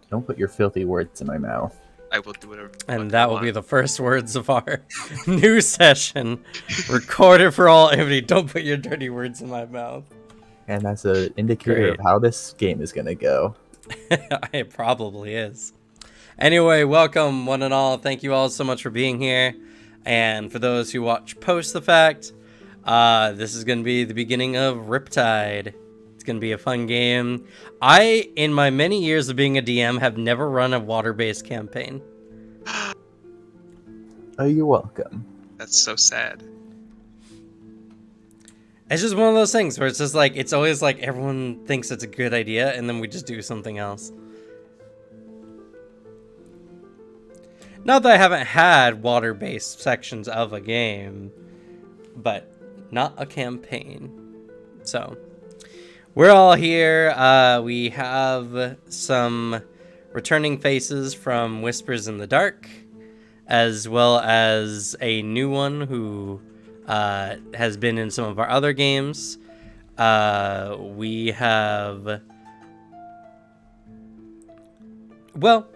Don't put your filthy words in my mouth. I will do whatever. And that will be the first words of our new session. Recorded for all envy. Don't put your dirty words in my mouth. And that's an indicator Great. of how this game is gonna go. It probably is. Anyway, welcome one and all. Thank you all so much for being here. And for those who watch post the fact, this is going to be the beginning of Riptide. It's going to be a fun game. I, in my many years of being a DM, have never run a water-based campaign. Oh, you're welcome. That's so sad. It's just one of those things where it's just like, it's always like everyone thinks it's a good idea, and then we just do something else. Not that I haven't had water-based sections of a game, but not a campaign. So, we're all here. We have some returning faces from Whispers in the Dark, as well as a new one who has been in some of our other games. We have... Well,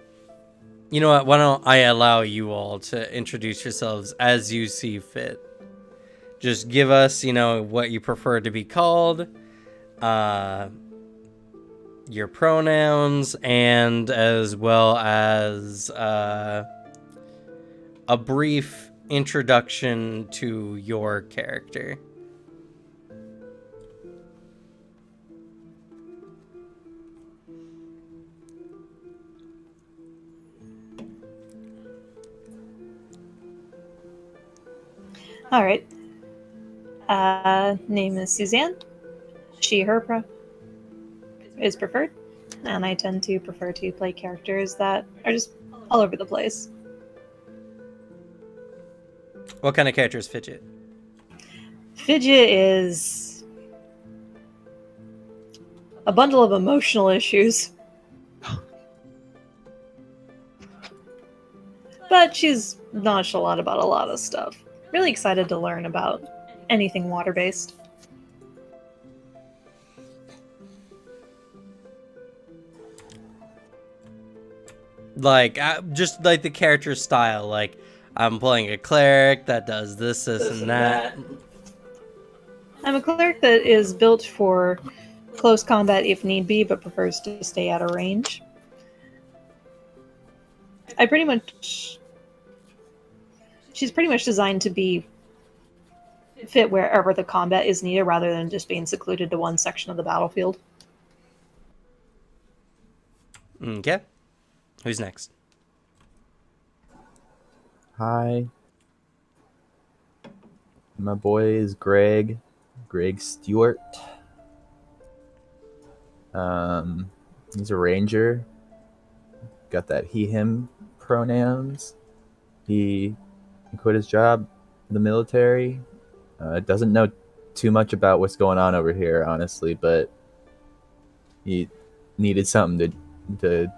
you know what? Why don't I allow you all to introduce yourselves as you see fit? Just give us, what you prefer to be called, your pronouns, and as well as a brief introduction to your character. All right. Name is Suzanne. She, her is preferred. And I tend to prefer to play characters that are just all over the place. What kind of character is Fidget? Fidget is a bundle of emotional issues. But she's nonchalant about a lot of stuff. Really excited to learn about anything water-based. Like, just like the character style. Like, I'm playing a cleric that does this and that. I'm a cleric that is built for close combat if need be, but prefers to stay out of range. She's pretty much designed to be fit wherever the combat is needed rather than just being secluded to one section of the battlefield. Okay. Who's next? Hi. My boy is Greg Stewart. He's a ranger. Got that he/him pronouns. He quit his job in the military. Doesn't know too much about what's going on over here, honestly, but he needed something to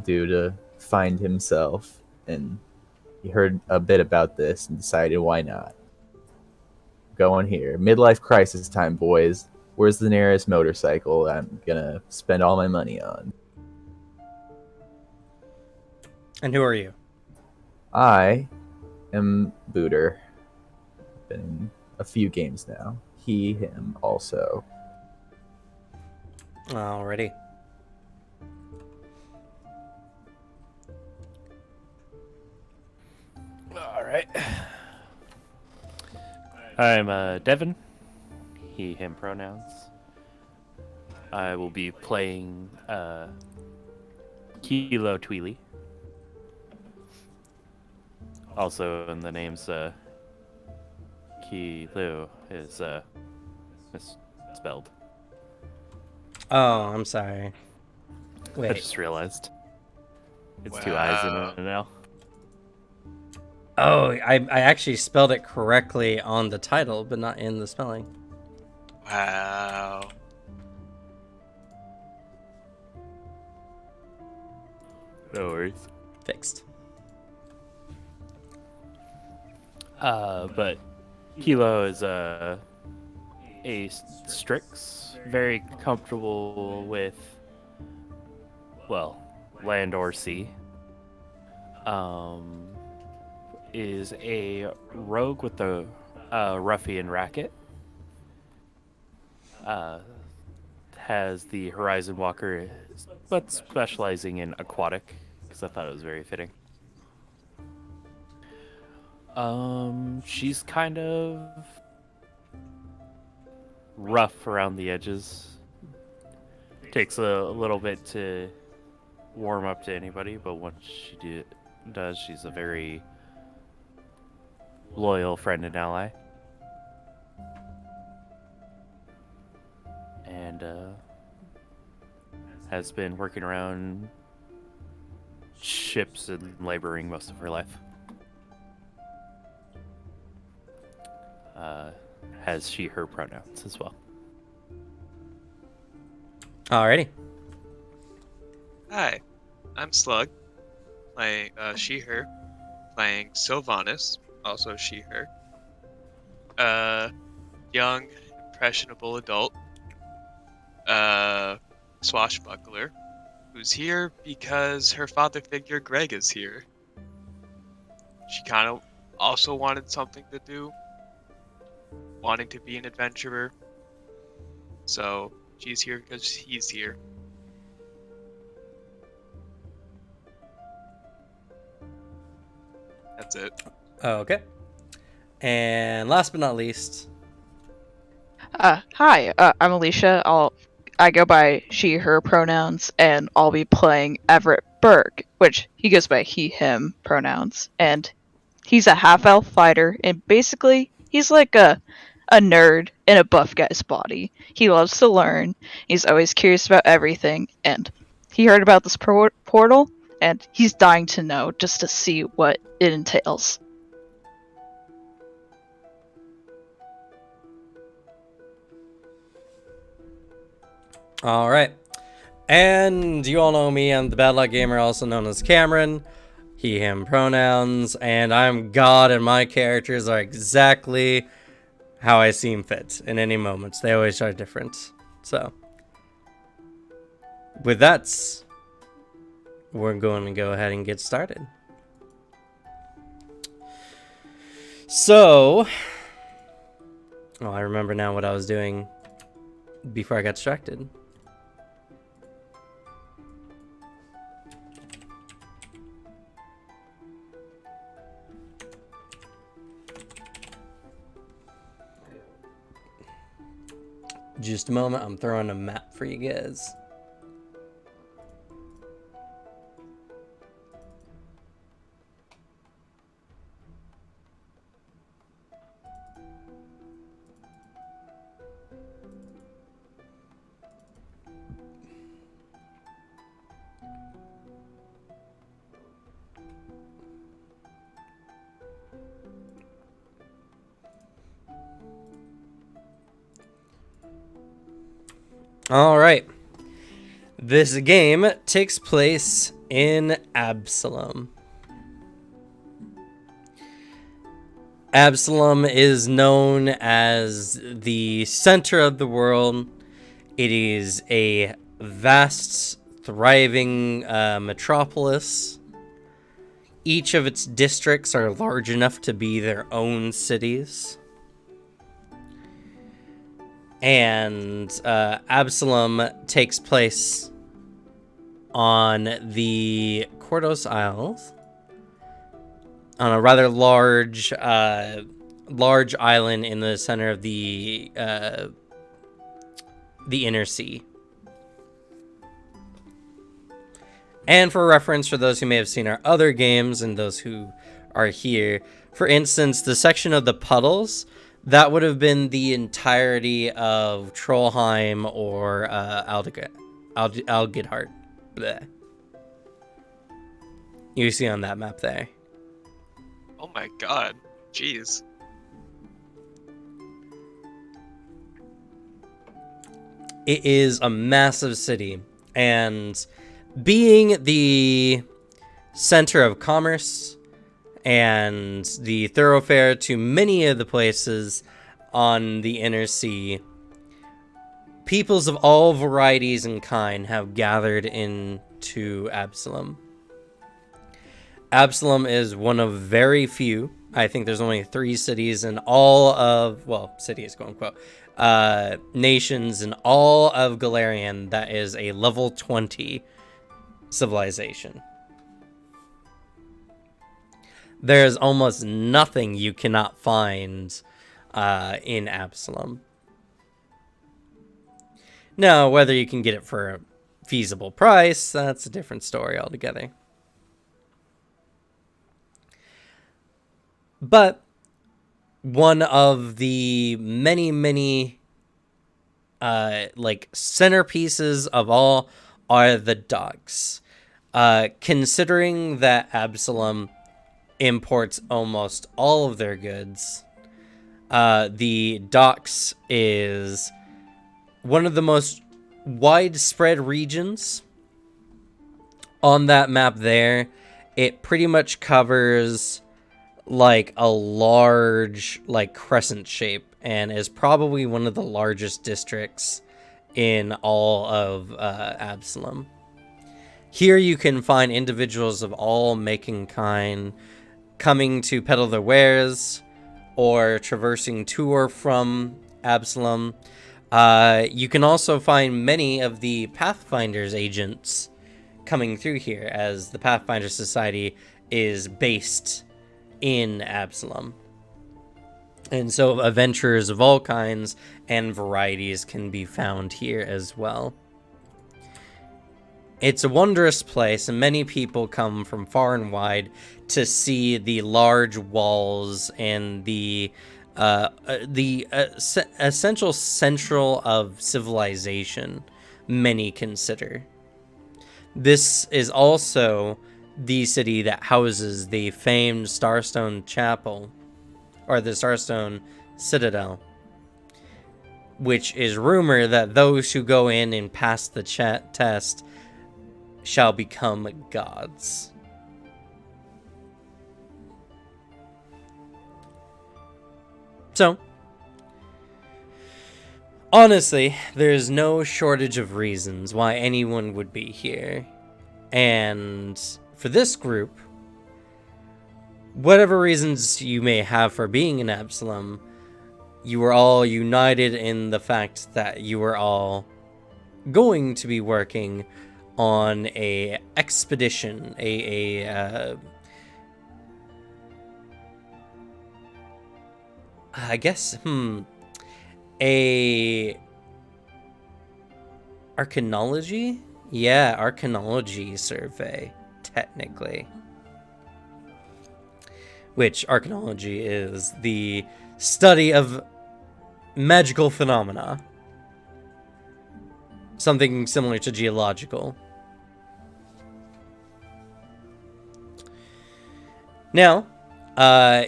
do to find himself, and he heard a bit about this and decided, why not? Going here. Midlife crisis time, boys. Where's the nearest motorcycle I'm gonna spend all my money on? And who are you? I am Booter. Been in a few games now. He, him, also. Alrighty. Alright. I'm Devin. He, him pronouns. I will be playing Kilo Tweely. Also, in the names, Kilo is misspelled. Oh, I'm sorry. I Wait. just realized. It's two I's in an L. Oh, I actually spelled it correctly on the title, but not in the spelling. Wow. No worries. Fixed. But Kilo is a Strix, very comfortable with, well, land or sea. Is a rogue with a ruffian racket. Has the Horizon Walker, but specializing in aquatic, because I thought it was very fitting. She's kind of rough around the edges. Takes a little bit to warm up to anybody, but once she does, she's a very loyal friend and ally. And has been working around ships and laboring most of her life. Has she, her pronouns as well. Alrighty. Hi, I'm Slug, playing she, her, playing Sylvanas, also she, her. Young, impressionable adult, swashbuckler, who's here because her father figure Greg is here. She kind of also wanted something to do, wanting to be an adventurer, so she's here because he's here. That's it. Okay. And last but not least, Hi, I'm Alicia. I go by she, her pronouns, and I'll be playing Everett Berg, which he goes by he, him pronouns. And he's a half-elf fighter, and basically, he's like a nerd in a buff guy's body. He loves to learn, he's always curious about everything, and he heard about this portal, and he's dying to know just to see what it entails. all right. And you all know me. I'm the Bad Luck Gamer, also known as Cameron. He, him pronouns. And I'm God, and my characters are exactly how I seem fit in any moments. They always are different. So, with that, we're going to go ahead and get started. So, oh, I remember now what I was doing before I got distracted. Just a moment, I'm throwing a map for you guys. Alright. This game takes place in Absalom. Absalom is known as the center of the world. It is a vast, thriving metropolis. Each of its districts are large enough to be their own cities. And Absalom takes place on the Cordos Isles, on a rather large island in the center of the inner sea. And for reference, for those who may have seen our other games and those who are here, for instance, the section of the puddles, that would have been the entirety of Trollheim or Algidhart. Bleh. You see on that map there. Oh my god. Jeez. It is a massive city, and being the center of commerce and the thoroughfare to many of the places on the inner sea, peoples of all varieties and kind have gathered in to Absalom. Absalom is one of very few. I think there's only 3 cities in all of, well, cities, quote unquote, nations in all of Galarian that is a level 20 civilization. There's almost nothing you cannot find in Absalom. Now, whether you can get it for a feasible price, that's a different story altogether. But one of the many like centerpieces of all are the docks. Considering that Absalom imports almost all of their goods, the docks is one of the most widespread regions on that map there. It pretty much covers like a large like crescent shape and is probably one of the largest districts in all of Absalom. Here you can find individuals of all make and kind coming to peddle their wares or traversing to or from Absalom. You can also find many of the Pathfinder's agents coming through here, as the Pathfinder Society is based in Absalom. And so adventurers of all kinds and varieties can be found here as well. It's a wondrous place, and many people come from far and wide to see the large walls and the essential central of civilization many consider. This is also the city that houses the famed Starstone Chapel, or the Starstone Citadel, which is rumored that those who go in and pass the test shall become gods. So, honestly, there's no shortage of reasons why anyone would be here. And for this group, whatever reasons you may have for being in Absalom, you were all united in the fact that you were all going to be working on a expedition, I guess, a archaeology? Yeah, archaeology survey, technically. Which archaeology is the study of magical phenomena. Something similar to geological. Now,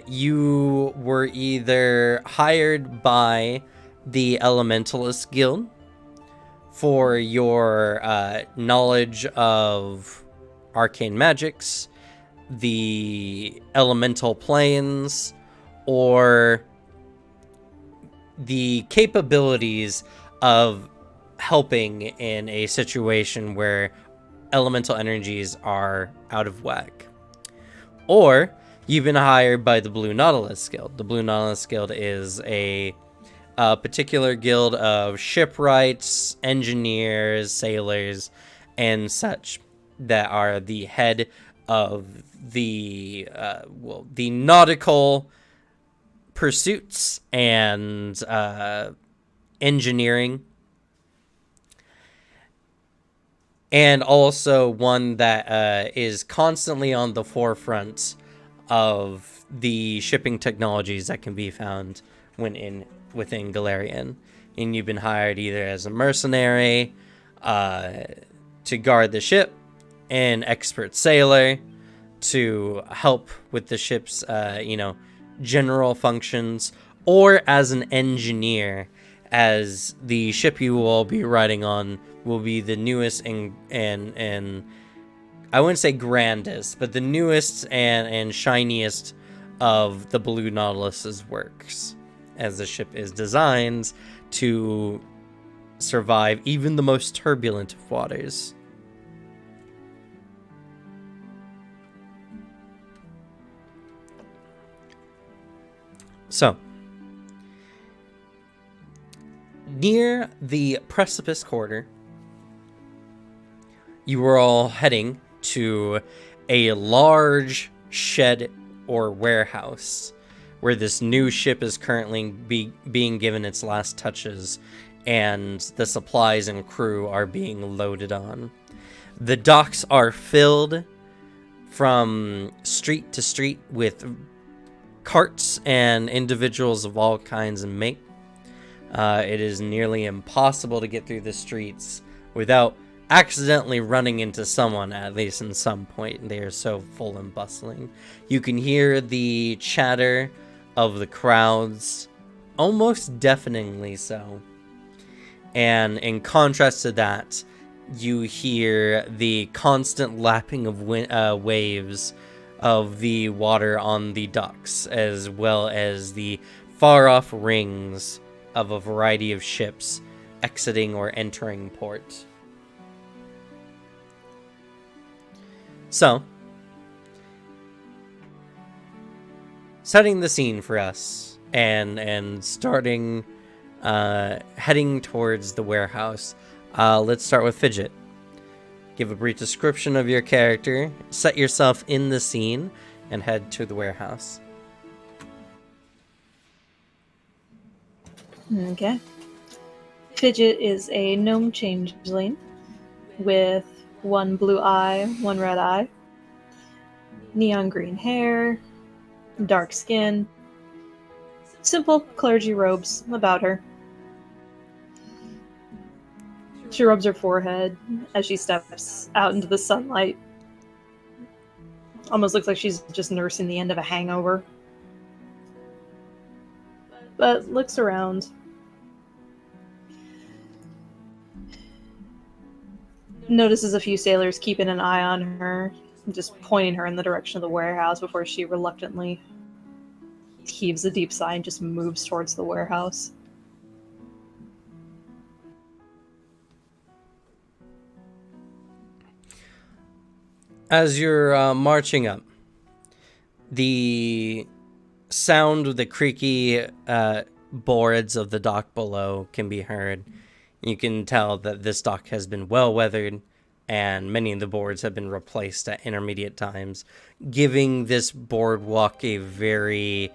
you were either hired by the Elementalist Guild for your knowledge of arcane magics, the elemental planes, or the capabilities of helping in a situation where elemental energies are out of whack. Or you've been hired by the Blue Nautilus Guild. The Blue Nautilus Guild is a particular guild of shipwrights, engineers, sailors, and such that are the head of the nautical pursuits and engineering, and also one that is constantly on the forefront of the shipping technologies that can be found within Galarian. And you've been hired either as a mercenary to guard the ship, an expert sailor to help with the ship's general functions, or as an engineer, as the ship you will all be riding on will be the newest and I wouldn't say grandest, but the newest and shiniest of the Blue Nautilus's works, as the ship is designed to survive even the most turbulent of waters. So, near the precipice quarter, you are all heading to a large shed or warehouse where this new ship is currently being given its last touches, and the supplies and crew are being loaded on. The docks are filled from street to street with carts and individuals of all kinds and make. It is nearly impossible to get through the streets without accidentally running into someone, at least in some point. They are so full and bustling. You can hear the chatter of the crowds, almost deafeningly so. And in contrast to that, you hear the constant lapping of waves of the water on the docks, as well as the far-off rings of a variety of ships exiting or entering port. So, setting the scene for us and starting heading towards the warehouse, let's start with Fidget. Give a brief description of your character, set yourself in the scene, and head to the warehouse. Okay. Fidget is a gnome changeling with one blue eye, one red eye, neon green hair, dark skin, simple clergy robes about her. She rubs her forehead as she steps out into the sunlight. Almost looks like she's just nursing the end of a hangover. But looks around. Notices a few sailors keeping an eye on her, just pointing her in the direction of the warehouse before she reluctantly heaves a deep sigh and just moves towards the warehouse. As you're marching up, the sound of the creaky boards of the dock below can be heard. You can tell that this dock has been well weathered, and many of the boards have been replaced at intermediate times, giving this boardwalk a very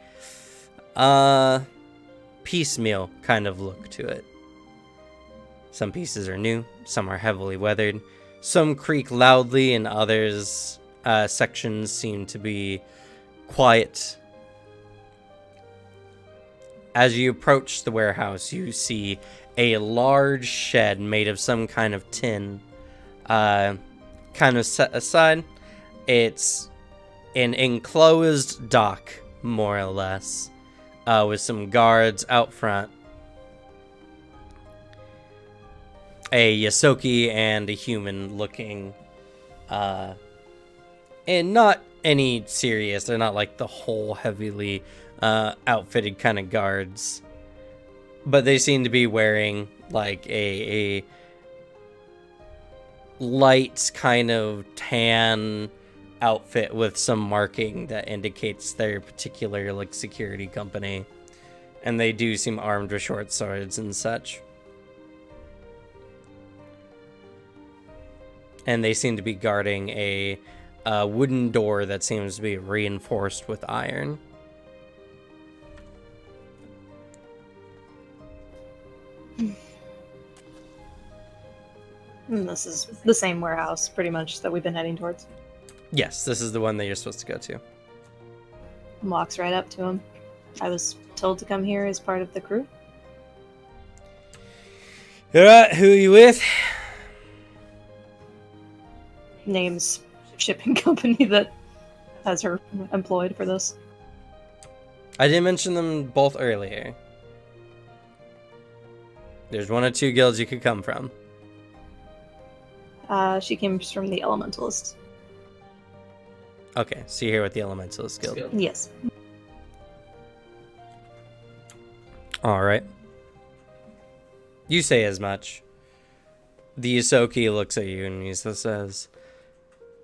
piecemeal kind of look to it. Some pieces are new, some are heavily weathered, some creak loudly, and others sections seem to be quiet. As you approach the warehouse, you see a large shed made of some kind of tin, kind of set aside. It's an enclosed dock, more or less, with some guards out front. A Yosoki and a human looking, and not any serious. They're not like the whole heavily outfitted kind of guards, but they seem to be wearing like a light kind of tan outfit with some marking that indicates their particular like security company, and they do seem armed with short swords and such. And they seem to be guarding a wooden door that seems to be reinforced with iron. And this is the same warehouse, pretty much, that we've been heading towards. Yes, this is the one that you're supposed to go to. Walks right up to him. I was told to come here as part of the crew. Alright, who are you with? Names shipping company that has her employed for this. I did mention them both earlier. There's one or two guilds you could come from. She came from the Elementalist. Okay, so you're here with the Elementalist Guild. Yes. Alright. You say as much. The Yosoki looks at you and he says,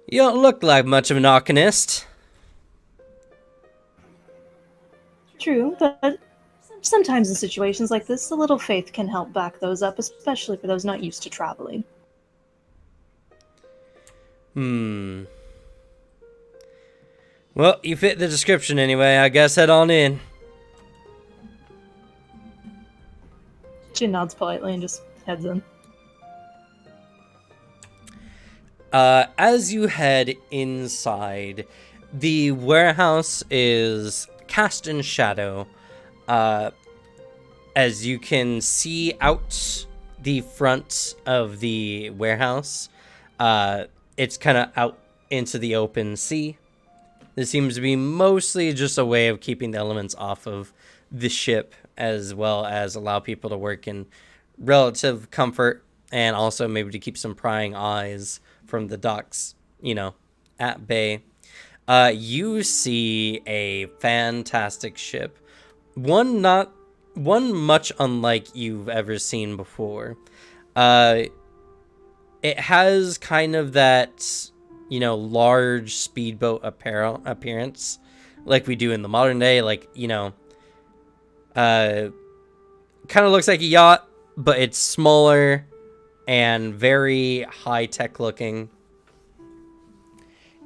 "You don't look like much of an Arcanist." True, but sometimes in situations like this, a little faith can help back those up, especially for those not used to traveling. Well, you fit the description anyway. I guess head on in. She nods politely and just heads in. As you head inside, the warehouse is cast in shadow. As you can see out the front of the warehouse, it's kind of out into the open sea. This seems to be mostly just a way of keeping the elements off of the ship, as well as allow people to work in relative comfort, and also maybe to keep some prying eyes from the docks, at bay. You see a fantastic ship, one much unlike you've ever seen before. It has kind of that, large speedboat appearance, like we do in the modern day. Kind of looks like a yacht, but it's smaller and very high-tech looking.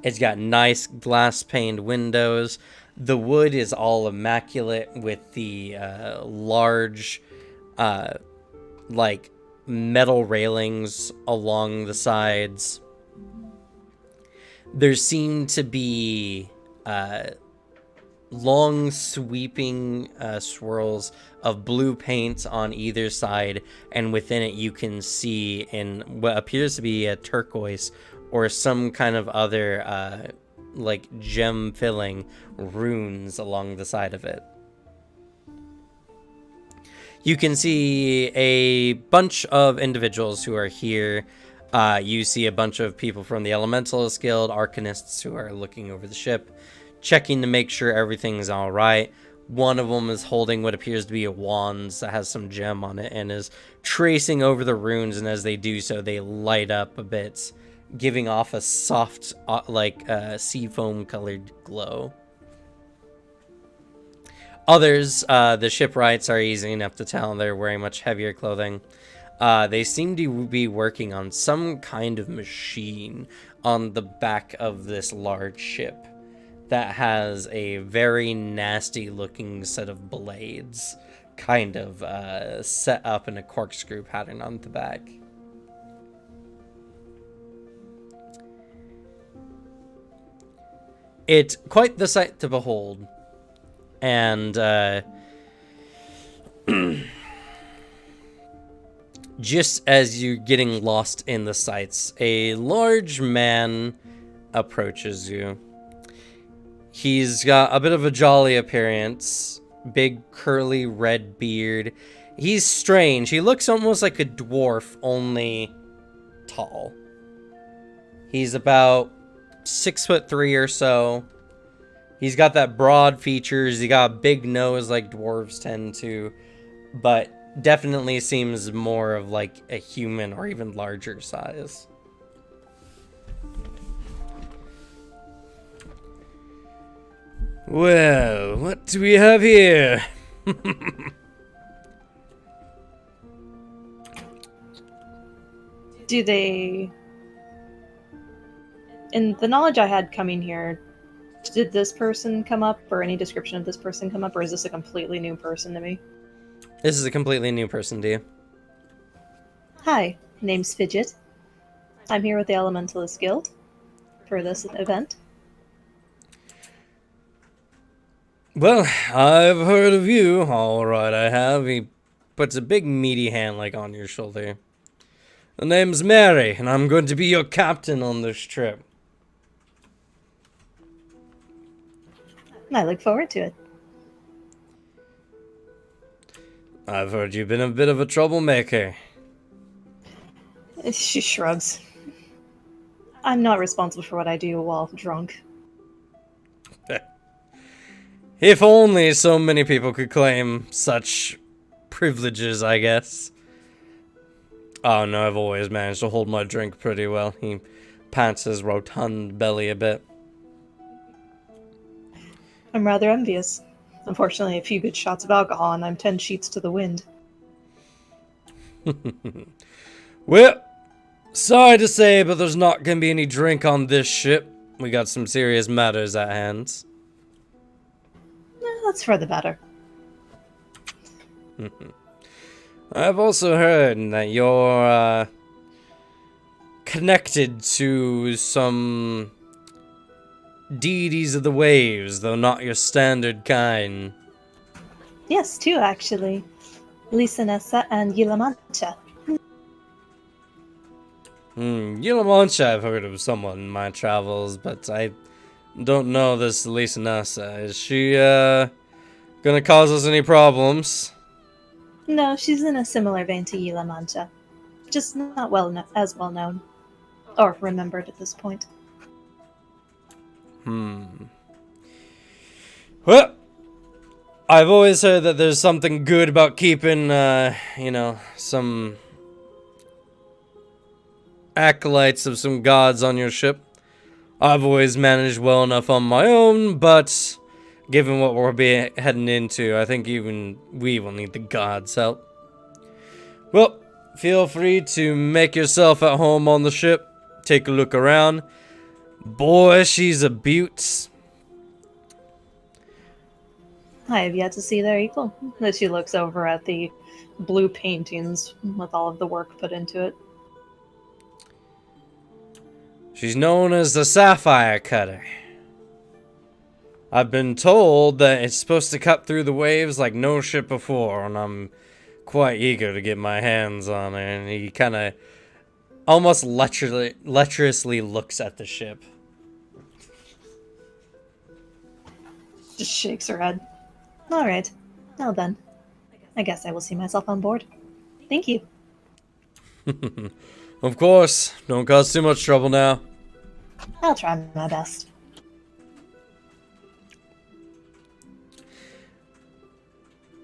It's got nice glass-paned windows. The wood is all immaculate with the large, metal railings along the sides. There seem to be long sweeping swirls of blue paint on either side, and within it you can see in what appears to be a turquoise or some kind of other gem filling runes along the side of it. You can see a bunch of individuals who are here. You see a bunch of people from the Elementalist Guild, Arcanists, who are looking over the ship, checking to make sure everything's all right. One of them is holding what appears to be a wand that has some gem on it and is tracing over the runes, and as they do so, they light up a bit, giving off a soft, seafoam colored glow. Others, the shipwrights, are easy enough to tell. They're wearing much heavier clothing. They seem to be working on some kind of machine on the back of this large ship that has a very nasty looking set of blades, kind of set up in a corkscrew pattern on the back. It's quite the sight to behold, and just as you're getting lost in the sights, a large man approaches you. He's got a bit of a jolly appearance, big curly red beard. He's strange. He looks almost like a dwarf, only tall. He's about 6'3" or so. He's got that broad features. He got a big nose like dwarves tend to, but definitely seems more of like a human or even larger size. Well, what do we have here? Do they... In the knowledge I had coming here, did this person come up, or any description of this person come up, or is this a completely new person to me? This is a completely new person to you. Hi, name's Fidget. I'm here with the Elementalist Guild for this event. Well, I've heard of you. All right, I have. He puts a big meaty hand on your shoulder. The name's Mary, and I'm going to be your captain on this trip. I look forward to it. I've heard you've been a bit of a troublemaker. She shrugs. I'm not responsible for what I do while drunk. If only so many people could claim such privileges, I guess. Oh no, I've always managed to hold my drink pretty well. He pats his rotund belly a bit. I'm rather envious. Unfortunately, a few good shots of alcohol, and I'm 10 sheets to the wind. Well, sorry to say, but there's not gonna be any drink on this ship. We got some serious matters at hand. That's for the better. I've also heard that you're connected to some deities of the waves, though not your standard kind. Yes, two actually. Lisanessa and Yilamancha. Yilamancha I've heard of someone in my travels, but I don't know this Lisa Nasa. Is she, gonna cause us any problems? No, she's in a similar vein to Yilamancha. Just not as well known. Or remembered at this point. Well, I've always heard that there's something good about keeping, some acolytes of some gods on your ship. I've always managed well enough on my own, but given what we're heading into, I think even we will need the gods' help. Well, feel free to make yourself at home on the ship. Take a look around. Boy, she's a beaut. I have yet to see their equal. As she looks over at the blue paintings with all of the work put into it. She's known as the Sapphire Cutter. I've been told that it's supposed to cut through the waves like no ship before, and I'm quite eager to get my hands on it. And he kind of almost lecherously looks at the ship. Just shakes her head. Alright. Now then. I guess I will see myself on board. Thank you. Of course. Don't cause too much trouble now. I'll try my best.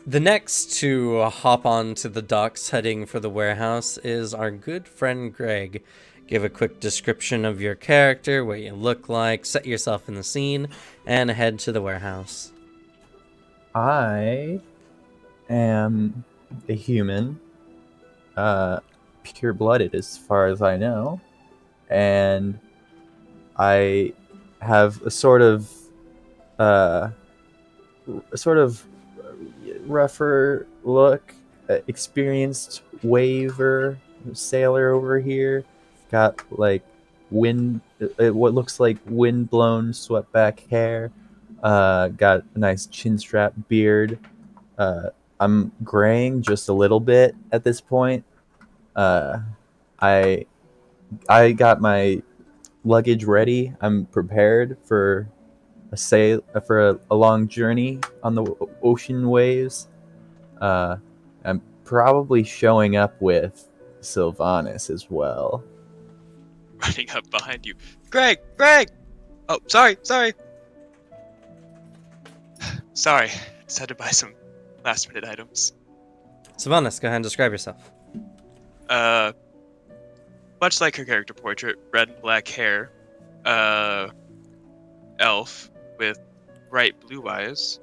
The next to hop onto the docks heading for the warehouse is our good friend Greg. Give a quick description of your character, what you look like, set yourself in the scene, and head to the warehouse. I am a human, pure-blooded as far as I know, and I have a sort of rougher look, experienced waver sailor over here. Got like what looks like wind-blown swept-back hair. Got a nice chin strap beard. I'm graying just a little bit at this point. I got my luggage ready. I'm prepared for a long journey on the ocean waves. I'm probably showing up with Sylvanas as well. Running up behind you. Greg! Greg! Oh, sorry. Sorry, just had to buy some last minute items. Sylvanas, go ahead and describe yourself. Much like her character portrait, red and black hair, elf with bright blue eyes.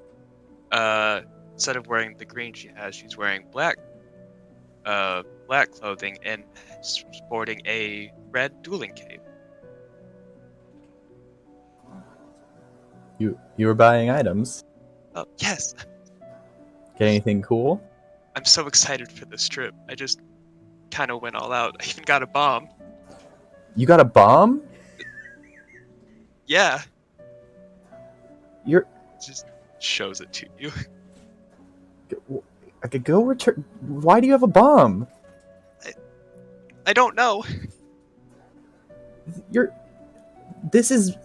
Instead of wearing the green she has, she's wearing black clothing and sporting a red dueling cape. You were buying items. Oh, yes. Get anything cool? I'm so excited for this trip. I just kind of went all out. I even got a bomb. You got a bomb? Yeah. You're Just shows it to you. I could go return. Why do you have a bomb? I don't know.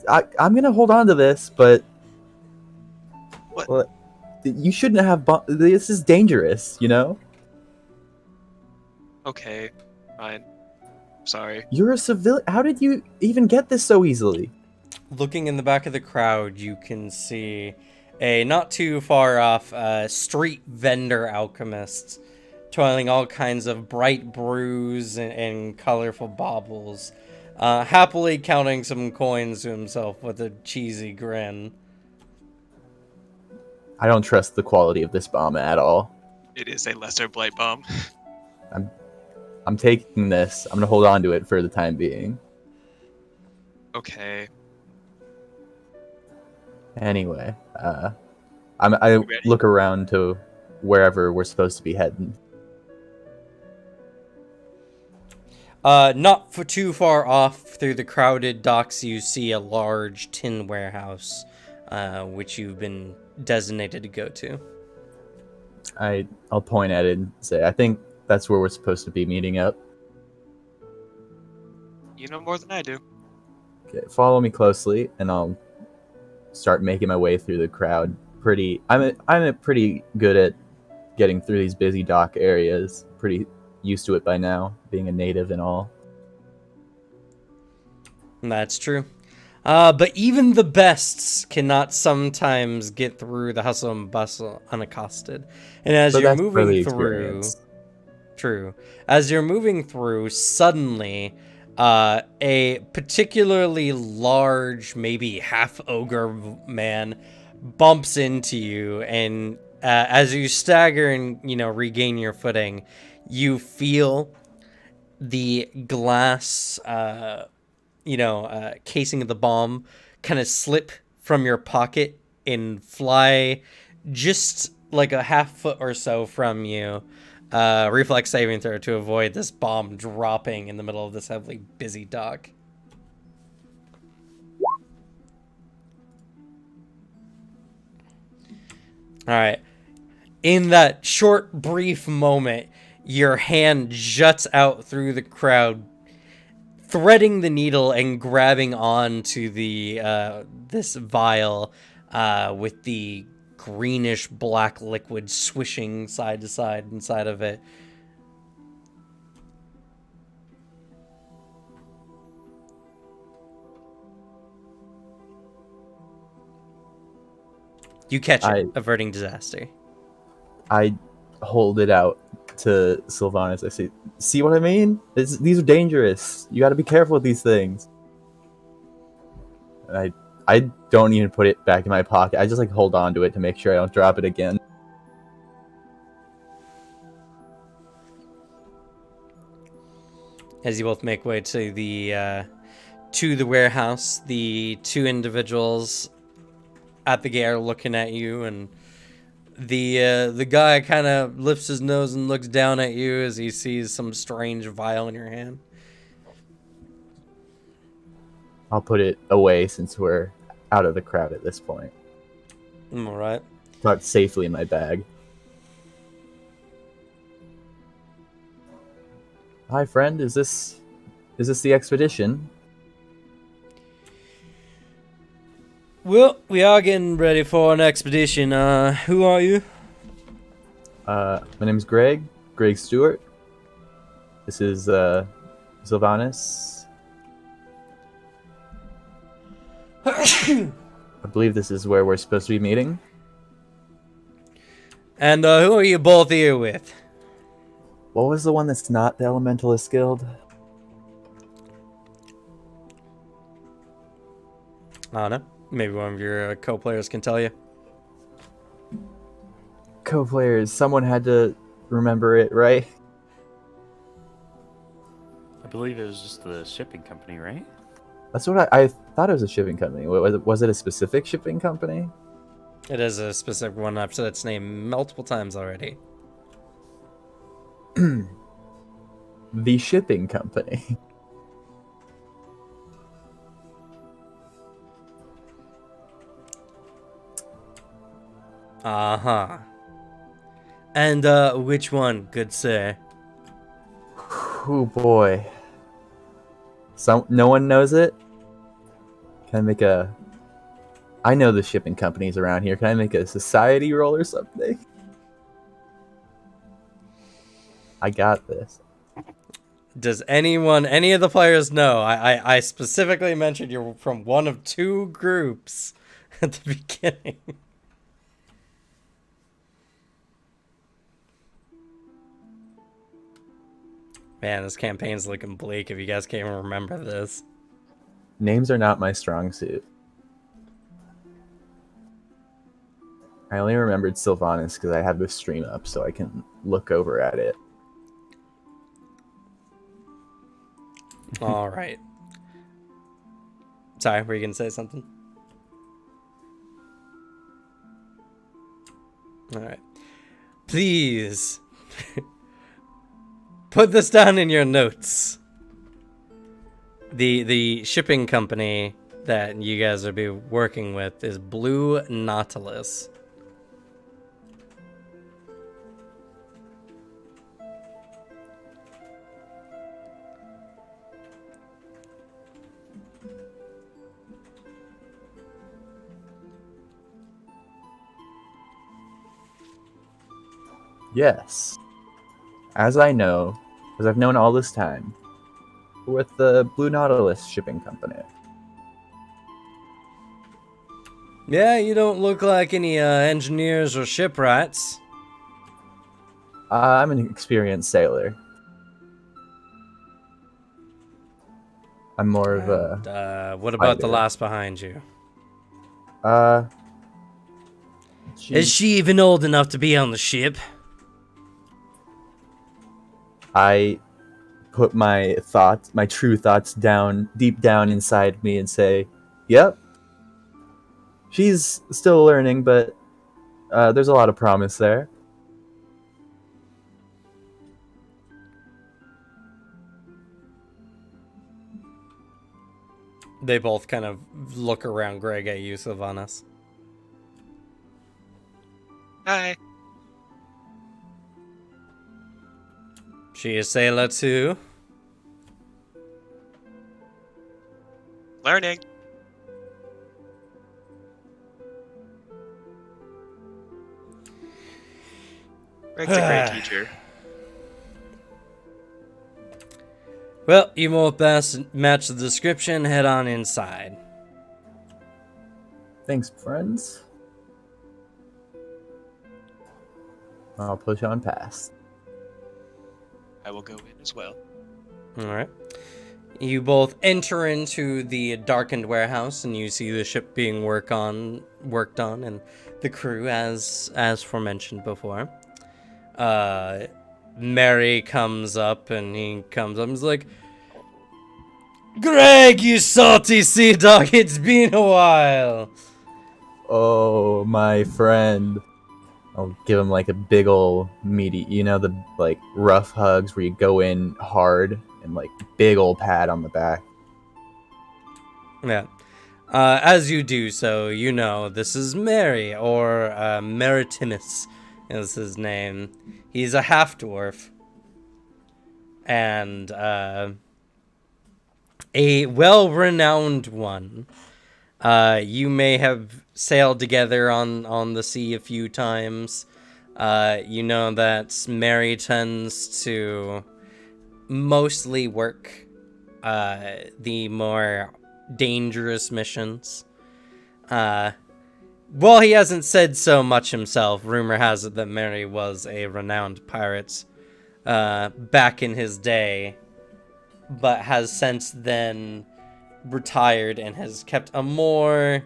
I'm gonna hold on to this, but What? Well, you shouldn't have this is dangerous, you know? Okay, fine. Sorry. You're a civilian. How did you even get this so easily? Looking in the back of the crowd, you can see a not too far off street vendor alchemist toiling all kinds of bright brews and colorful baubles, happily counting some coins to himself with a cheesy grin. I don't trust the quality of this bomb at all. It is a lesser blight bomb. I'm taking this. I'm gonna hold on to it for the time being. Okay. Anyway, I You ready? look around to wherever we're supposed to be heading. Not for too far off through the crowded docks, you see a large tin warehouse, which you've been designated to go to. I'll point at it and say, I think that's where we're supposed to be meeting up. You know more than I do. Okay, follow me closely, and I'll start making my way through the crowd. I'm pretty good at getting through these busy dock areas. Pretty used to it by now, being a native and all. That's true. But even the best cannot sometimes get through the hustle and bustle unaccosted. And as But you're that's for moving the through, experience. true. As you're moving through, suddenly, a particularly large, maybe half ogre man bumps into you, and as you stagger and regain your footing, you feel the glass, casing of the bomb kind of slip from your pocket and fly just like a half foot or so from you. Reflex saving throw to avoid this bomb dropping in the middle of this heavily busy dock. Alright. In that short, brief moment, your hand juts out through the crowd, threading the needle and grabbing onto the this vial with the greenish black liquid swishing side to side inside of it. You catch it, averting disaster. I hold it out to Sylvanas. I say, see what I mean? These are dangerous. You got to be careful with these things. And I don't even put it back in my pocket. I just like hold on to it to make sure I don't drop it again. As you both make way to the warehouse, the two individuals at the gate are looking at you, and the guy kind of lifts his nose and looks down at you as he sees some strange vial in your hand. I'll put it away since we're out of the crowd at this point. All right. Tucked safely in my bag. Hi, friend. Is this the expedition? Well, we are getting ready for an expedition. Who are you? My name's Greg Stewart. This is Sylvanas. I believe this is where we're supposed to be meeting. And who are you both here with? What was the one that's not the Elementalist Guild? I don't know. Maybe one of your co-players can tell you. Co-players, someone had to remember it, right? I believe it was just the shipping company, right? That's what I thought it was a shipping company. Was it a specific shipping company? It is a specific one. I've said its name multiple times already. The shipping company. Uh-huh. And which one, good sir? Oh boy. No one knows it? Can I make I know the shipping companies around here. Can I make a society roll or something? I got this. Does any of the players know? I specifically mentioned you're from one of two groups at the beginning. Man, this campaign's looking bleak if you guys can't even remember this. Names are not my strong suit. I only remembered Sylvanas because I have the stream up so I can look over at it. All right. Sorry, were you gonna say something? All right. Please put this down in your notes. The shipping company that you guys will be working with is Blue Nautilus. Yes. As I know, as I've known all this time, we're with the Blue Nautilus shipping company. Yeah, you don't look like any engineers or shipwrights. I'm an experienced sailor. I'm more of a And, what about the fighter. lass behind you? Is She's- she even old enough to be on the ship? I put my thoughts, my true thoughts down, deep down inside me and say, yep, she's still learning, but there's a lot of promise there. They both kind of look around Greg at you, Sylvanas. Hi. She is sailor too. Learning. Greg's a great teacher. Well, you both best match the description. Head on inside. Thanks, friends. I'll push on past. I will go in as well. All right. You both enter into the darkened warehouse, and you see the ship being worked on, and the crew, as forementioned before. Mary comes up, and he's like, "Greg, you salty sea dog! It's been a while." Oh, my friend. I'll give him like a big ol' meaty, you know, the like rough hugs where you go in hard and like big ol' pat on the back. Yeah. As you do so, you know this is Mary, or Maritimus is his name. He's a half-dwarf. And a well-renowned one. You may have sailed together on the sea a few times. You know that Mary tends to mostly work the more dangerous missions. While he hasn't said so much himself, rumor has it that Mary was a renowned pirate back in his day, but has since then retired and has kept a more,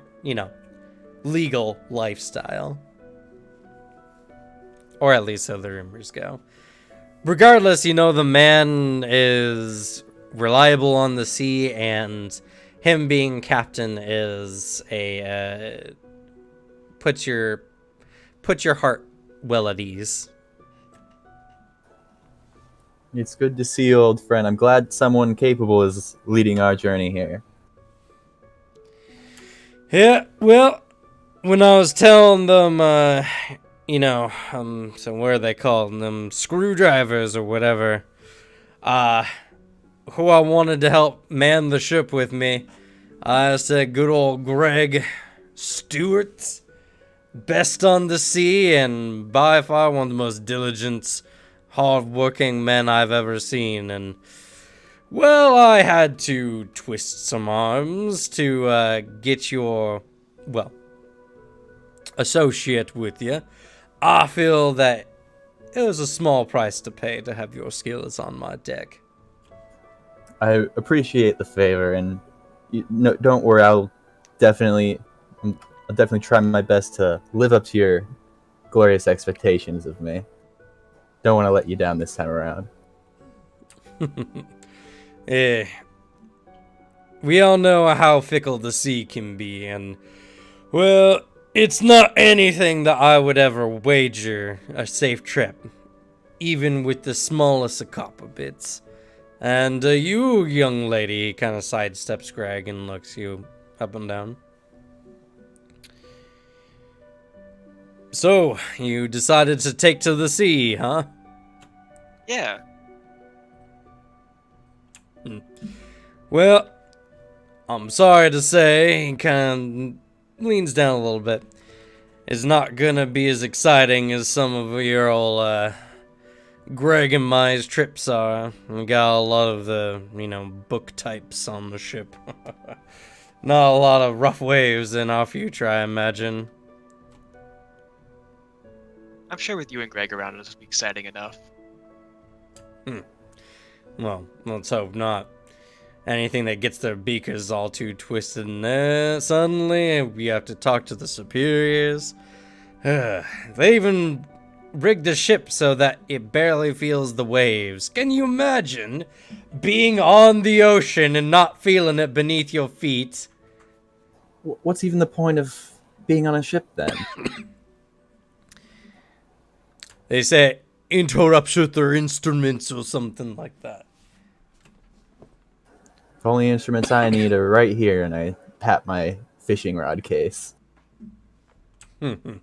legal lifestyle. Or at least so the rumors go. Regardless, the man is reliable on the sea, and him being captain is a put your heart well at ease. It's good to see you, old friend. I'm glad someone capable is leading our journey here. Yeah, well, when I was telling them, so what are they called? Them screwdrivers or whatever, who I wanted to help man the ship with me, I said good old Greg Stewart, best on the sea, and by far one of the most diligent, hard-working men I've ever seen, and well, I had to twist some arms to get your, associate with you. I feel that it was a small price to pay to have your skills on my deck. I appreciate the favor, and don't worry. I'll definitely try my best to live up to your glorious expectations of me. Don't want to let you down this time around. Eh. We all know how fickle the sea can be, and, well, it's not anything that I would ever wager a safe trip, even with the smallest of copper bits. And you, young lady, kind of sidesteps Greg and looks you up and down. So, you decided to take to the sea, huh? Yeah. Well, I'm sorry to say, he kind of leans down a little bit. It's not gonna be as exciting as some of your old, Greg and my trips are. We got a lot of the, book types on the ship. Not a lot of rough waves in our future, I imagine. I'm sure with you and Greg around, it'll be exciting enough. Well, let's hope not. Anything that gets their beakers all too twisted and suddenly we have to talk to the superiors. They even rigged the ship so that it barely feels the waves. Can you imagine being on the ocean and not feeling it beneath your feet? What's even the point of being on a ship then? They say interrupts with their instruments or something like that. The only instruments I need are right here, and I pat my fishing rod case. Maybe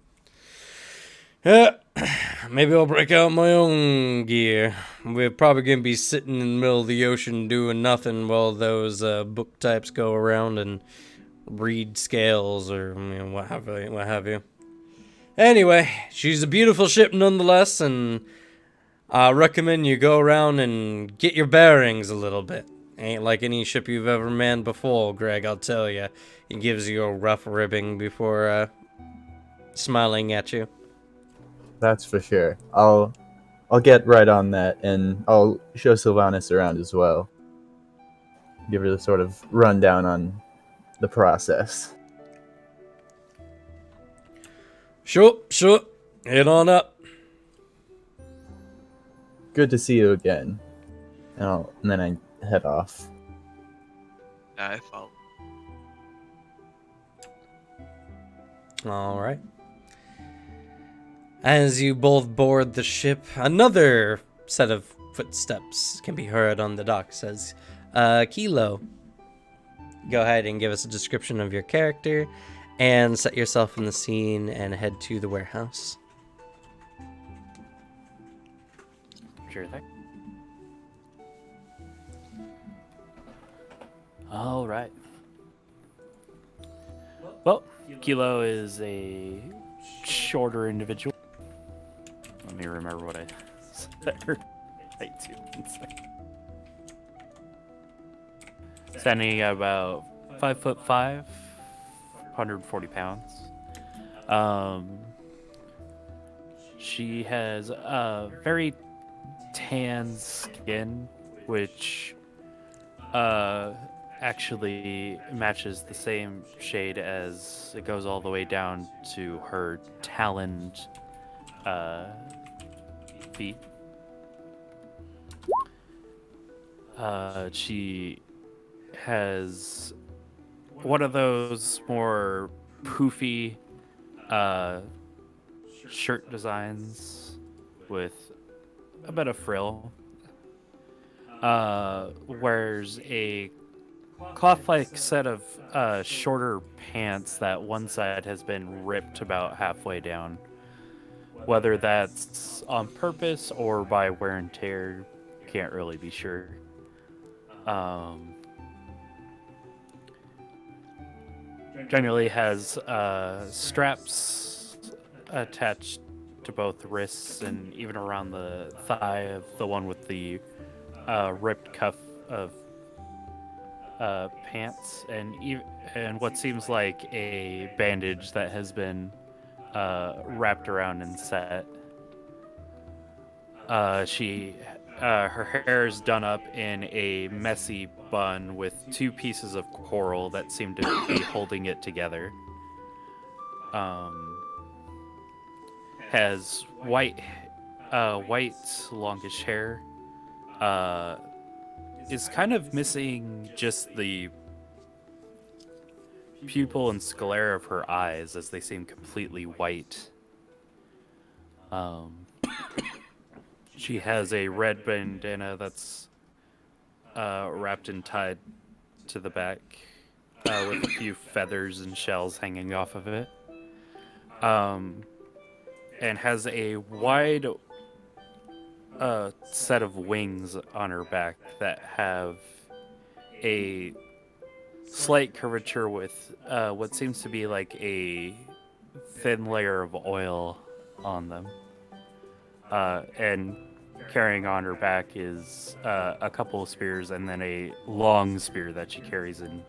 I'll break out my own gear. We're probably going to be sitting in the middle of the ocean doing nothing while those book types go around and read scales or what have you. Anyway, she's a beautiful ship nonetheless, and I recommend you go around and get your bearings a little bit. Ain't like any ship you've ever manned before, Greg, I'll tell you. He gives you a rough ribbing before smiling at you. That's for sure. I'll get right on that, and I'll show Sylvanas around as well. Give her the sort of rundown on the process. Sure. Head on up. Good to see you again. And then I head off. I follow. All right. As you both board the ship, another set of footsteps can be heard on the dock. Says, Kilo, go ahead and give us a description of your character and set yourself in the scene and head to the warehouse. Sure thing. All right. Well, Kilo is a shorter individual. Let me remember what I said her height to. 1 second. Standing at about 5'5", 140 pounds. She has a very tan skin, which actually matches the same shade as it goes all the way down to her taloned feet. She has one of those more poofy shirt designs with a bit of frill. Wears a cloth-like set of shorter pants that one side has been ripped about halfway down. Whether that's on purpose or by wear and tear, can't really be sure. Generally has straps attached to both wrists and even around the thigh of the one with the ripped cuff of pants, and what seems like a bandage that has been wrapped around and set. Her hair is done up in a messy bun with two pieces of coral that seem to be holding it together. has white, longish hair. Is kind of missing just the pupil and sclera of her eyes, as they seem completely white. She has a red bandana that's wrapped and tied to the back, with a few feathers and shells hanging off of it. And has a wide set of wings on her back that have a slight curvature with what seems to be like a thin layer of oil on them. And carrying on her back is a couple of spears and then a long spear that she carries in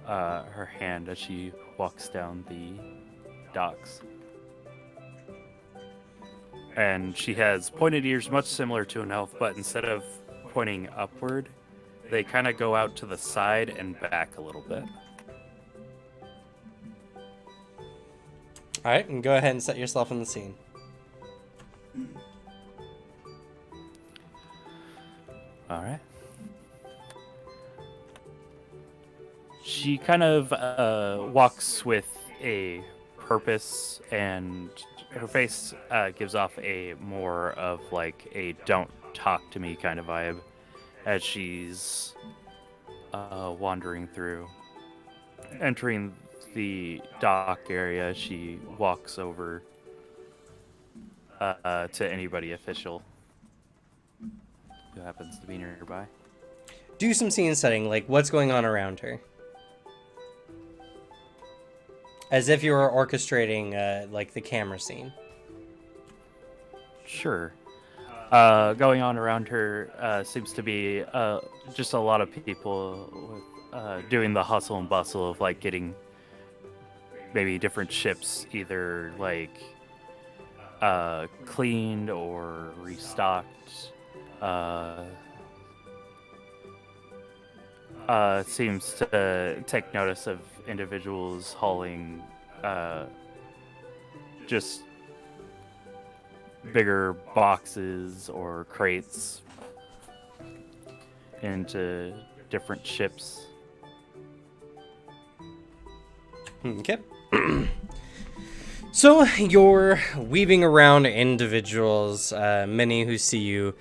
her hand as she walks down the docks. And she has pointed ears much similar to an elf, but instead of pointing upward, they kind of go out to the side and back a little bit. All right, and go ahead and set yourself in the scene. All right. She kind of walks with a purpose, and her face gives off a more of like a "don't talk to me" kind of vibe as she's wandering through. Entering the dock area, she walks over to anybody official who happens to be nearby. Do some scene setting, like what's going on around her. As if you were orchestrating, like, the camera scene. Sure. Going on around her seems to be just a lot of people doing the hustle and bustle of, like, getting maybe different ships either, like, cleaned or restocked. Seems to take notice of individuals hauling just bigger boxes or crates into different ships. Okay. So you're weaving around individuals, many who see you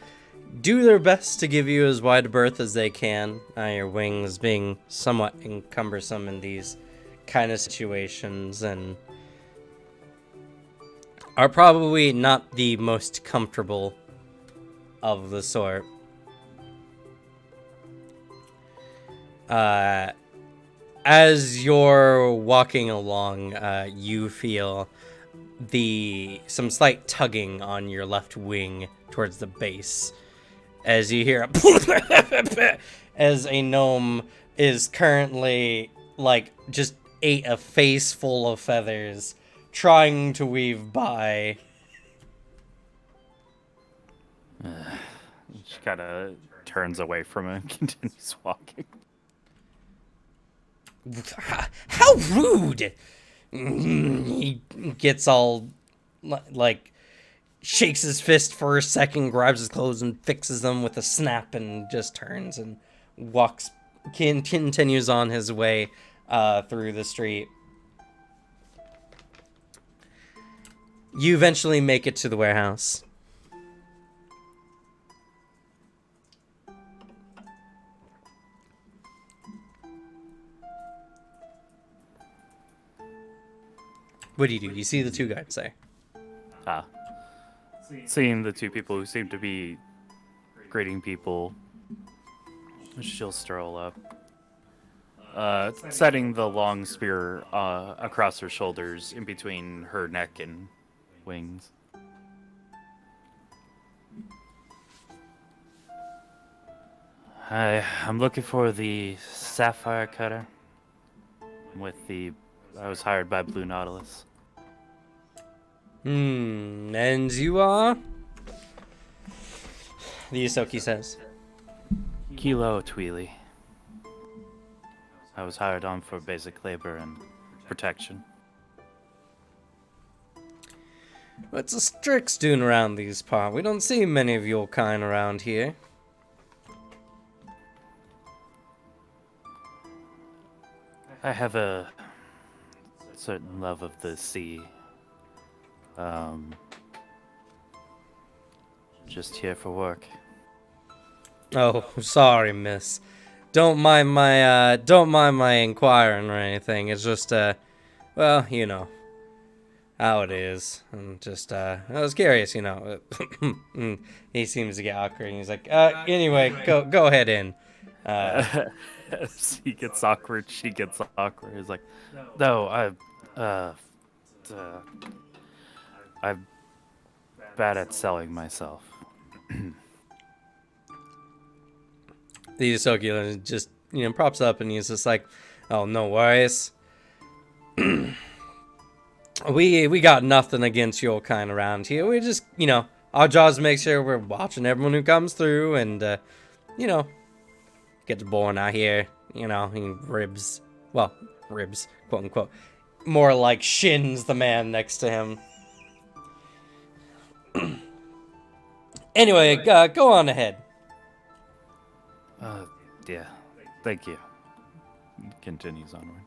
do their best to give you as wide a berth as they can, your wings being somewhat cumbersome in these kind of situations, and are probably not the most comfortable of the sort. As you're walking along, you feel some slight tugging on your left wing towards the base, as you hear as a gnome is currently, like, just ate a face full of feathers, trying to weave by. She kind of turns away from him and continues walking. How rude! He gets all, like, shakes his fist for a second, grabs his clothes and fixes them with a snap, and just turns and continues on his way through the street. You eventually make it to the warehouse. What do? You see the two guys there. Seeing the two people who seem to be greeting people, she'll stroll up. Setting the long spear across her shoulders in between her neck and wings. I'm looking for the sapphire cutter I was hired by Blue Nautilus. And you are? The Isoki says. Kilo Tweely. I was hired on for basic labor and protection. What's a Strix doing around these parts? We don't see many of your kind around here. I have a certain love of the sea. Just here for work. Oh, sorry, miss. Don't mind my inquiring or anything. It's just, well, you know how it is. And just, I was curious, you know. He seems to get awkward, and he's like, anyway, go ahead in. As he gets awkward, she gets awkward. He's like, no, I'm bad at selling myself. The Yusoki just, you know, props up and he's just like, oh, no worries. we got nothing against your kind around here. We just, you know, our job is to make sure we're watching everyone who comes through and, you know, gets born out here, you know, he ribs, quote unquote, more like shins the man next to him. Anyway, go on ahead. Yeah, thank you. Continues onward.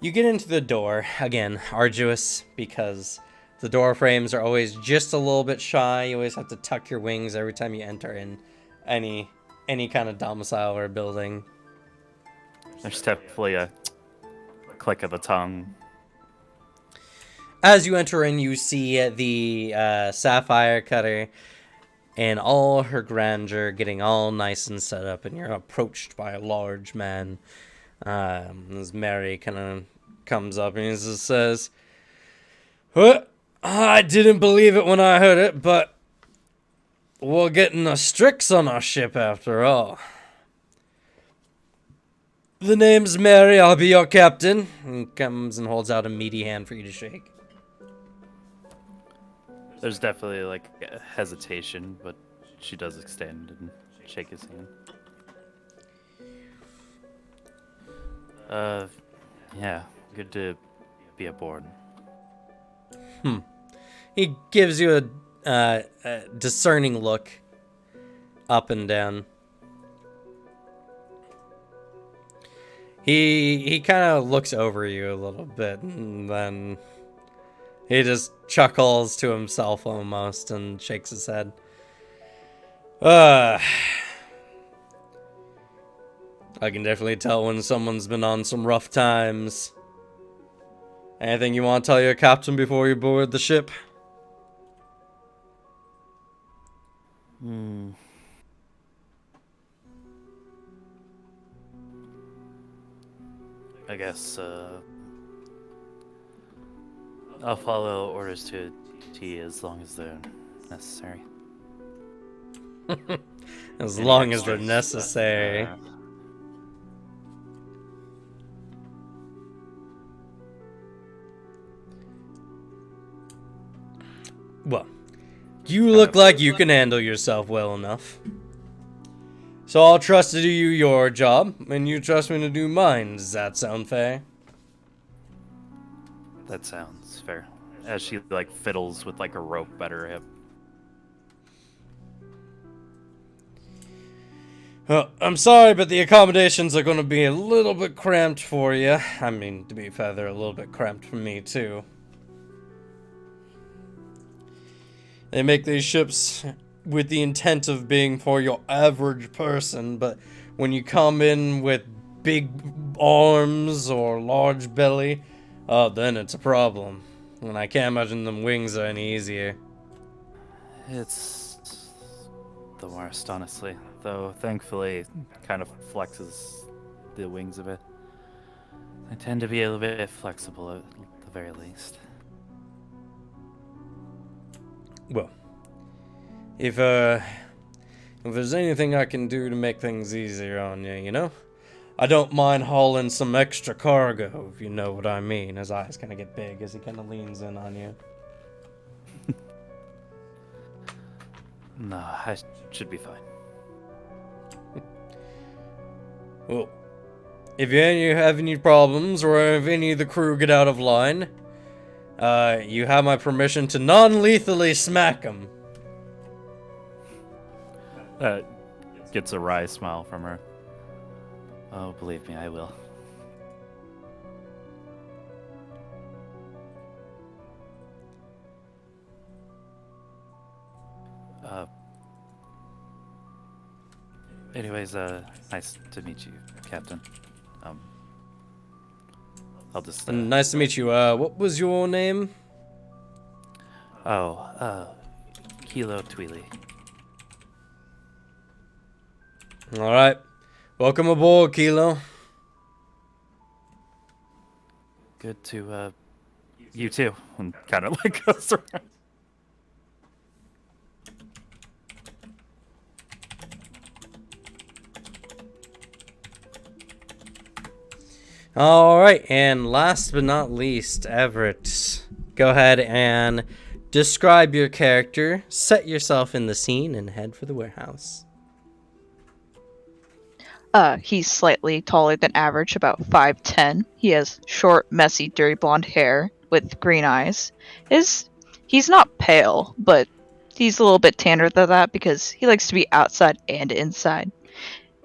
You get into the door, again, arduous, because the door frames are always just a little bit shy. You always have to tuck your wings every time you enter in any kind of domicile or building. There's definitely a click of the tongue. As you enter in, you see the sapphire cutter and all her grandeur getting all nice and set up, and you're approached by a large man. As Mary kind of comes up and he just says, "Well, I didn't believe it when I heard it, but we're getting a Strix on our ship after all. The name's Mary, I'll be your captain." And comes and holds out a meaty hand for you to shake. There's definitely like a hesitation, but she does extend and shake his hand. Yeah, good to be aboard. He gives you a discerning look up and down. He kind of looks over you a little bit, and then he just chuckles to himself almost and shakes his head. I can definitely tell when someone's been on some rough times. Anything you want to tell your captain before you board the ship? I guess I'll follow orders to a T as long as they're necessary. As Any long as they're extras? necessary. Well, you look like you can handle yourself well enough. So I'll trust to do you your job, and you trust me to do mine. Does that sound fair? That sounds fair. As she like fiddles with like a rope at her hip. Well, I'm sorry, but the accommodations are going to be a little bit cramped for you. I mean, to be fair, they're a little bit cramped for me, too. They make these ships with the intent of being for your average person, but when you come in with big arms or large belly, then it's a problem. And I can't imagine them wings are any easier. It's the worst, honestly. Though, thankfully, kind of flexes the wings a bit. I tend to be a little bit flexible at the very least. Well, if there's anything I can do to make things easier on you, you know? I don't mind hauling some extra cargo, if you know what I mean. His eyes kind of get big as he kind of leans in on you. No, I should be fine. Well, if you have any problems or if any of the crew get out of line, you have my permission to non-lethally smack them. Gets a wry smile from her. Oh, believe me, I will. Anyways, nice to meet you, Captain. I'll just. Nice to meet you. What was your name? Kilo Tweely. All right. Welcome aboard, Kilo. Good to, you too. And kind of like goes around. All right, and last but not least, Everett, go ahead and describe your character, set yourself in the scene, and head for the warehouse. He's slightly taller than average, about 5'10". He has short, messy, dirty blonde hair with green eyes. He's not pale, but he's a little bit tanner than that because he likes to be outside and inside.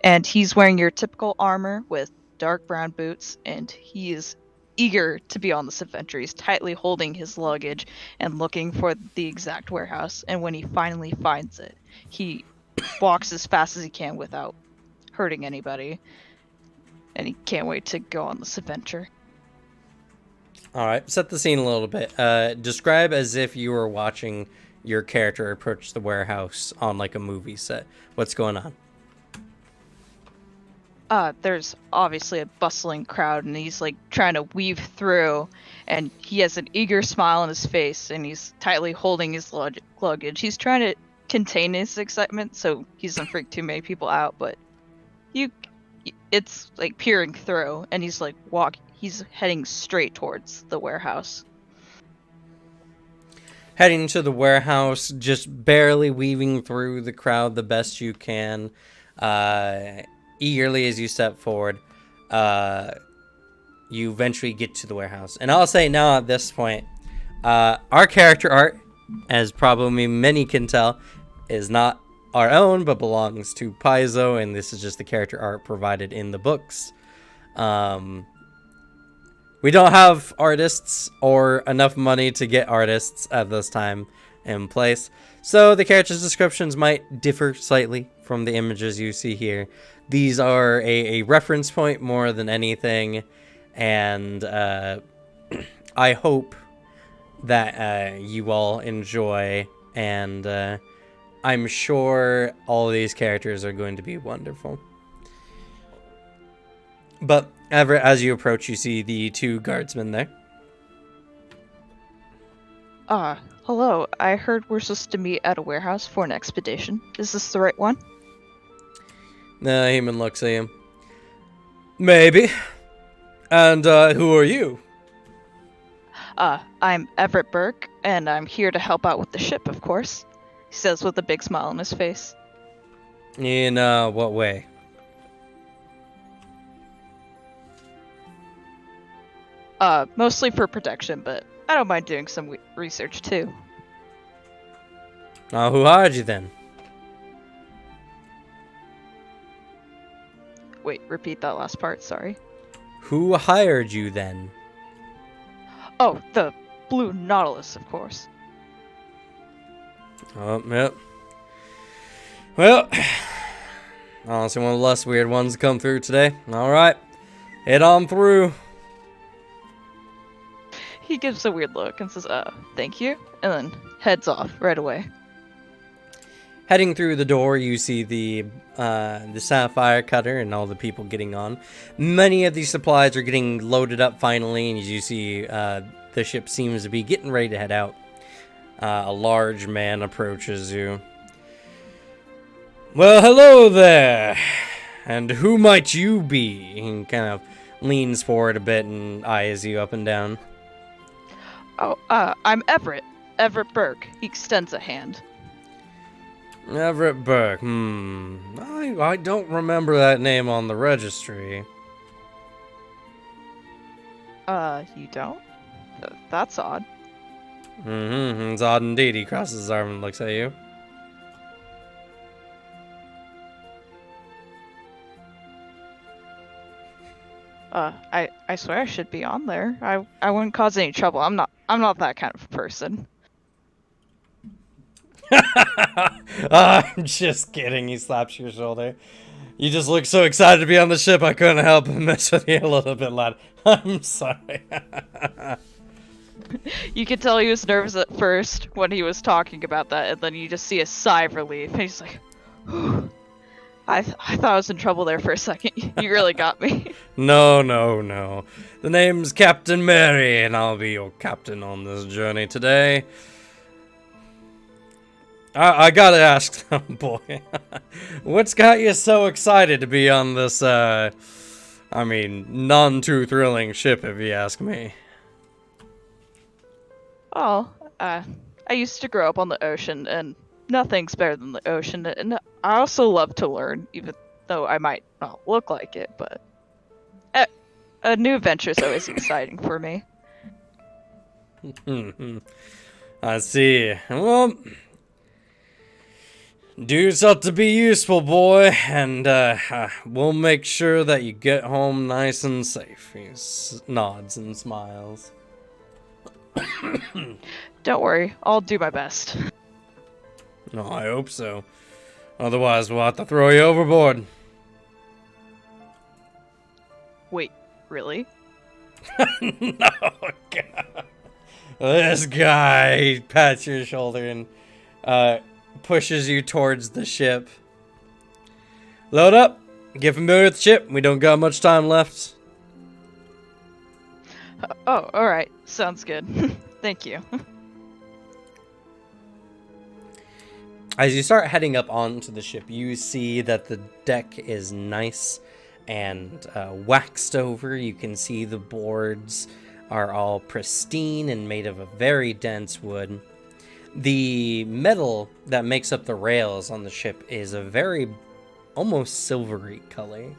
And he's wearing your typical armor with dark brown boots, and he is eager to be on this adventure. He's tightly holding his luggage and looking for the exact warehouse, and when he finally finds it, he walks as fast as he can without hurting anybody, and he can't wait to go on this adventure. All right, set the scene a little bit. Describe as if you were watching your character approach the warehouse on like a movie set. What's going on? There's obviously a bustling crowd, and he's like trying to weave through, and he has an eager smile on his face, and he's tightly holding his luggage. He's trying to contain his excitement so he doesn't freak too many people out, but it's like peering through, and he's like he's heading straight towards the warehouse. Heading to the warehouse, just barely weaving through the crowd the best you can. Eagerly as you step forward, you eventually get to the warehouse. And I'll say now at this point, our character art, as probably many can tell, is not our own, but belongs to Paizo, and this is just the character art provided in the books. We don't have artists or enough money to get artists at this time and place, so the character's descriptions might differ slightly from the images you see here. These are a reference point more than anything, and I hope that you all enjoy, and I'm sure all of these characters are going to be wonderful. But as you approach, you see the two guardsmen there. Hello. I heard we're supposed to meet at a warehouse for an expedition. Is this the right one? The human looks at him. Maybe. And who are you? I'm Everett Burke, and I'm here to help out with the ship, of course. He says with a big smile on his face. In what way? Mostly for protection, but I don't mind doing some research too. Who hired you then? Wait, repeat that last part, sorry. Who hired you then? Oh, the Blue Nautilus, of course. Oh, yep. Well, honestly, one of the less weird ones to come through today. Alright, head on through. He gives a weird look and says, thank you, and then heads off right away. Heading through the door, you see the sapphire cutter and all the people getting on. Many of these supplies are getting loaded up finally, and as you see, the ship seems to be getting ready to head out. A large man approaches you. Well, hello there. And who might you be? He kind of leans forward a bit and eyes you up and down. Oh, I'm Everett. Everett Burke. He extends a hand. Everett Burke. I don't remember that name on the registry. You don't? That's odd. Mm-hmm. It's odd indeed. He crosses his arm and looks at you. I swear I should be on there. I wouldn't cause any trouble. I'm not that kind of person. I'm just kidding. He slaps your shoulder. You just look so excited to be on the ship, I couldn't help but mess with you a little bit, lad. I'm sorry. You could tell he was nervous at first when he was talking about that, and then you just see a sigh of relief. And he's like, "Whew. I thought I was in trouble there for a second. You really got me." No. The name's Captain Mary, and I'll be your captain on this journey today. I gotta ask, boy, what's got you so excited to be on this, non-too-thrilling ship, if you ask me? Oh, I used to grow up on the ocean, and nothing's better than the ocean. And I also love to learn, even though I might not look like it. But a new adventure is always exciting for me. I see. Well, do yourself to be useful, boy, and we'll make sure that you get home nice and safe. He nods and smiles. Don't worry, I'll do my best. Oh, I hope so. Otherwise, we'll have to throw you overboard. Wait, really? No, God. This guy, he pats your shoulder and pushes you towards the ship. Load up. Get familiar with the ship. We don't got much time left. Oh, alright. Sounds good. Thank you. As you start heading up onto the ship, you see that the deck is nice and waxed over. You can see the boards are all pristine and made of a very dense wood. The metal that makes up the rails on the ship is a very almost silvery color.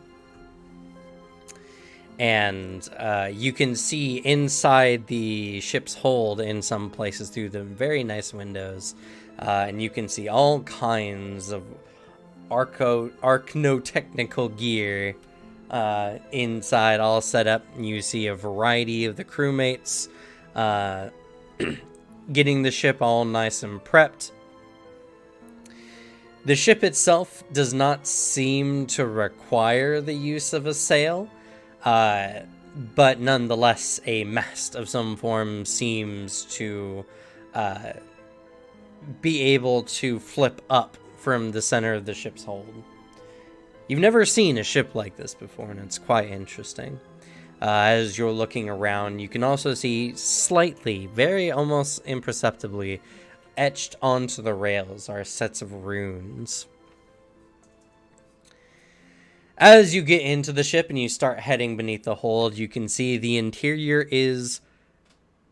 And you can see inside the ship's hold in some places through the very nice windows. And you can see all kinds of archnotechnical gear inside, all set up. You see a variety of the crewmates getting the ship all nice and prepped. The ship itself does not seem to require the use of a sail, but nonetheless, a mast of some form seems to be able to flip up from the center of the ship's hold. You've never seen a ship like this before, and it's quite interesting. As you're looking around, you can also see slightly, very almost imperceptibly, etched onto the rails are sets of runes. As you get into the ship and you start heading beneath the hold, you can see the interior is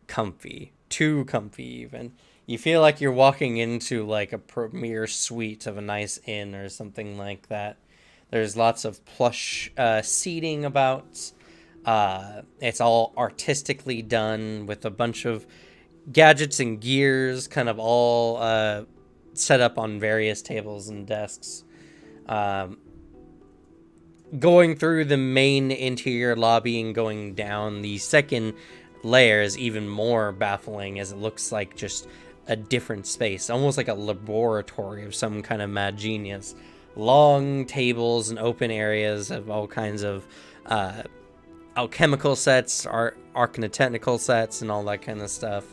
comfy. Too comfy, even. You feel like you're walking into like a premier suite of a nice inn or something like that. There's lots of plush seating about. It's all artistically done with a bunch of gadgets and gears kind of all set up on various tables and desks. Going through the main interior lobby and going down, the second layer is even more baffling, as it looks like just a different space, almost like a laboratory of some kind of mad genius. Long tables and open areas of all kinds of alchemical sets, archnotechnical sets, and all that kind of stuff.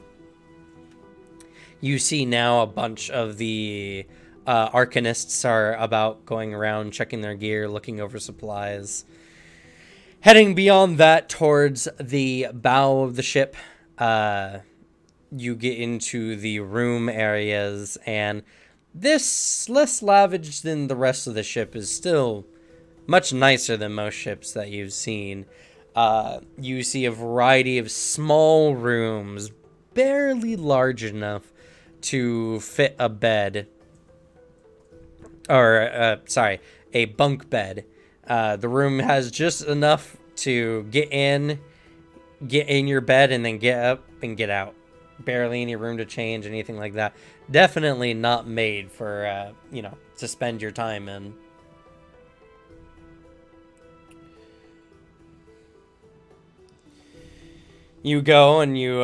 You see now a bunch of the arcanists are about going around checking their gear, looking over supplies. Heading beyond that towards the bow of the ship, you get into the room areas, and this, less lavish than the rest of the ship, is still much nicer than most ships that you've seen. You see a variety of small rooms, barely large enough to fit a bed. Or, a bunk bed. The room has just enough to get in, get in your bed and then get up and get out. Barely any room to change, anything like that. Definitely not made for, to spend your time in. You go and you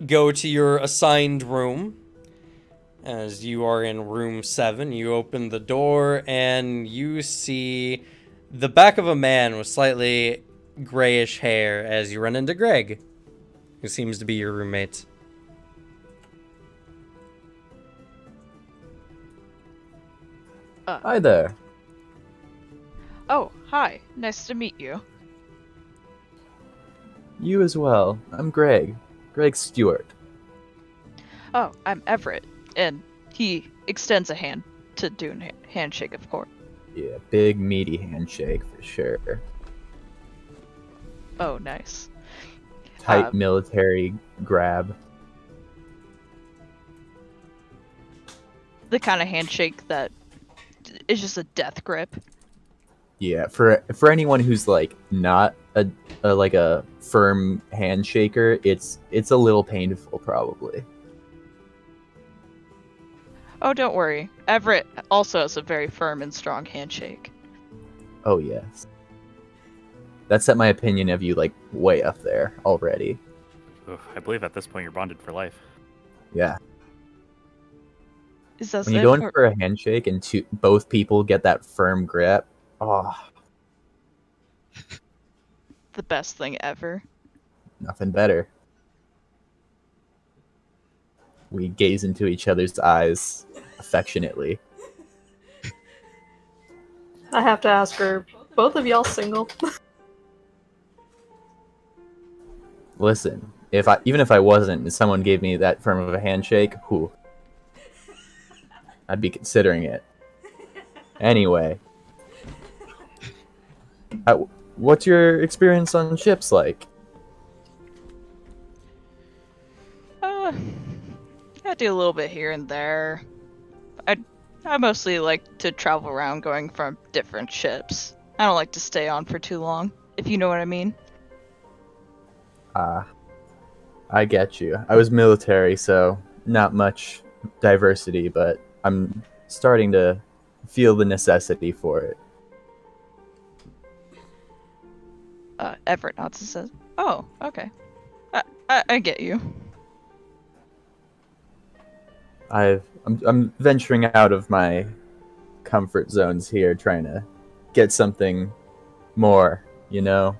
go to your assigned room. As you are in room 7, you open the door and you see the back of a man with slightly grayish hair as you run into Greg, who seems to be your roommate. Hi there. Oh, hi. Nice to meet you. You as well. I'm Greg. Greg Stewart. Oh, I'm Everett. And he extends a hand to do a handshake, of course. Yeah, big meaty handshake for sure. Oh, nice. Tight military grab. The kind of handshake that is just a death grip. Yeah, for anyone who's like not a firm handshaker, it's a little painful probably. Oh, don't worry. Everett also has a very firm and strong handshake. Oh yes. That set my opinion of you like way up there already. Ugh, I believe at this point you're bonded for life. Yeah. Is that When you go in for a handshake and both people get that firm grip, oh, the best thing ever? nothing better. We gaze into each other's eyes affectionately. I have to ask her, both of y'all single? Listen, even if I wasn't and someone gave me that firm of a handshake, whew, I'd be considering it. Anyway, what's your experience on ships like? I do a little bit here and there. I mostly like to travel around going from different ships. I don't like to stay on for too long, if you know what I mean. I get you. I was military, so not much diversity, but I'm starting to feel the necessity for it. Everett nods and says, "Oh, okay. I get you." I'm venturing out of my comfort zones here, trying to get something more, you know?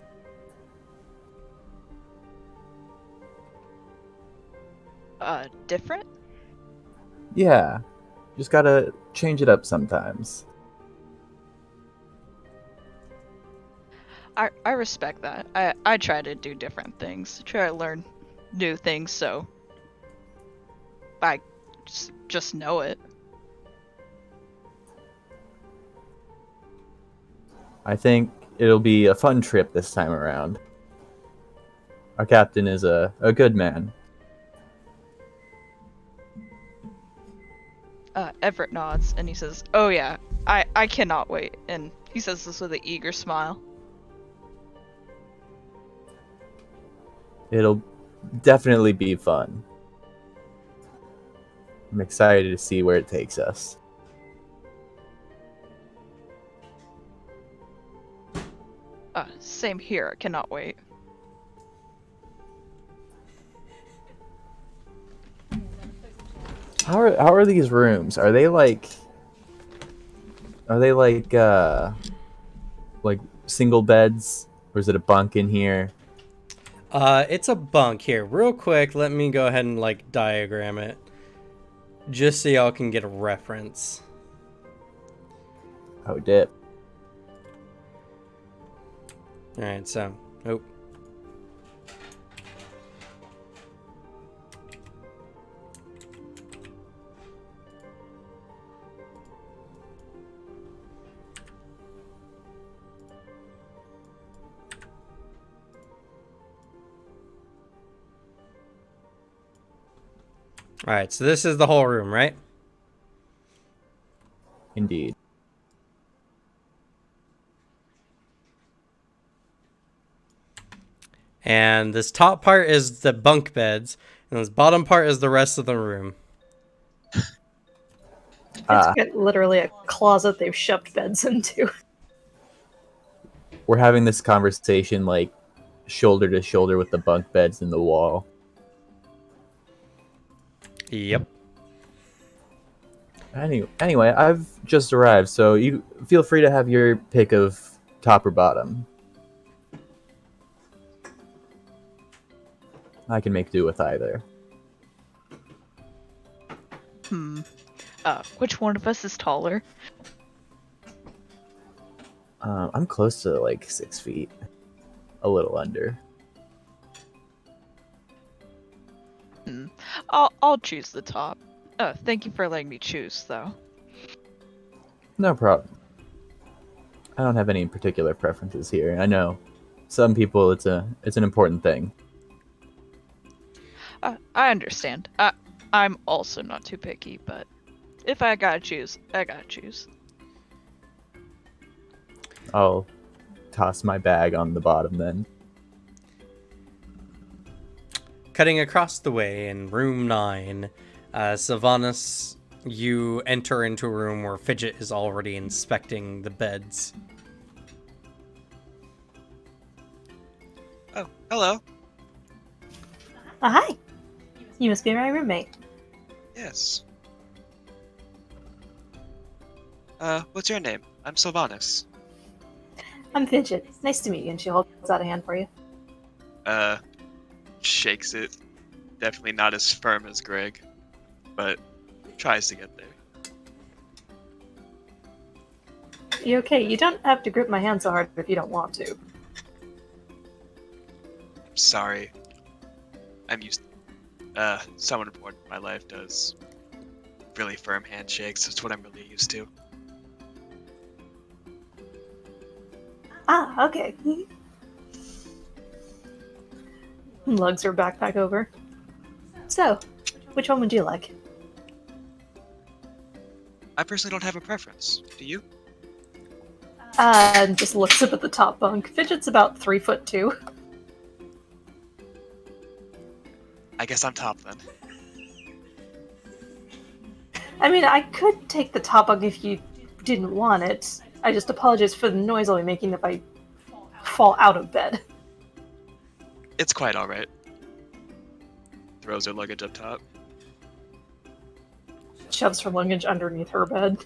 Different? Yeah, just gotta change it up sometimes. I respect that. I try to do different things. Try to learn new things so I just know it. I think it'll be a fun trip this time around. Our captain is a good man. Everett nods and he says, "Oh yeah, I cannot wait." And he says this with an eager smile. It'll definitely be fun. I'm excited to see where it takes us. Same here. I cannot wait. How are these rooms? Are they like like single beds, or is it a bunk in here? It's a bunk here. Real quick, let me go ahead and like diagram it, just so y'all can get a reference. Oh, dip. All right, so oh. All right, so this is the whole room, right? Indeed. And this top part is the bunk beds, and this bottom part is the rest of the room. Ah, It's literally a closet they've shoved beds into. we're having this conversation like shoulder to shoulder with the bunk beds in the wall. Yep. Anyway, I've just arrived, so you feel free to have your pick of top or bottom. I can make do with either. Which one of us is taller? I'm close to like 6 feet, a little under. I'll choose the top. Thank you for letting me choose, though. No problem. I don't have any particular preferences here. I know some people it's an important thing. I understand. I'm also not too picky, but if I gotta choose, I gotta choose. I'll toss my bag on the bottom then. Cutting across the way in room 9, Sylvanas, you enter into a room where Fidget is already inspecting the beds. Oh, hello. Oh, hi. You must be my roommate. Yes. What's your name? I'm Sylvanas. I'm Fidget. Nice to meet you. And she holds out a hand for you. Shakes it. Definitely not as firm as Greg, but tries to get there. You okay? You don't have to grip my hand so hard if you don't want to. Sorry. I'm used someone important in my life does really firm handshakes. That's what I'm really used to. Ah, okay. Lugs her backpack over. So, which one would you like? I personally don't have a preference. Do you? And just looks up at the top bunk. Fidget's about 3'2". I guess I'm top then. I mean, I could take the top bunk if you didn't want it. I just apologize for the noise I'll be making if I fall out of bed. It's quite alright. Throws her luggage up top. Shoves her luggage underneath her bed.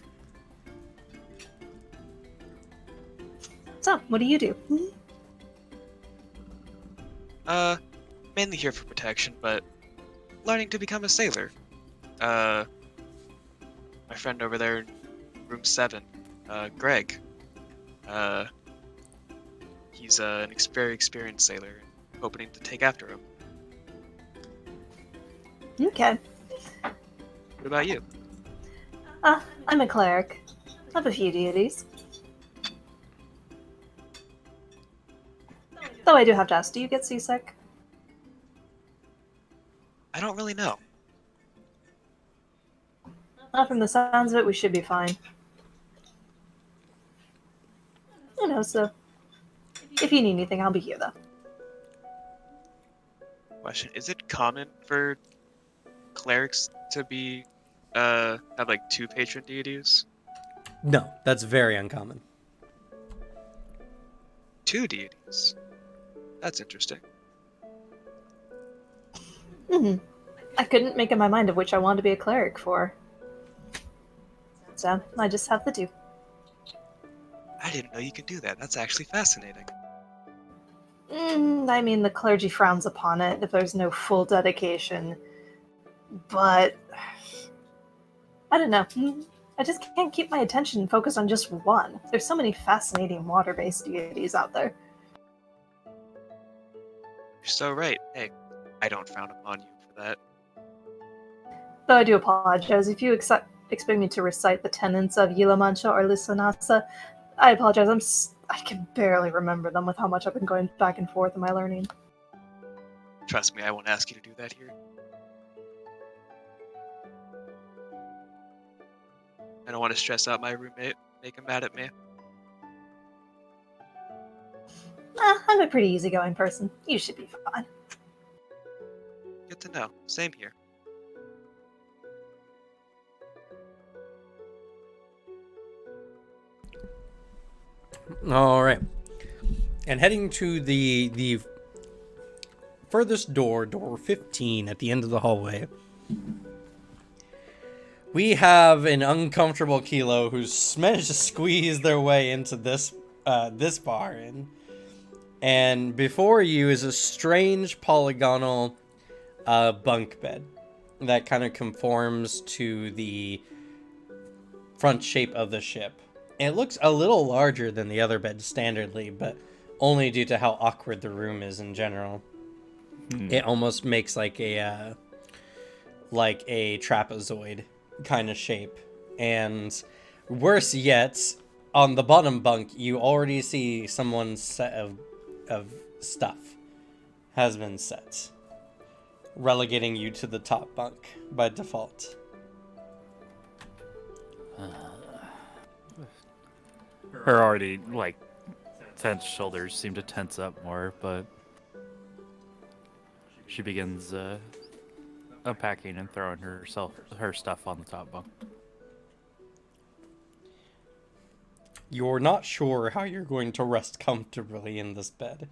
So, what do you do? Mainly here for protection, but learning to become a sailor. My friend over there in room 7, Greg. He's an very experienced sailor, hoping to take after him. Okay. What about you? I'm a cleric. I have a few deities. Though I do have to ask, do you get seasick? I don't really know. Well, from the sounds of it, we should be fine. You know, so if you need anything, I'll be here, though. Question: is it common for clerics to be have like 2 patron deities? No, that's very uncommon. 2 deities. That's interesting. I couldn't make up my mind of which I wanted to be a cleric for. So, I just have the 2. I didn't know you could do that. That's actually fascinating. I mean, the clergy frowns upon it if there's no full dedication. But I don't know. I just can't keep my attention focused on just one. There's so many fascinating water-based deities out there. You're so right. Hey, I don't frown upon you for that. Though I do apologize if you expect me to recite the tenets of Yila Mancha or Lisonasa. I apologize. I can barely remember them with how much I've been going back and forth in my learning. Trust me, I won't ask you to do that here. I don't want to stress out my roommate, make him mad at me. I'm a pretty easygoing person. You should be fine. Good to know. Same here. All right. And heading to the furthest door 15 at the end of the hallway, we have an uncomfortable Kilo who's managed to squeeze their way into this bar in. And before you is a strange polygonal bunk bed that kind of conforms to the front shape of the ship. It looks a little larger than the other beds standardly, but only due to how awkward the room is in general. It almost makes like a trapezoid kind of shape. And worse yet, on the bottom bunk, you already see someone's set of stuff has been set, relegating you to the top bunk by default. Her already, like, tense shoulders seem to tense up more, but she begins unpacking and throwing her stuff on the top bunk. You're not sure how you're going to rest comfortably in this bed.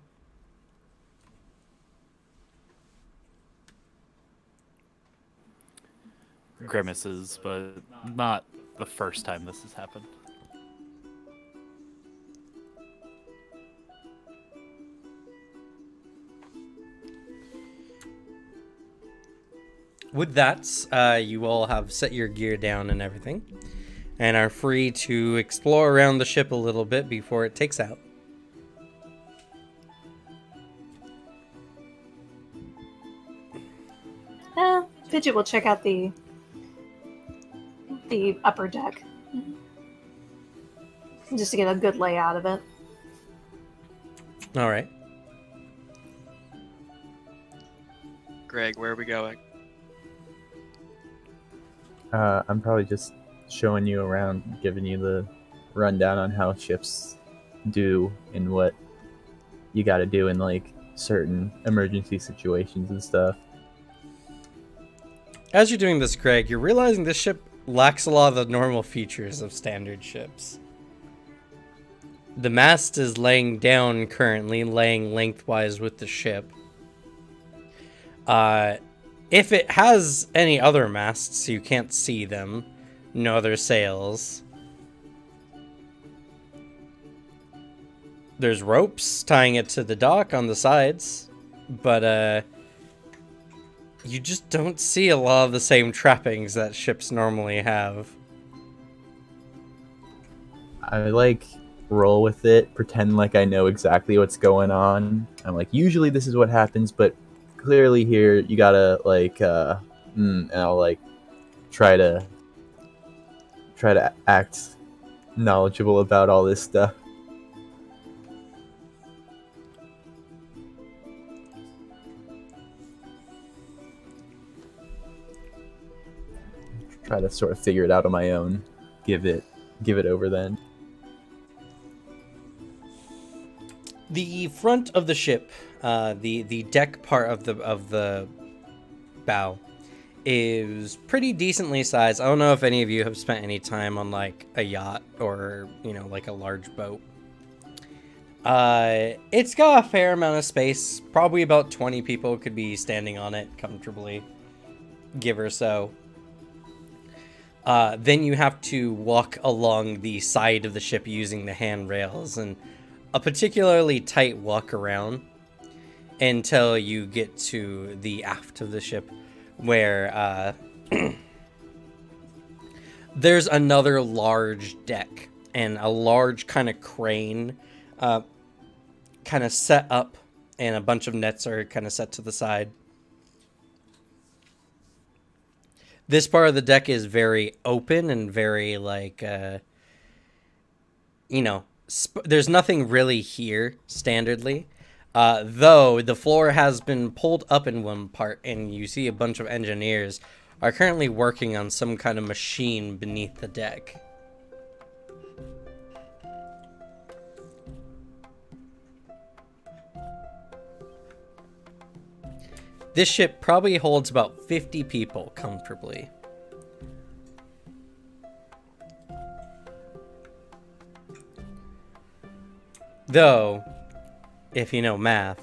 Grimaces, but not the first time this has happened. With that, you all have set your gear down and everything, and are free to explore around the ship a little bit before it takes out. Fidget will check out the upper deck, just to get a good layout of it. All right. Greg, where are we going? I'm probably just showing you around, giving you the rundown on how ships do and what you got to do in like certain emergency situations and stuff. As you're doing this, Greg, you're realizing this ship lacks a lot of the normal features of standard ships. The mast is laying down currently, laying lengthwise with the ship. If it has any other masts, you can't see them. No other sails. There's ropes tying it to the dock on the sides, but you just don't see a lot of the same trappings that ships normally have. I like roll with it, pretend like I know exactly what's going on. I'm like, usually this is what happens, but clearly here you gotta like and I'll like try to act knowledgeable about all this stuff. Try to sort of figure it out on my own. Give it over then. The front of the ship, the deck part of the bow, is pretty decently sized. I don't know if any of you have spent any time on like a yacht or like a large boat. It's got a fair amount of space. Probably about 20 people could be standing on it comfortably, give or so. Then you have to walk along the side of the ship using the handrails and a particularly tight walk around until you get to the aft of the ship, where there's another large deck and a large kind of crane kind of set up, and a bunch of nets are kind of set to the side. This part of the deck is very open and very like, there's nothing really here standardly. Though the floor has been pulled up in one part, and you see a bunch of engineers are currently working on some kind of machine beneath the deck. This ship probably holds about 50 people comfortably. Though, if you know math,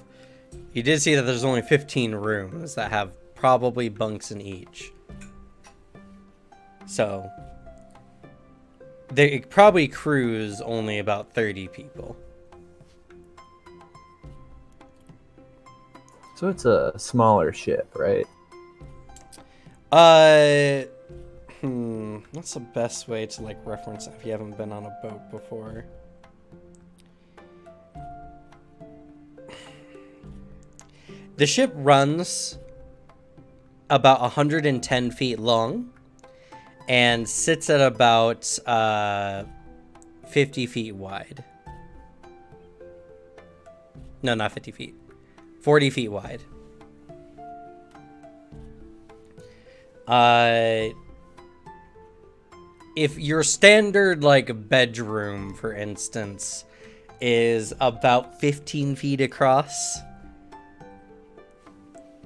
you did see that there's only 15 rooms that have probably bunks in each. So, they probably cruise only about 30 people. So it's a smaller ship, right? What's the best way to like reference it if you haven't been on a boat before? The ship runs about 110 feet long and sits at about 50 feet wide. No, not 50 feet. 40 feet wide. If your standard like bedroom, for instance, is about 15 feet across,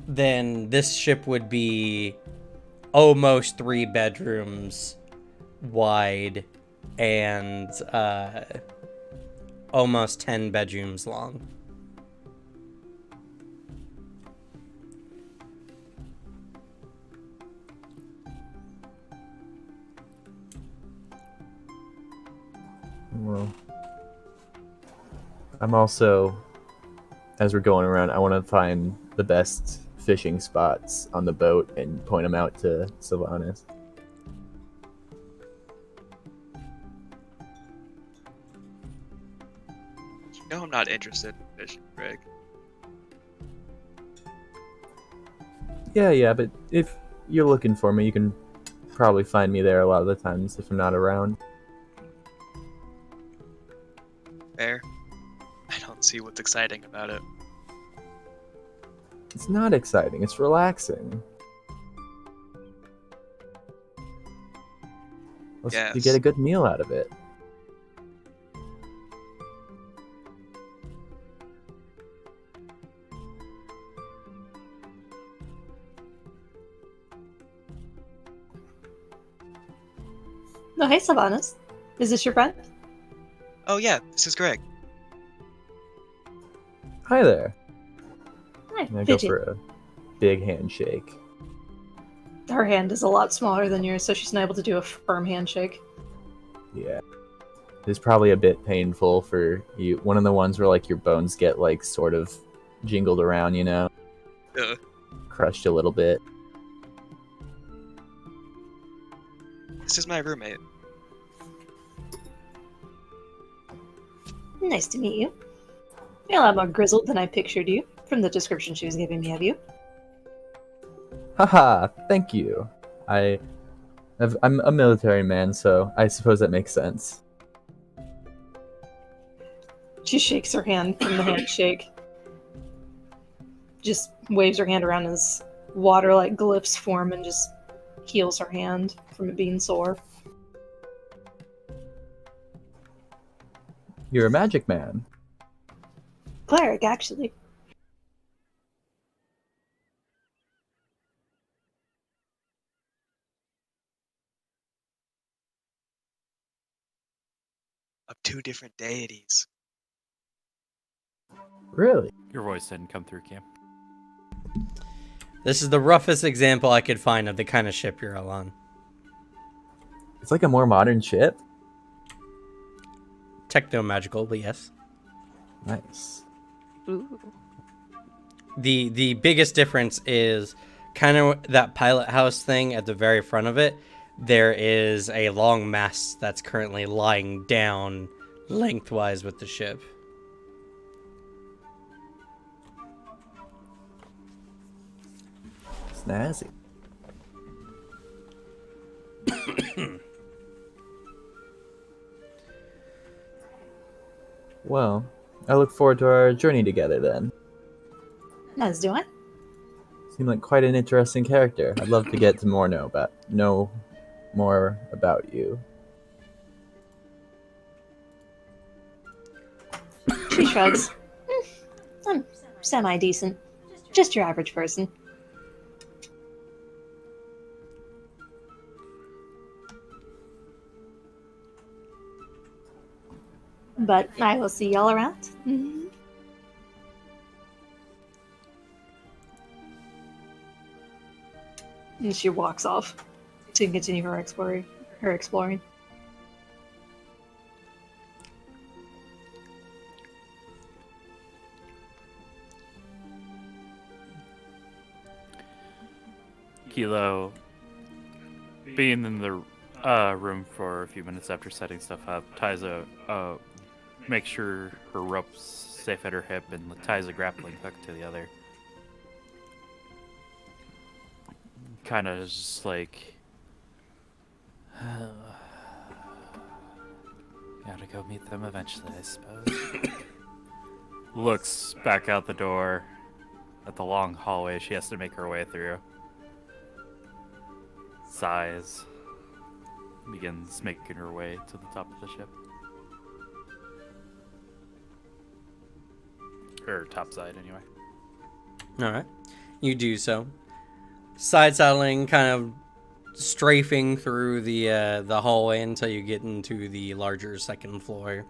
then this ship would be almost 3 bedrooms wide and almost 10 bedrooms long. Well, I'm also, as we're going around, I want to find the best fishing spots on the boat and point them out to Sylvanas. You know I'm not interested in fishing, Greg. Yeah, but if you're looking for me, you can probably find me there a lot of the times if I'm not around. Fair. I don't see what's exciting about it. It's not exciting, it's relaxing. You Yes. get a good meal out of it. Oh, hey, Sylvanas. Is this your friend? Oh yeah, this is Greg. Hi there. Hi, I'm gonna go Fidget. for a big handshake. Her hand is a lot smaller than yours, so she's not able to do a firm handshake. Yeah. It's probably a bit painful for you. One of the ones where like your bones get like sort of jingled around, you know? Ugh. Crushed a little bit. This is my roommate. Nice to meet you. You're a lot more grizzled than I pictured you from the description she was giving me of you. Haha, thank you. I'm a military man, so I suppose that makes sense. She shakes her hand from the handshake. Just waves her hand around as water-like glyphs form and just heals her hand from it being sore. You're a magic man. Cleric, actually. Of 2 different deities. Really? Your voice didn't come through, Cam. This is the roughest example I could find of the kind of ship you're all on. It's like a more modern ship. Techno-magical, but yes. Nice. Ooh. The biggest difference is kind of that pilot house thing at the very front of it. There is a long mast that's currently lying down lengthwise with the ship. Snazzy. Well, I look forward to our journey together then. As do I. Seem like quite an interesting character. I'd love to get to know more about you. She shrugs. I'm semi-decent. Just your average person. But I will see y'all around. And she walks off to continue her exploring. Kilo, being in the room for a few minutes after setting stuff up, ties makes sure her rope's safe at her hip and ties a grappling hook to the other. Kind of just like, gotta go meet them eventually, I suppose. Looks back out the door at the long hallway she has to make her way through. Sighs. Begins making her way to the top of the ship. Or top side, anyway. Alright. You do so. Side saddling, kind of strafing through the hallway until you get into the larger second floor.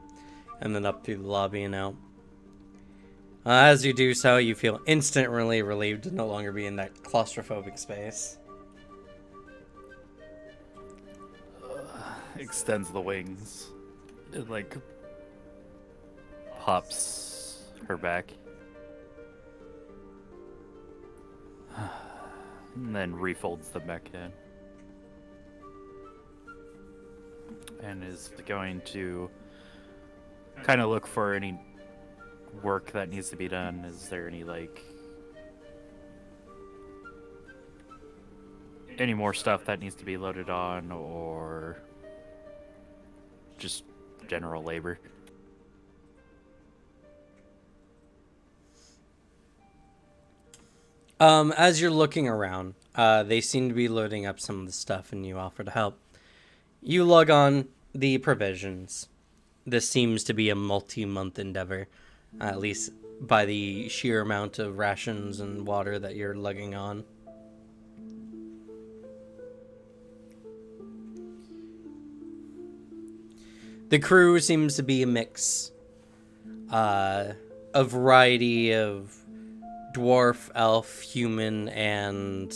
And then up through the lobby and out. As you do so, you feel instantly relieved to no longer be in that claustrophobic space. Extends the wings. It like pops her back. And then refolds them back in. And is going to kind of look for any work that needs to be done. Is there any like any more stuff that needs to be loaded on, or just general labor? As you're looking around, they seem to be loading up some of the stuff and you offer to help. You log on the provisions. This seems to be a multi-month endeavor, at least by the sheer amount of rations and water that you're lugging on. The crew seems to be a mix, a variety of dwarf, elf, human, and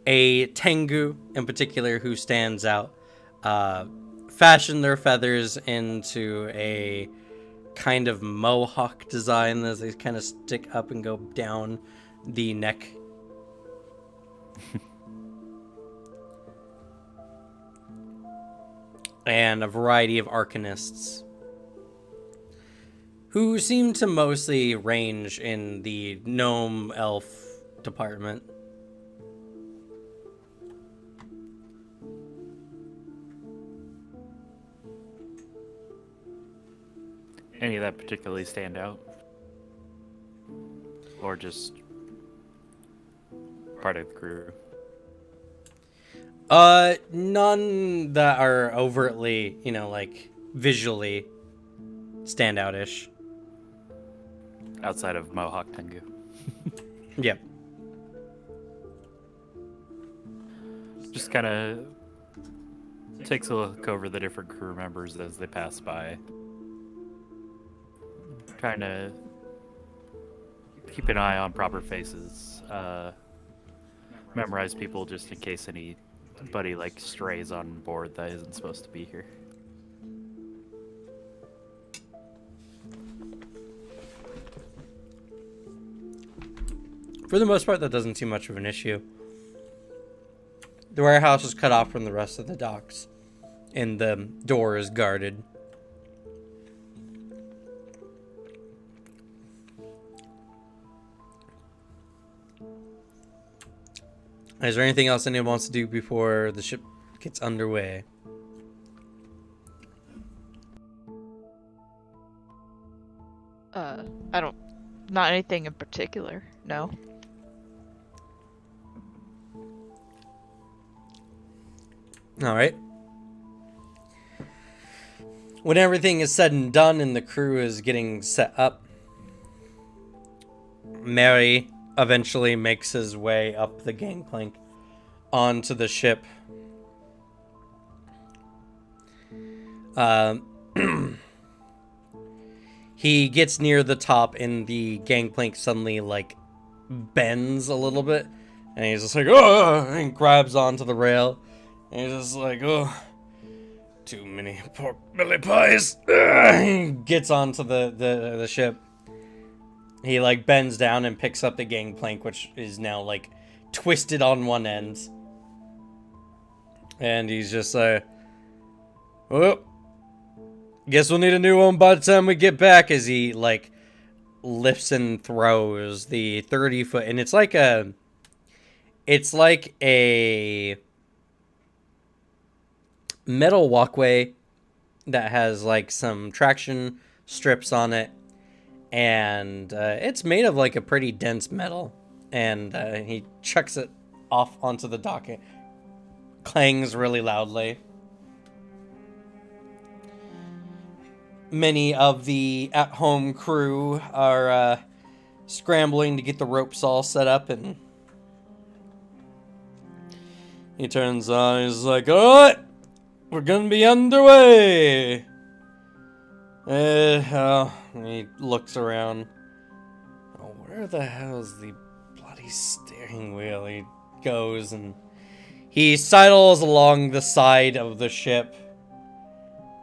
a Tengu in particular who stands out. Fashion their feathers into a kind of mohawk design as they kind of stick up and go down the neck. And a variety of arcanists who seem to mostly range in the gnome elf department. Any that particularly stand out? Or just part of the crew? None that are overtly, like visually standout-ish. Outside of Mohawk Tengu. Yep. Just kind of takes a look over the different crew members as they pass by. Trying to keep an eye on proper faces. Memorize people just in case anybody like strays on board that isn't supposed to be here. For the most part, that doesn't seem much of an issue. The warehouse is cut off from the rest of the docks, and the door is guarded. Is there anything else anyone wants to do before the ship gets underway? Not anything in particular, no. Alright. When everything is said and done and the crew is getting set up, Mary eventually makes his way up the gangplank onto the ship. He gets near the top, and the gangplank suddenly, like, bends a little bit. And he's just like, oh, and grabs onto the rail. And he's just like, oh, too many pork belly pies. He gets onto the ship. He, like, bends down and picks up the gangplank, which is now, like, twisted on one end. And he's just like, well, guess we'll need a new one by the time we get back, as he, like, lifts and throws the 30-foot. And it's like a metal walkway that has, like, some traction strips on it. And it's made of, like, a pretty dense metal. And he chucks it off onto the dock. It clangs really loudly. Many of the at-home crew are scrambling to get the ropes all set up, and he turns on. He's like, "All right, we're gonna be underway." He looks around. Oh, where the hell's the bloody steering wheel? He goes and he sidles along the side of the ship.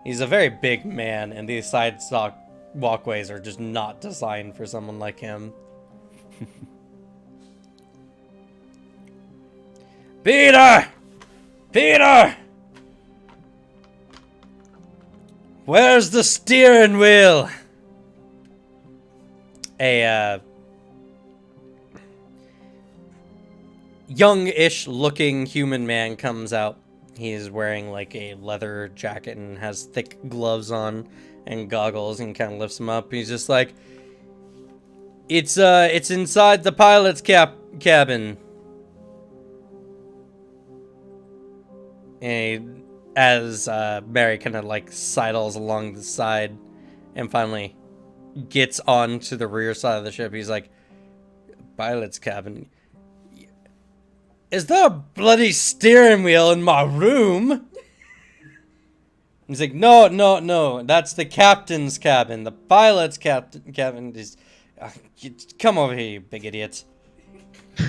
He's a very big man, and these side stock walkways are just not designed for someone like him. Peter! Peter! Where's the steering wheel? A young-ish looking human man comes out. He's wearing like a leather jacket and has thick gloves on and goggles, and kind of lifts him up. He's just like, it's inside the pilot's cabin. And as Mary kind of like sidles along the side and finally gets onto the rear side of the ship, he's like, pilot's cabin? Is there a bloody steering wheel in my room? He's like, no, that's the captain's cabin. The pilot's cabin is... come over here, you big idiot. He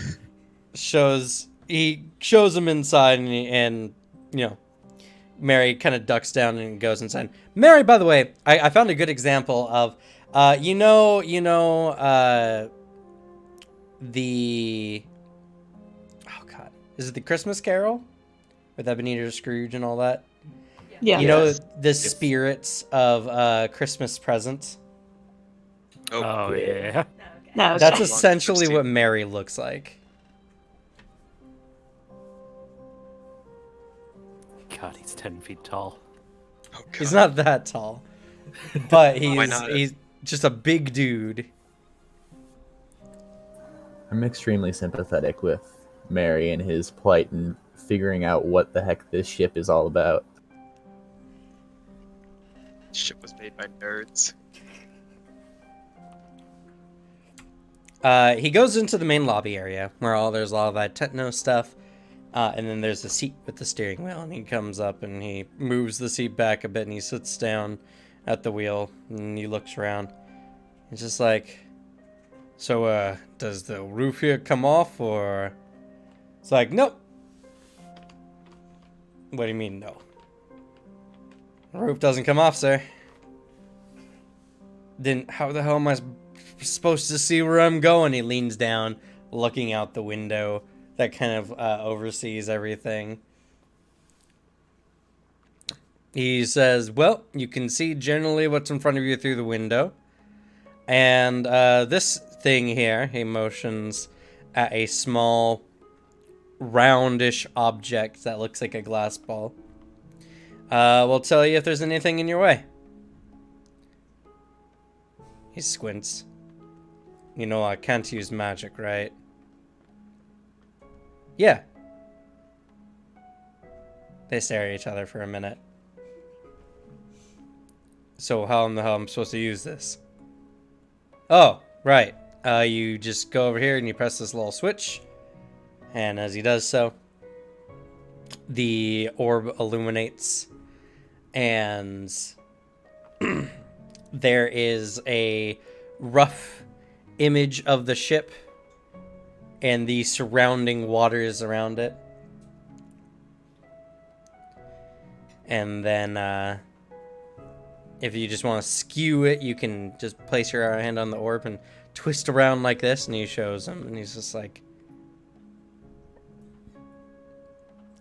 shows him inside, and you know, Mary kind of ducks down and goes inside. Mary, by the way, I found a good example of, the... Oh, God. Is it the Christmas Carol? With Ebenezer Scrooge and all that? Yeah. You know, the spirits of Christmas presents? Oh, yeah. No, That's okay. essentially what Mary looks like. God, he's 10 feet tall. Oh, God. He's not that tall. But Why not? he's just a big dude. I'm extremely sympathetic with Mary and his plight and figuring out what the heck this ship is all about. Ship was made by nerds. He goes into the main lobby area where there's a lot of that techno stuff. And then there's a seat with the steering wheel, and he comes up and he moves the seat back a bit, and he sits down at the wheel, and he looks around. He's just like, so, does the roof here come off, or... It's like, nope. What do you mean, no? The roof doesn't come off, sir. Then how the hell am I supposed to see where I'm going? He leans down, looking out the window that kind of oversees everything. He says, well, you can see generally what's in front of you through the window. And this thing here, he motions at a small, roundish object that looks like a glass ball. We'll tell you if there's anything in your way. He squints. You know, I can't use magic, right? Yeah. They stare at each other for a minute. So how in the hell am I supposed to use this? Oh, right. You just go over here and you press this little switch. And as he does so, the orb illuminates. And there is a rough image of the ship and the surrounding waters around it. And then, if you just want to skew it, you can just place your hand on the orb and twist around like this, and he shows him, and he's just like,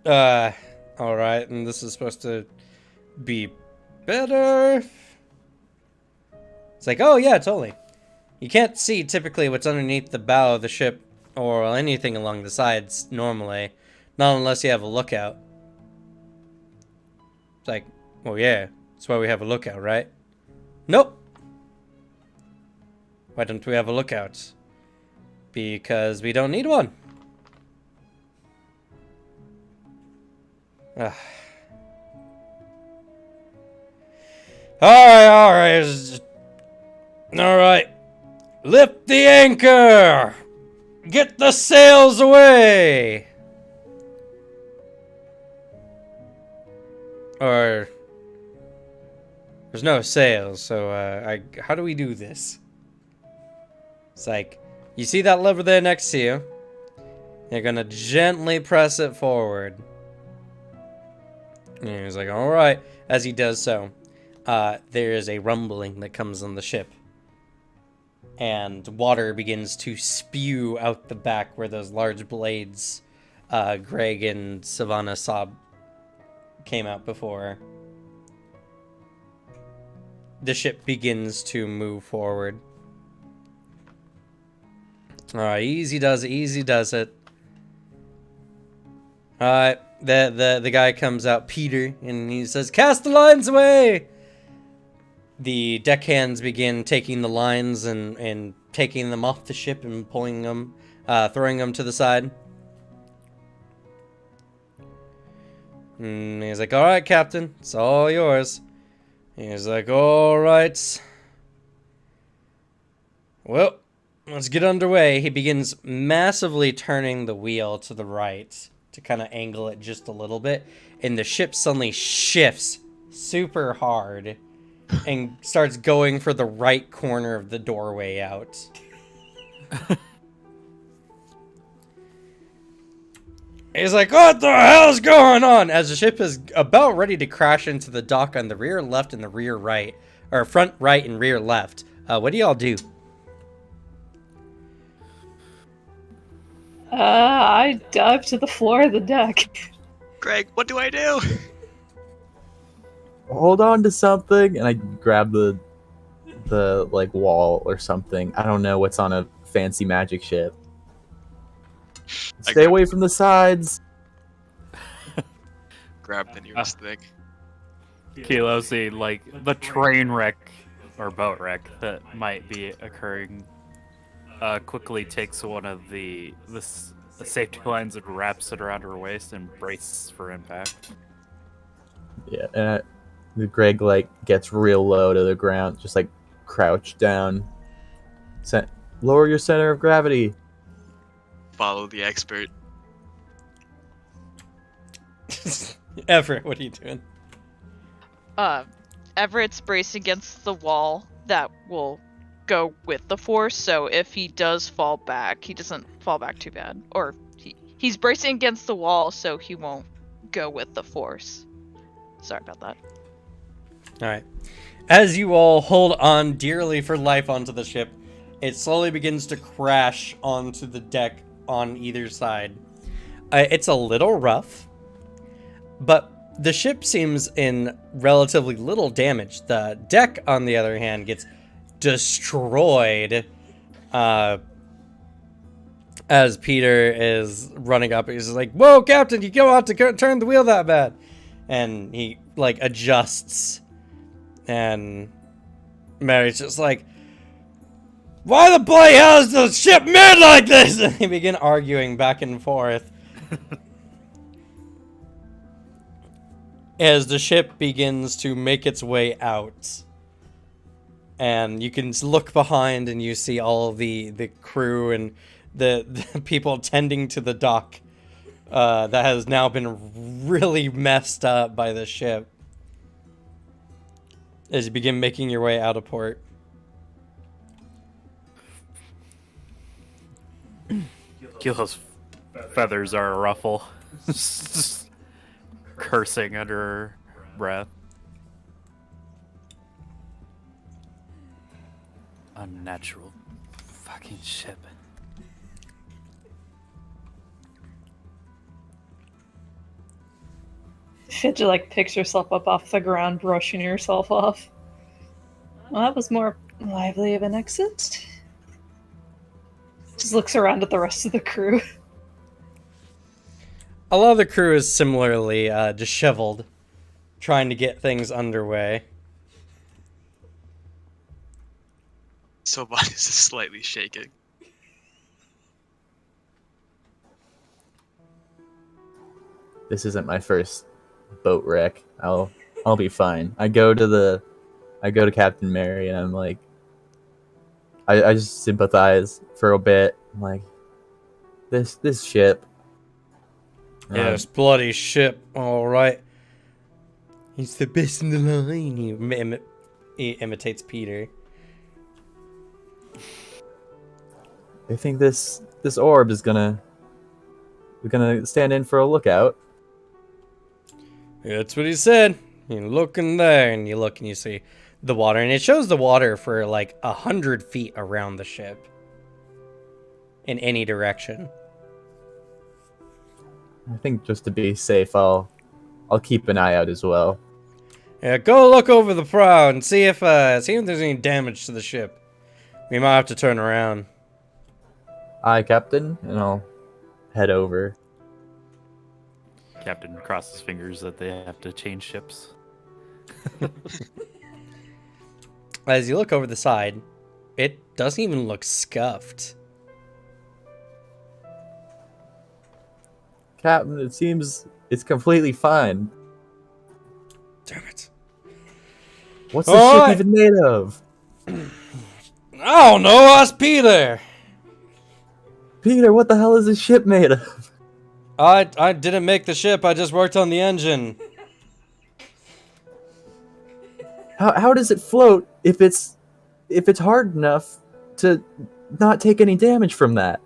alright, and this is supposed to be better. It's like, oh yeah, totally. You can't see typically what's underneath the bow of the ship or anything along the sides normally, not unless you have a lookout. It's like, well, yeah, that's why we have a lookout, right? Nope. Why don't we have a lookout? Because we don't need one. Ugh. Alright. Alright. Lift the anchor! Get the sails away! Or... There's no sails, so, how do we do this? It's like, you see that lever there next to you? You're gonna gently press it forward. And he's like, alright. As he does so, there is a rumbling that comes on the ship. And water begins to spew out the back where those large blades Greg and Savannah saw came out before. The ship begins to move forward. Alright, easy does it. Alright, the guy comes out, Peter, and he says, cast the lines away! The deckhands begin taking the lines and taking them off the ship and pulling them, throwing them to the side. And he's like, alright, Captain, it's all yours. He's like, alright. Well, let's get underway. He begins massively turning the wheel to the right to kind of angle it just a little bit. And the ship suddenly shifts super hard and starts going for the right corner of the doorway out. He's like, what the hell's going on? As the ship is about ready to crash into the dock on the rear left and the rear right. Or front right and rear left. What do y'all do? I dive to the floor of the deck. Greg, what do I do? Hold on to something, and I grab the like wall or something. I don't know what's on a fancy magic ship. Stay away from the sides. Grab the nearest thing. Kilo, see, like, the train wreck or boat wreck that might be occurring quickly takes one of the safety lines and wraps it around her waist and braces for impact. Yeah, and Greg like gets real low to the ground, just like crouch down. Lower your center of gravity. Follow the expert. Everett, what are you doing? Everett's braced against the wall that will go with the force, so if he does fall back, he doesn't fall back too bad. Or he's bracing against the wall so he won't go with the force. Sorry about that. Alright. As you all hold on dearly for life onto the ship, it slowly begins to crash onto the deck on either side. It's a little rough, but the ship seems in relatively little damage. The deck, on the other hand, gets destroyed as Peter is running up. He's like, whoa, Captain, you don't have to turn the wheel that bad. And he, like, adjusts. And Mary's just like, why the bloody hell is the ship made like this? And they begin arguing back and forth. As the ship begins to make its way out. And you can look behind and you see all the crew and the people tending to the dock that has now been really messed up by the ship. as you begin making your way out of port. Kilo's feathers are a ruffle. Just cursing under her breath. Unnatural fucking ship. Fidget like picks herself up off the ground, brushing herself off. Well, that was more lively of an exit. Just looks around at the rest of the crew. A lot of the crew is similarly disheveled, trying to get things underway. So mine is slightly shaking. This isn't my first boat wreck. I'll be fine. I go to Captain Mary and I'm like, I just sympathize for a bit. I'm like, this ship. Yeah, this bloody ship, alright. He's the best in the line. He imitates Peter. I think this orb is gonna stand in for a lookout. Yeah, that's what he said. You look in there, and you look and you see the water, and it shows the water for like 100 feet around the ship. In any direction. I think just to be safe, I'll keep an eye out as well. Yeah, go look over the prow and see if there's any damage to the ship. We might have to turn around. Aye, Captain, and I'll head over. Captain crosses fingers that they have to change ships. As you look over the side, it doesn't even look scuffed. Captain, it seems it's completely fine. Damn it. What's the ship even made of? I don't know, ask Peter. Peter, what the hell is this ship made of? I didn't make the ship, I just worked on the engine. How does it float if it's hard enough to not take any damage from that?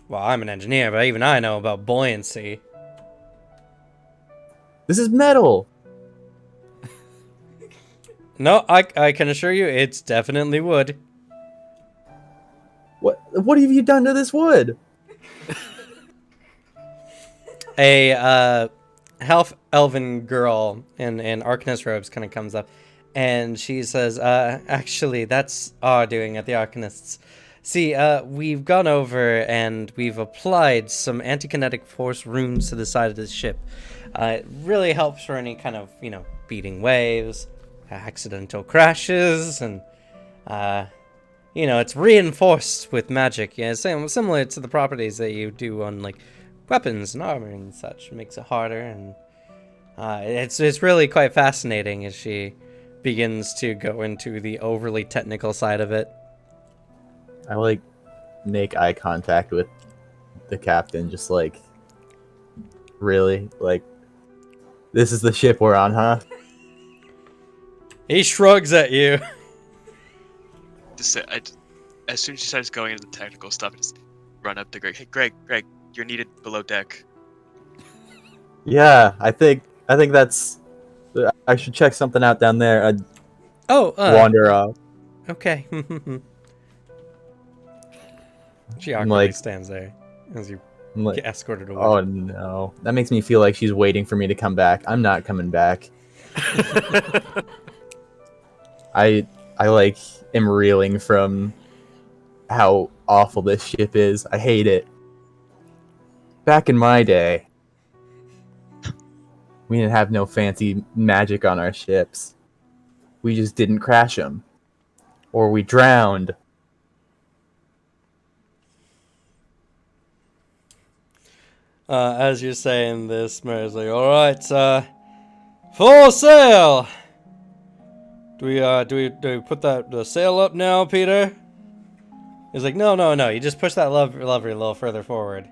Well, I'm an engineer, but even I know about buoyancy. This is metal. No, I can assure you, it's definitely wood. What have you done to this wood? A half elven girl in Arcanist robes kind of comes up, and she says, actually, that's our doing at the Arcanists. See, we've gone over and we've applied some anti-kinetic force runes to the side of the ship. It really helps for any kind of, beating waves, accidental crashes, and, it's reinforced with magic. Yeah, similar to the properties that you do on, like, weapons and armor and such. It makes it harder, and it's really quite fascinating as she begins to go into the overly technical side of it. I make eye contact with the captain, just really? This is the ship we're on, huh? He shrugs at you. As soon as she starts going into the technical stuff, I just run up to Greg. Hey, Greg, you're needed below deck. Yeah, I think that's. I should check something out down there. I'd wander off. Okay. She I'm awkwardly stands there as you get escorted away. Oh no, that makes me feel like she's waiting for me to come back. I'm not coming back. I am reeling from how awful this ship is. I hate it. Back in my day, we didn't have no fancy magic on our ships. We just didn't crash them, or we drowned. As you're saying this, Mary's like, all right, full sail. Do we put the sail up now, Peter? He's like, no. You just push that lever a little further forward.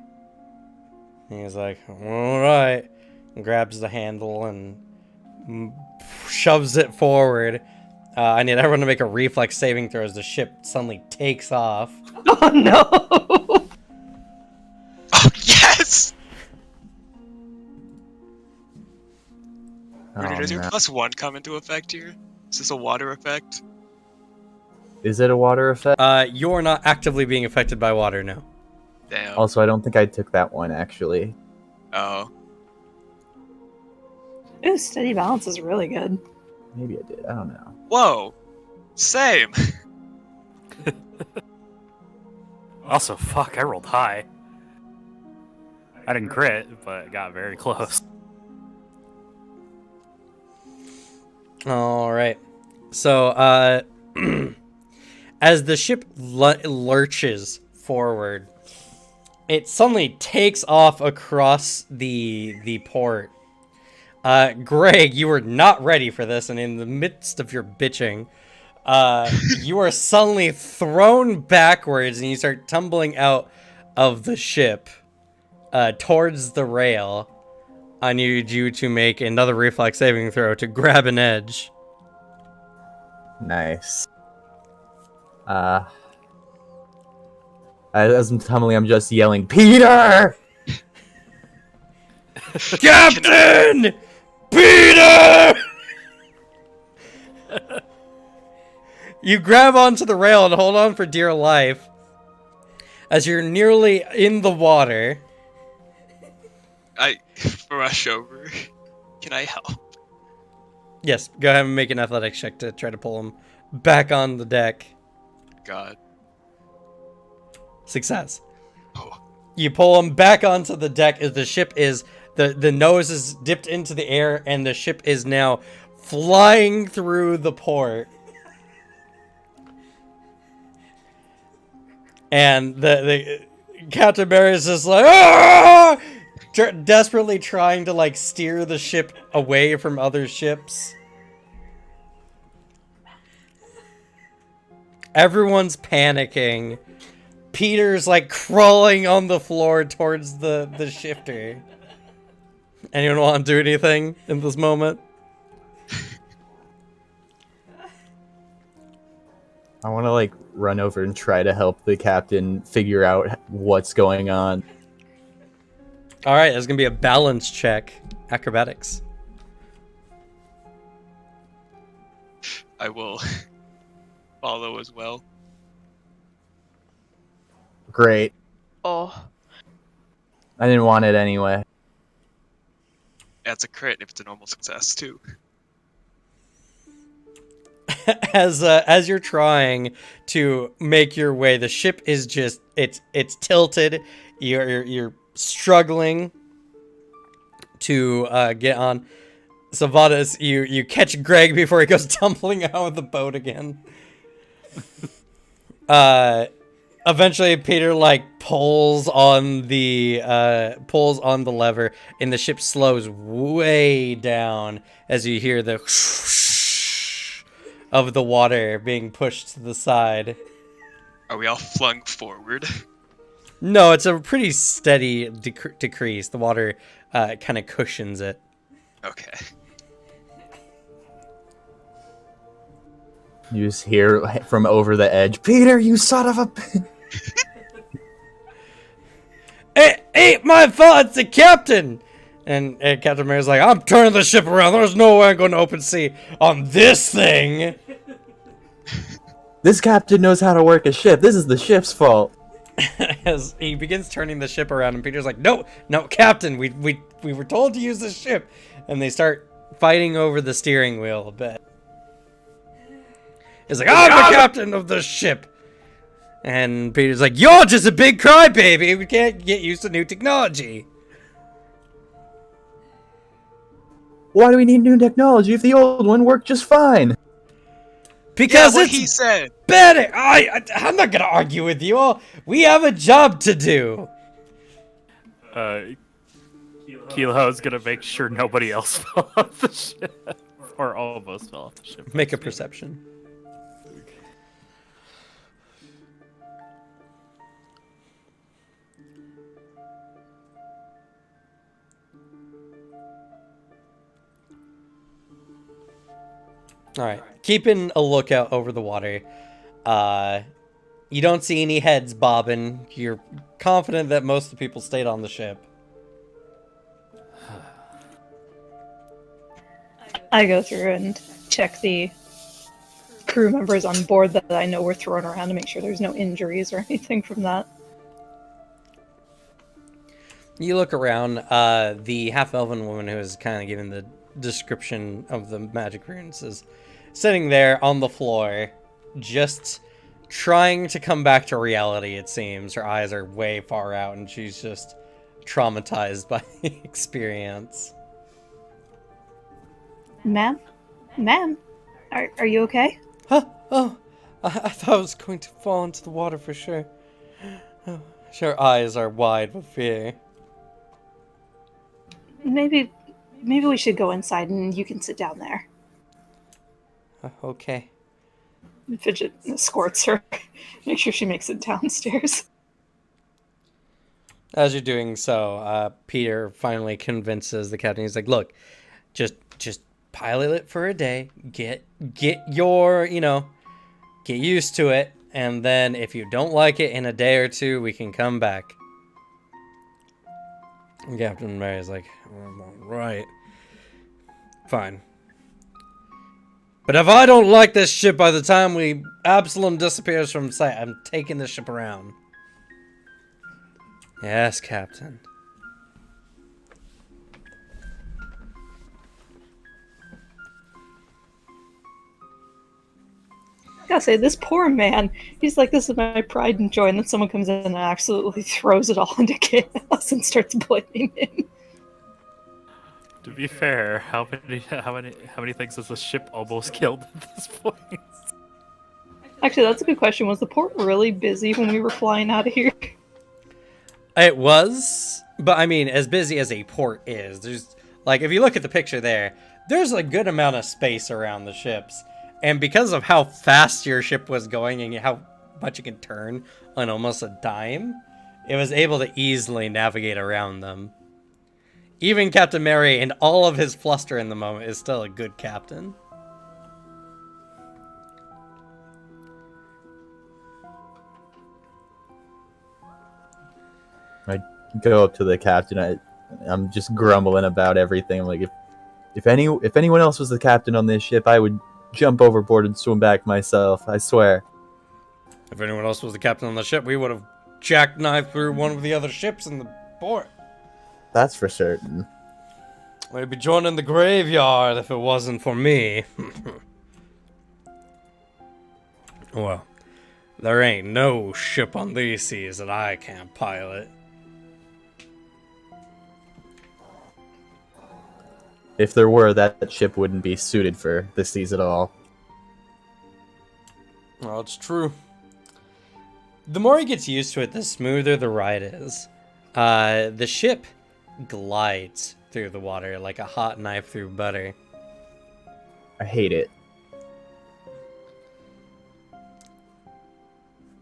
And he's like, all right, and grabs the handle and shoves it forward. I need everyone to make a reflex saving throw as the ship suddenly takes off. Oh no! Oh, yes! Oh, Rudy, does your no. +1 come into effect here? Is this a water effect? Is it a water effect? You're not actively being affected by water, no. Damn. Also, I don't think I took that one, actually. Oh. Ooh, steady balance is really good. Maybe I did. I don't know. Whoa. Same. Also, fuck, I rolled high. I didn't crit, but got very close. All right. So, as the ship lurches forward, it suddenly takes off across the port. Greg, you were not ready for this, and in the midst of your bitching, you are suddenly thrown backwards, and you start tumbling out of the ship towards the rail. I need you to make another reflex saving throw to grab an edge. Nice. As I'm tumbling, I'm just yelling, Peter! Captain! Peter! You grab onto the rail and hold on for dear life as you're nearly in the water. I rush over. Can I help? Yes, go ahead and make an athletics check to try to pull him back on the deck. God. Success. Oh. You pull him back onto the deck as the ship is the nose is dipped into the air and the ship is now flying through the port. And the Captain Barry is just like, "Ah!" Desperately trying to like steer the ship away from other ships. Everyone's panicking. Peter's like crawling on the floor towards the shifter. Anyone want to do anything in this moment? I want to, like, run over and try to help the captain figure out what's going on. All right, there's gonna be a balance check, acrobatics. I will follow as well. Great. Oh, I didn't want it anyway. That's a crit if it's a normal success, too. As you're trying to make your way, the ship is just it's tilted. You're struggling to get on. Savadas, you catch Greg before he goes tumbling out of the boat again. Eventually Peter like pulls on the lever and the ship slows way down as you hear the of the water being pushed to the side. Are we all flung forward? No, it's a pretty steady decrease. The water kind of cushions it. Okay. You just hear from over the edge, Peter, you son of a... It ain't my fault, it's the captain! And Captain Mary's like, I'm turning the ship around. There's no way I'm going to open sea on this thing. This captain knows how to work a ship. This is the ship's fault. As he begins turning the ship around, and Peter's like, no, Captain, we were told to use the ship. And they start fighting over the steering wheel a bit. He's like, I'm the captain of the ship. And Peter's like, you're just a big crybaby. We can't get used to new technology. Why do we need new technology if the old one worked just fine? Because what it's he said. better. I'm not gonna argue with you all. We have a job to do. Keelho's gonna make sure nobody else fell off the ship. Or almost fell off the ship. Make a perception. All right, keeping a lookout over the water. You don't see any heads bobbing. You're confident that most of the people stayed on the ship. I go through and check the crew members on board that I know were thrown around to make sure there's no injuries or anything from that. You look around. The half-elven woman who is kind of giving the description of the magic runes is sitting there on the floor, just trying to come back to reality, it seems. Her eyes are way far out, and she's just traumatized by the experience. Ma'am? Ma'am? Are you okay? Huh? Oh, I thought I was going to fall into the water for sure. Oh, her eyes are wide with fear. Maybe we should go inside and you can sit down there. Okay. Fidget escorts her. Make sure she makes it downstairs. As you're doing so, Peter finally convinces the captain. He's like, "Look, just pilot it for a day. Get your, get used to it, and then if you don't like it in a day or two, we can come back." And Captain Mary's like, "All right, fine. But if I don't like this ship by the time Absalom disappears from sight, I'm taking this ship around." "Yes, Captain." I gotta say, this poor man, he's like, this is my pride and joy, and then someone comes in and absolutely throws it all into chaos and starts blaming him. To be fair, how many things has the ship almost killed at this point? Actually, that's a good question. Was the port really busy when we were flying out of here? It was, but I mean, as busy as a port is, there's, like, if you look at the picture there's a good amount of space around the ships. And because of how fast your ship was going and how much it can turn on almost a dime, it was able to easily navigate around them. Even Captain Mary, and all of his fluster in the moment, is still a good captain. I go up to the captain. I'm just grumbling about everything. I'm like, if anyone else was the captain on this ship, I would jump overboard and swim back myself. I swear. If anyone else was the captain on the ship, we would have jackknifed through one of the other ships in the port. That's for certain. We'd be joining the graveyard if it wasn't for me. Well, there ain't no ship on these seas that I can't pilot. If there were, that ship wouldn't be suited for this seas at all. Well, it's true. The more he gets used to it, the smoother the ride is. The ship glides through the water like a hot knife through butter. I hate it.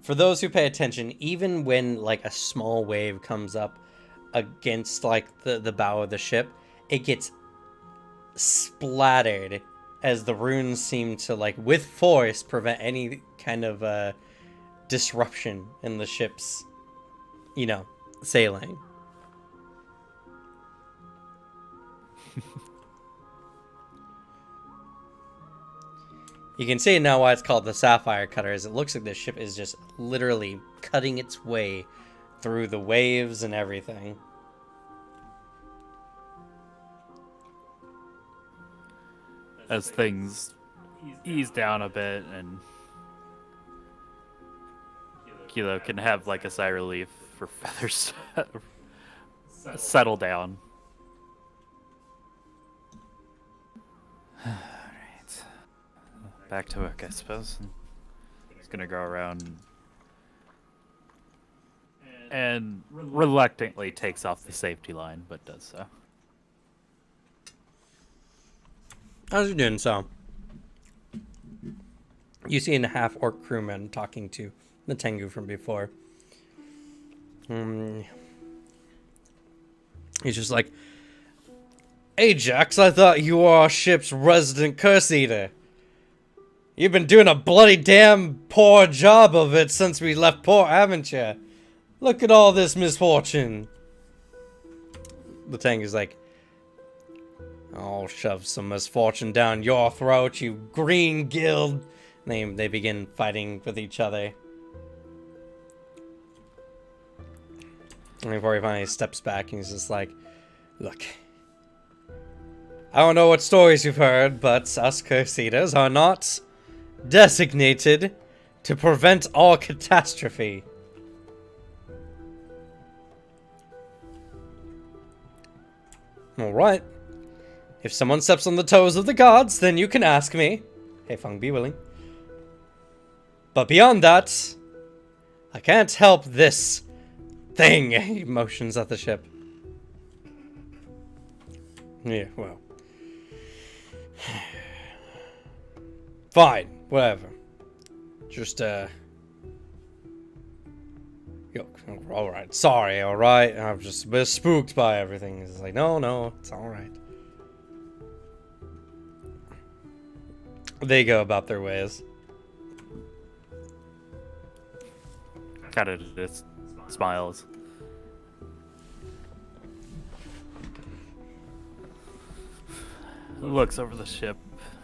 For those who pay attention, even when like a small wave comes up against like the bow of the ship, it gets splattered as the runes seem to, like, with force, prevent any kind of disruption in the ship's, sailing. You can see now why it's called the Sapphire Cutter, as it looks like this ship is just literally cutting its way through the waves and everything. As things ease down a bit and Kilo can have like a sigh of relief for feathers settle down. Alright. Back to work, I suppose. He's gonna go around and reluctantly takes off the safety line, but does so. How's you doing, so? You see a half-orc crewman talking to the Tengu from before. He's just like, "Ajax, I thought you were our ship's resident curse eater. You've been doing a bloody damn poor job of it since we left port, haven't you? Look at all this misfortune. The tank is like, I'll shove some misfortune down your throat, you green guild. They begin fighting with each other. And before he finally steps back, he's just like, look, I don't know what stories you've heard, but us Curse Eaters are not designated to prevent all catastrophe. Alright. If someone steps on the toes of the gods, then you can ask me. Hey, Feng, be willing. But beyond that, I can't help this thing. He motions at the ship. Yeah, well. Fine, whatever. Just, Yo, alright, sorry, alright? I'm just a bit spooked by everything. He's like, no, it's alright. They go about their ways. Kind of just smiles. Looks over the ship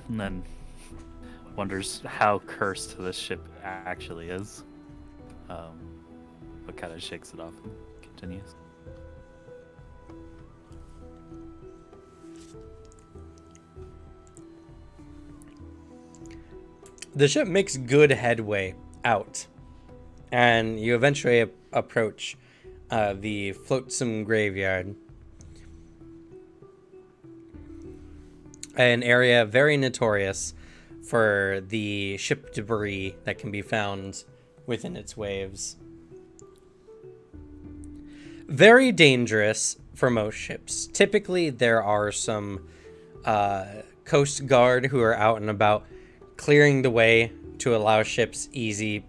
and then wonders how cursed this ship actually is. But kind of shakes it off and continues. The ship makes good headway out, and you eventually approach the flotsam graveyard, an area very notorious for the ship debris that can be found within its waves. Very dangerous for most ships. Typically, there are some Coast Guard who are out and about clearing the way to allow ships easy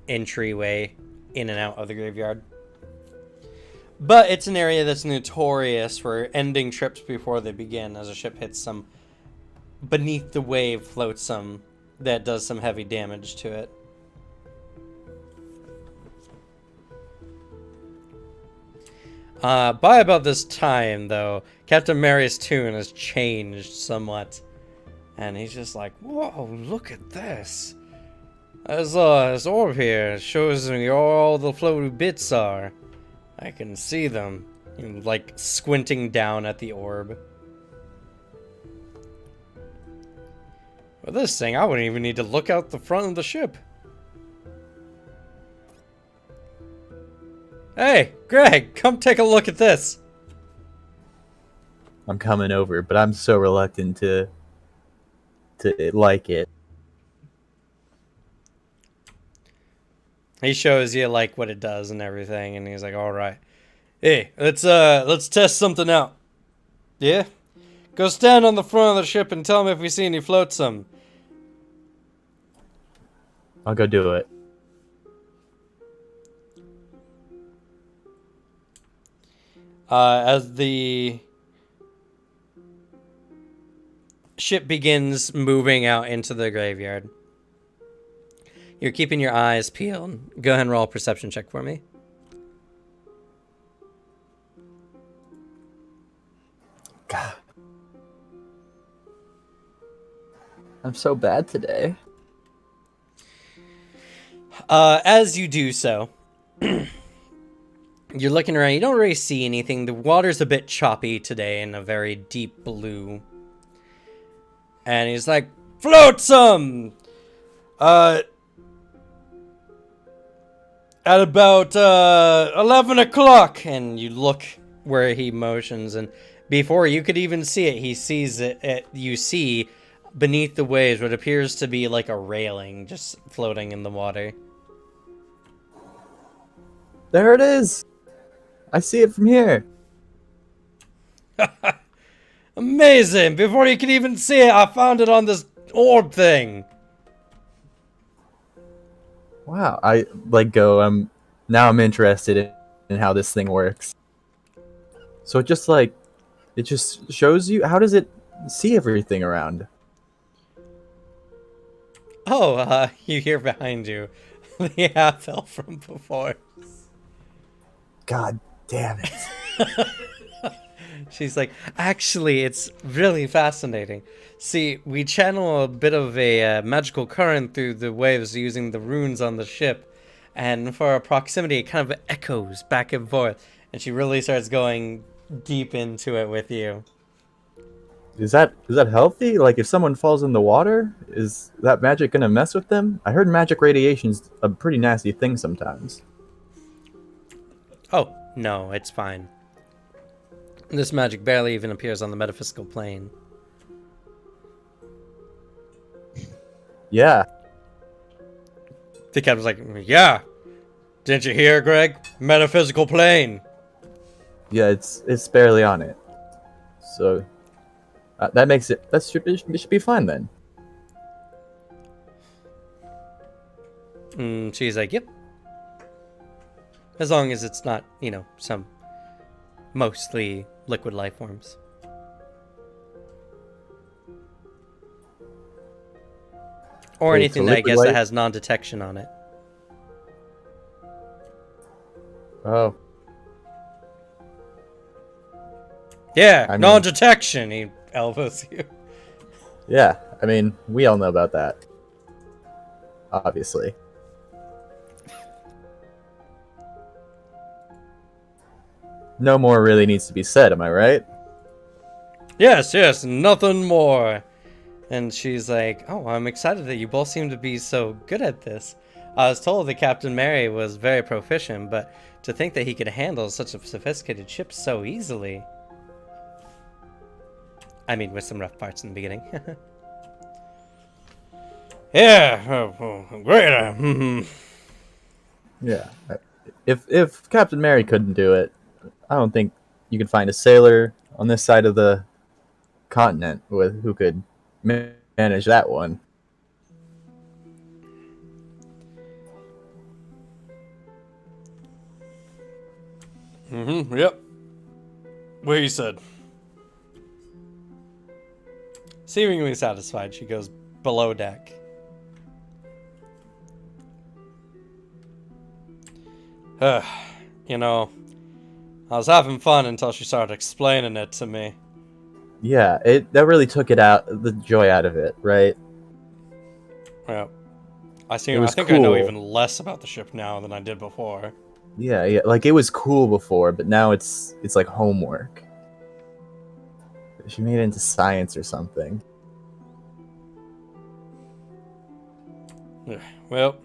entryway in and out of the graveyard. But it's an area that's notorious for ending trips before they begin, as a ship hits some beneath the wave flotsam that does some heavy damage to it. By about this time, though, Captain Marius Toon has changed somewhat. And he's just like, whoa, look at this. There's this orb here. It shows me where all the floaty bits are. I can see them. You're, like, squinting down at the orb. With this thing, I wouldn't even need to look out the front of the ship. Hey, Greg, come take a look at this. I'm coming over, but I'm so reluctant to like it. He shows you like what it does and everything, and he's like, "All right, hey, let's test something out. Yeah, go stand on the front of the ship and tell me if we see any flotsam." I'll go do it. As the ship begins moving out into the graveyard, you're keeping your eyes peeled. Go ahead and roll a perception check for me. God. I'm so bad today. As you do so, you're looking around. You don't really see anything. The water's a bit choppy today in a very deep blue. And he's like, flotsam! At about 11 o'clock. And you look where he motions, and before you could even see it, he sees it. You see beneath the waves what appears to be like a railing just floating in the water. There it is. I see it from here. Amazing! Before you could even see it, I found it on this orb thing. Wow. I go. Now I'm interested in how this thing works. So it just shows you. How does it see everything around? Oh, you hear behind you the half elf from before. God damn it. She's like, actually, it's really fascinating. See, we channel a bit of a magical current through the waves using the runes on the ship, and for our proximity, it kind of echoes back and forth. And she really starts going deep into it with you. Is that healthy? Like, if someone falls in the water, is that magic gonna mess with them? I heard magic radiation's a pretty nasty thing sometimes. Oh, no, it's fine. This magic barely even appears on the metaphysical plane. Yeah. The captain's like, yeah. Didn't you hear, Greg? Metaphysical plane. Yeah, it's barely on it. So that makes it it should be fine then. She's like, yep. As long as it's not, some mostly liquid life forms. Or Wait, anything so that I liquid guess that life? has non-detection on it. Oh, Yeah, I mean- non-detection, he elbows you. yeah. I mean, we all know about that. Obviously. No more really needs to be said, am I right? Yes, nothing more. And she's like, oh, I'm excited that you both seem to be so good at this. I was told that Captain Mary was very proficient, but to think that he could handle such a sophisticated ship so easily. I mean, with some rough parts in the beginning. Yeah, great. Yeah. If Captain Mary couldn't do it, I don't think you could find a sailor on this side of the continent with who could manage that one. Yep. What you said. Seemingly satisfied, she goes below deck. You know, I was having fun until she started explaining it to me. Yeah, that really took the joy out of it, right? Yeah. I It was think I know cool. even less about the ship now than I did before. Yeah, like it was cool before, but now it's like homework. She made it into science or something. Well,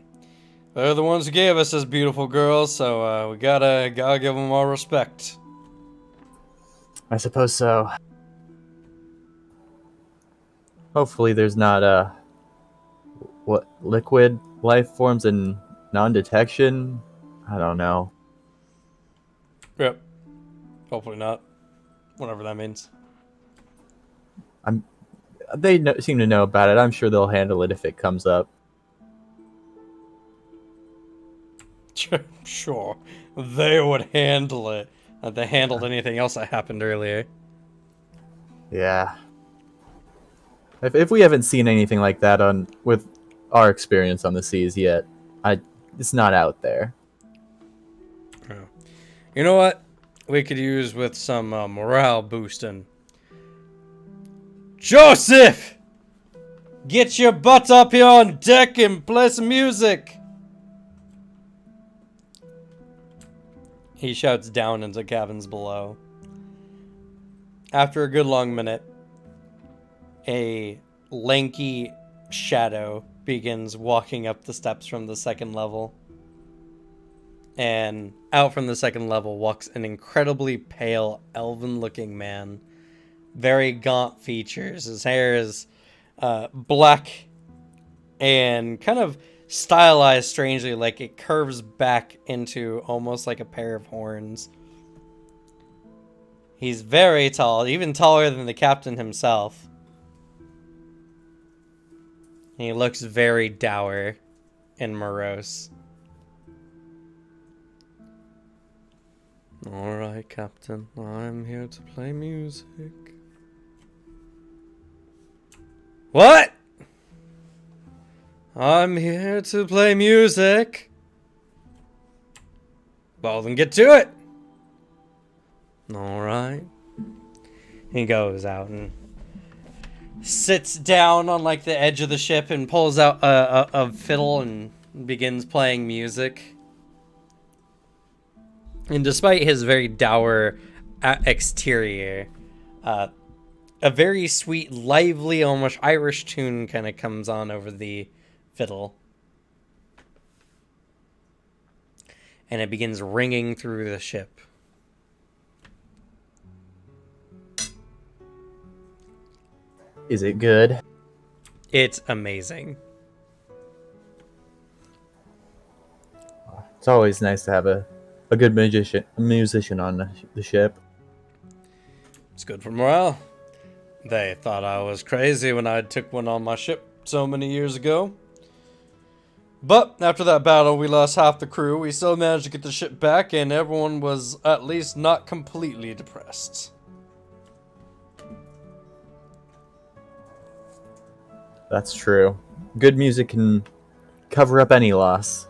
they're the ones who gave us this beautiful girl, so we gotta give them our respect. I suppose so. Hopefully there's not liquid life forms and non-detection. I don't know. Yep. Hopefully not. Whatever that means. Seem to know about it. I'm sure they'll handle it if it comes up. Sure. They would handle it. They handled anything else that happened earlier. Yeah. If we haven't seen anything like that with our experience on the seas yet, it's not out there. You know what? We could use with some morale boosting. Joseph! Get your butt up here on deck and play some music! He shouts down into cabins below. After a good long minute, a lanky shadow begins walking up the steps from the second level. And out from the second level walks an incredibly pale, elven-looking man. Very gaunt features. His hair is black and kind of stylized strangely, like it curves back into almost like a pair of horns. He's very tall, even taller than the captain himself. He looks very dour and morose. Alright, Captain, I'm here to play music. What? I'm here to play music. Well, then get to it. All right. He goes out and sits down on like the edge of the ship and pulls out a fiddle and begins playing music. And despite his very dour exterior, a very sweet, lively, almost Irish tune kind of comes on over the fiddle. And it begins ringing through the ship. Is it good? It's amazing. It's always nice to have a good musician on the ship. It's good for morale. They thought I was crazy when I took one on my ship so many years ago. But after that battle, we lost half the crew. We still managed to get the ship back, and everyone was at least not completely depressed. That's true. Good music can cover up any loss.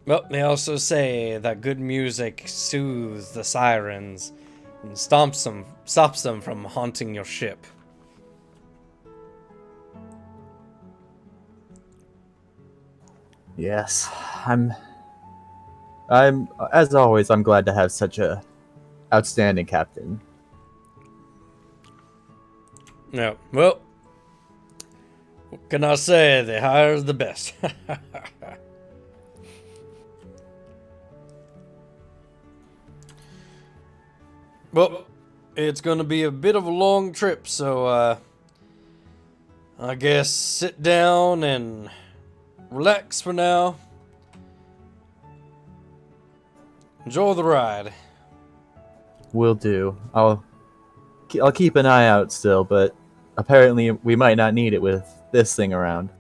Well, they also say that good music soothes the sirens and stops them from haunting your ship. Yes, I'm as always, I'm glad to have such a outstanding captain. Yeah, well, what can I say? They hire the best. Well, it's gonna be a bit of a long trip, so I guess sit down and relax for now. Enjoy the ride. Will do. I'll keep an eye out still, but apparently we might not need it with this thing around.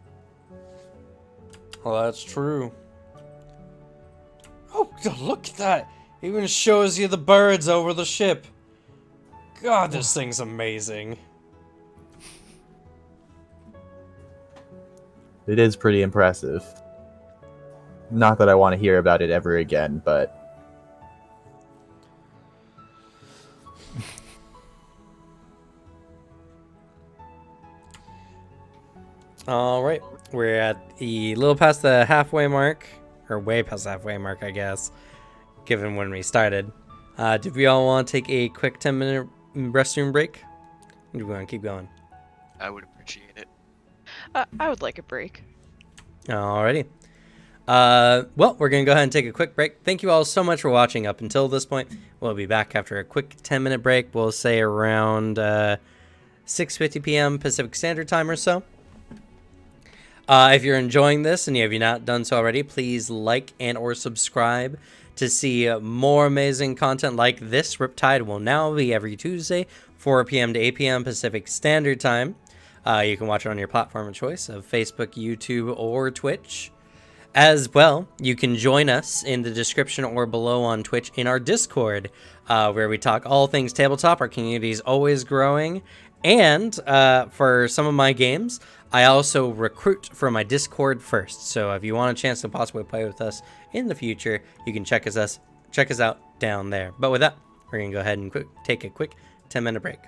Well, that's true. Oh, look at that! It even shows you the birds over the ship. God, this thing's amazing. It is pretty impressive. Not that I want to hear about it ever again, but All right, we're at the little past the halfway mark, or way past the halfway mark, I guess, given when we started. Did we all want to take a quick 10-minute restroom break? Or do we want to keep going? I would appreciate it. I would like a break. Alrighty. Well, we're going to go ahead and take a quick break. Thank you all so much for watching up until this point. We'll be back after a quick 10-minute break. We'll say around 6:50 p.m. Pacific Standard Time or so. If you're enjoying this and you have not done so already, please like and or subscribe to see more amazing content like this. Riptide will now be every Tuesday, 4 p.m. to 8 p.m. Pacific Standard Time. You can watch it on your platform of choice of Facebook, YouTube, or Twitch. As well, you can join us in the description or below on Twitch in our Discord, where we talk all things tabletop. Our community is always growing. And for some of my games, I also recruit for my Discord first. So if you want a chance to possibly play with us in the future, you can check us out down there. But with that, we're going to go ahead and take a quick 10-minute break.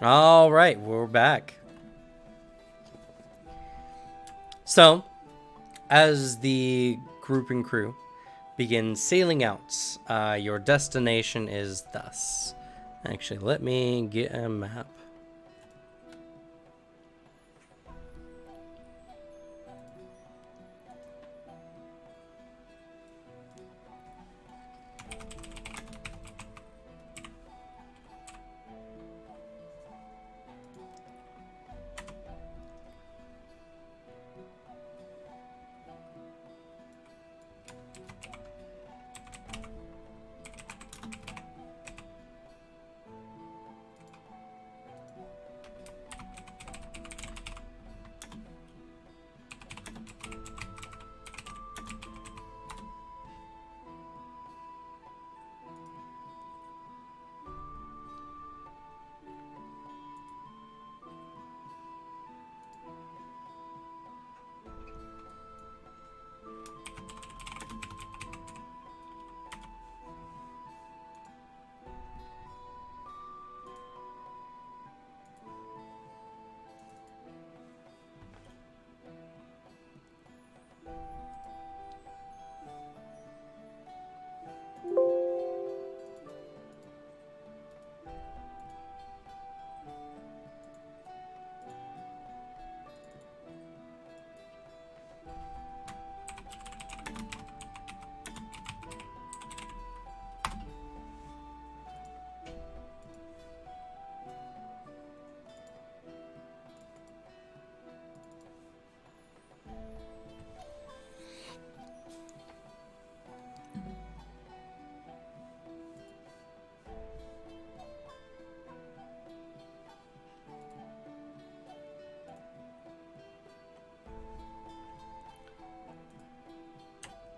All right, we're back. So, as the group and crew begin sailing out, your destination is thus. Actually, let me get a map.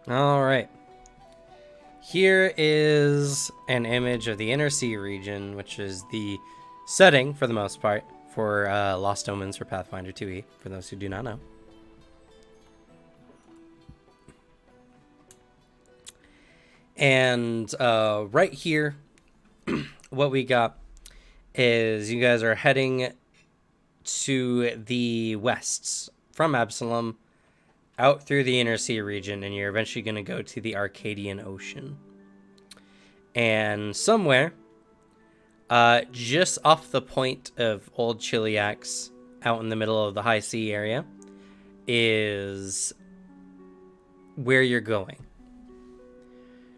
All right. Here is an image of the Inner Sea region, which is the setting, for the most part, for Lost Omens for Pathfinder 2e, for those who do not know. And right here, what we got is you guys are heading to the west from Absalom, out through the Inner Sea region, and you're eventually going to go to the Arcadian Ocean. And somewhere, just off the point of Old Chiliax, out in the middle of the high sea area, is where you're going.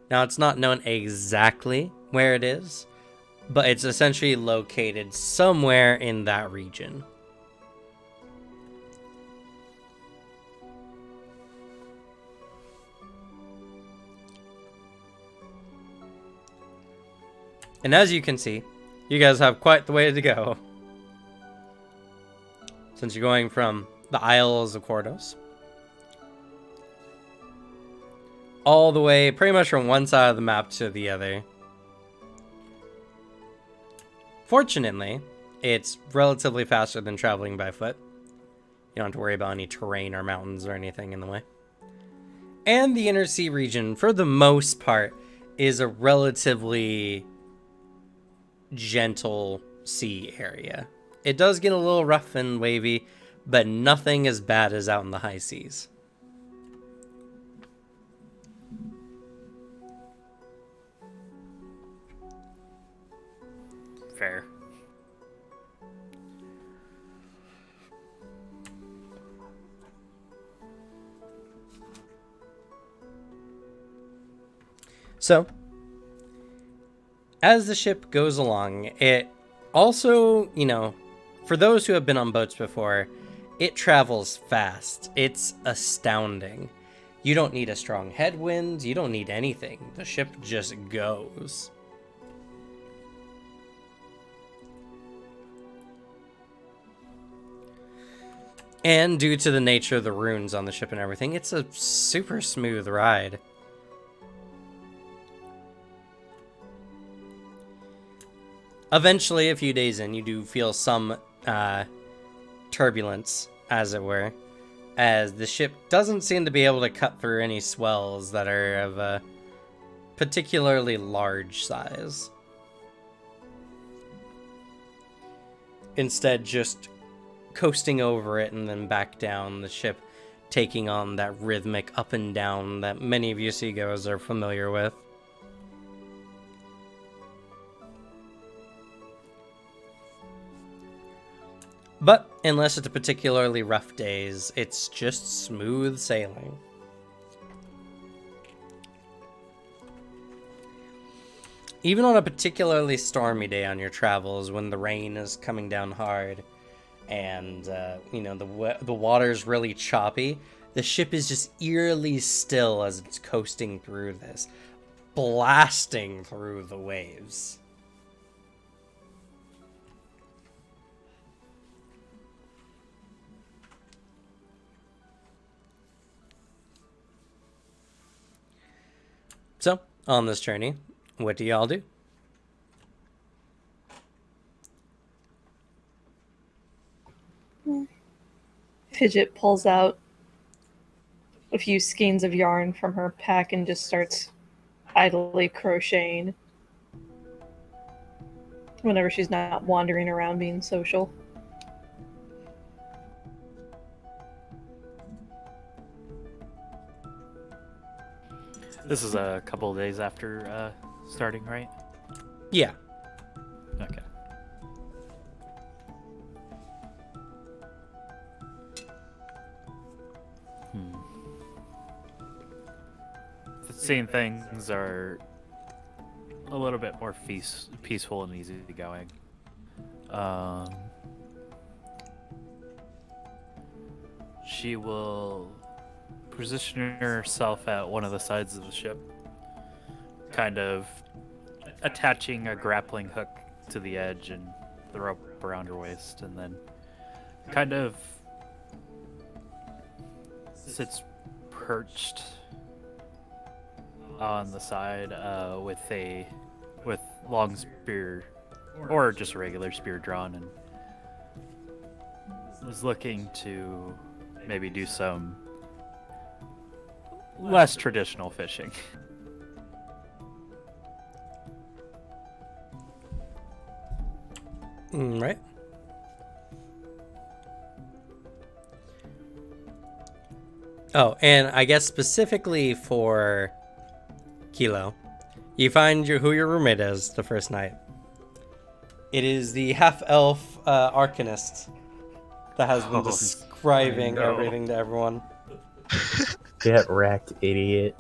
Now, it's not known exactly where it is, but it's essentially located somewhere in that region. And as you can see, you guys have quite the way to go, since you're going from the Isles of Kordos all the way pretty much from one side of the map to the other. Fortunately, it's relatively faster than traveling by foot. You don't have to worry about any terrain or mountains or anything in the way. And the Inner Sea region, for the most part, is a relatively gentle sea area. It does get a little rough and wavy, but nothing as bad as out in the high seas. Fair. So, as the ship goes along, it also, for those who have been on boats before, it travels fast. It's astounding. You don't need a strong headwind. You don't need anything. The ship just goes. And due to the nature of the runes on the ship and everything, it's a super smooth ride. Eventually, a few days in, you do feel some turbulence, as it were, as the ship doesn't seem to be able to cut through any swells that are of a particularly large size. instead just coasting over it and then back down, the ship taking on that rhythmic up and down that many of you seagoers are familiar with. But unless it's a particularly rough days, it's just smooth sailing. Even on a particularly stormy day on your travels, when the rain is coming down hard and the water's really choppy, the ship is just eerily still as it's coasting through this, blasting through the waves. So, on this journey, what do y'all do? Fidget pulls out a few skeins of yarn from her pack and just starts idly crocheting whenever she's not wandering around being social. This is a couple of days after starting, right? Yeah. Okay. Seeing things are a little bit more peaceful and easygoing. She will position herself at one of the sides of the ship, kind of attaching a grappling hook to the edge and the rope around her waist, and then kind of sits perched on the side with long spear or just a regular spear drawn, and is looking to maybe do some less traditional fishing. Right. Oh, and I guess specifically for Kilo, you find who your roommate is the first night. It is the half-elf arcanist that has been describing everything to everyone. Get wrecked, idiot.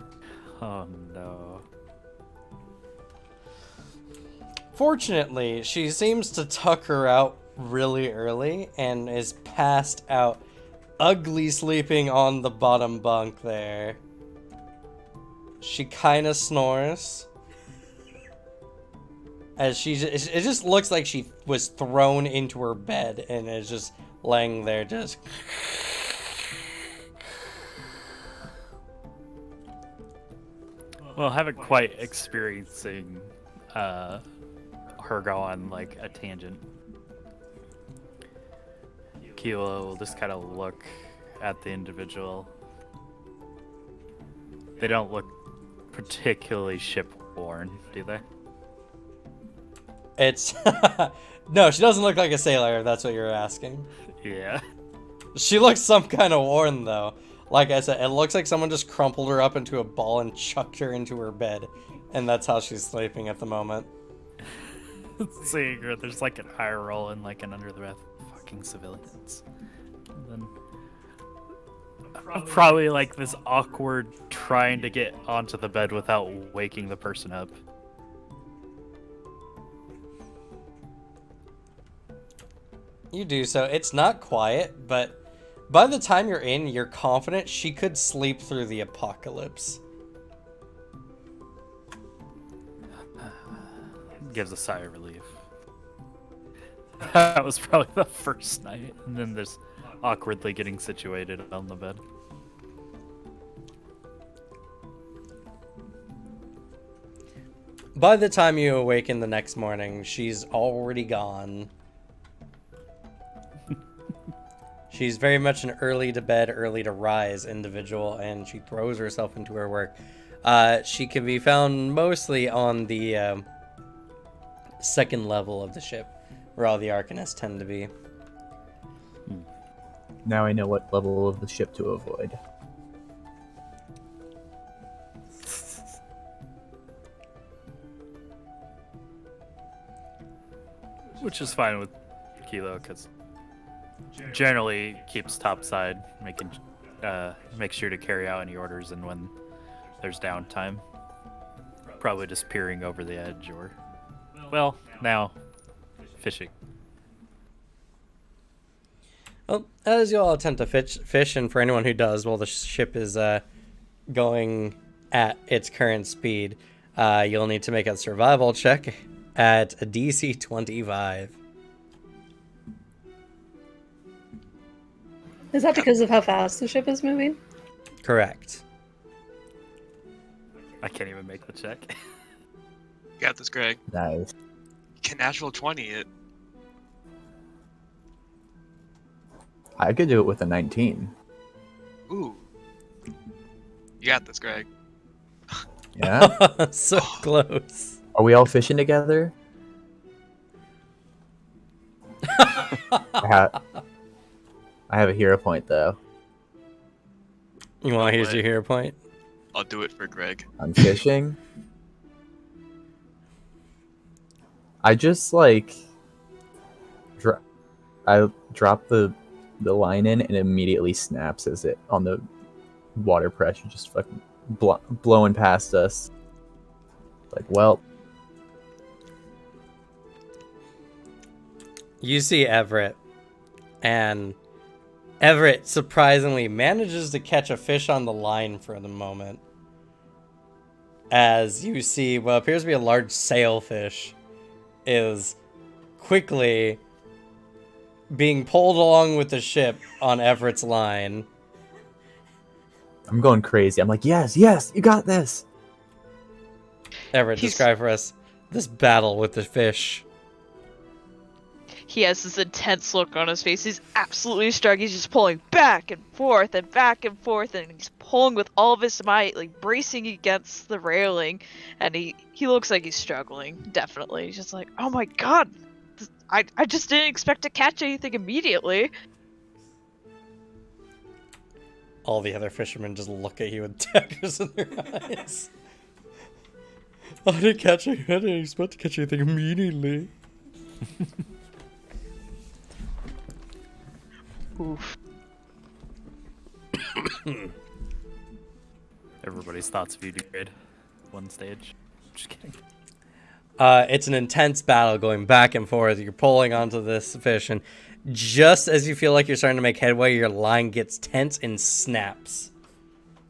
Oh no. Fortunately, she seems to tuck her out really early and is passed out, ugly sleeping on the bottom bunk there. She kind of snores. As it just looks like she was thrown into her bed and is just laying there just... Well, I haven't quite experiencing her go on like a tangent. Kilo will just kind of look at the individual. They don't look particularly ship-worn, do they? It's... No, she doesn't look like a sailor, if that's what you're asking. Yeah. She looks some kind of worn, though. Like I said, it looks like someone just crumpled her up into a ball and chucked her into her bed. And that's how she's sleeping at the moment. Seeing her, there's like an eye roll and like an under the breath, fucking civilians. And then probably like this awkward trying to get onto the bed without waking the person up. You do so. It's not quiet, but by the time you're in, you're confident she could sleep through the apocalypse. Gives a sigh of relief. That was probably the first night, and then there's awkwardly getting situated on the bed. By the time you awaken the next morning, she's already gone. She's very much an early to bed, early to rise individual, and she throws herself into her work. She can be found mostly on the second level of the ship, where all the Arcanists tend to be. Now I know what level of the ship to avoid. Which is fine with Kilo, because generally keeps topside, make sure to carry out any orders, and when there's downtime, probably just peering over the edge or, well, now fishing. Well, as you all attempt to fish, and for anyone who does, while the ship is going at its current speed, you'll need to make a survival check at a DC 25. Is that because of how fast the ship is moving? Correct. I can't even make the check. You got this, Greg. Nice. You can natural 20 it. I could do it with a 19. Ooh. You got this, Greg. Yeah? So close. Are we all fishing together? I have a hero point, though. You want to use your hero point? I'll do it for Greg. I'm fishing. I just, like... I drop the line in and it immediately snaps as it on the water pressure just fucking blowing past us. Like, well, You see Everett, and Everett surprisingly manages to catch a fish on the line for the moment. As you see what appears to be a large sailfish is quickly being pulled along with the ship on Everett's line. I'm going crazy. I'm like, yes, you got this. Everett, He's- describe for us this battle with the fish. He has this intense look on his face. He's absolutely struck. He's just pulling back and forth and back and forth, and he's pulling with all of his might, like bracing against the railing. And he looks like he's struggling. Definitely. He's just like, oh my god, I just didn't expect to catch anything immediately. All the other fishermen just look at you with daggers in their eyes. I didn't expect to catch anything immediately. Oof. Everybody's thoughts of you degrade. One stage. Just kidding. It's an intense battle going back and forth. You're pulling onto this fish, and just as you feel like you're starting to make headway, your line gets tense and snaps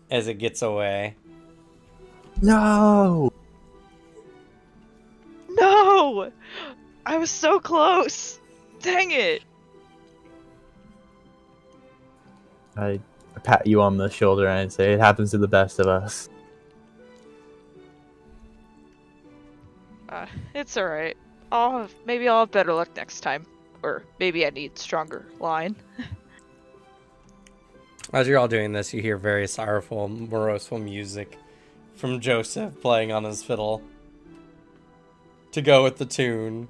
as it gets away. No! No! I was so close! Dang it! I pat you on the shoulder and say, it happens to the best of us. It's alright. Maybe I'll have better luck next time. Or maybe I need stronger line. As you're all doing this, you hear very sorrowful, moroseful music from Joseph playing on his fiddle to go with the tune.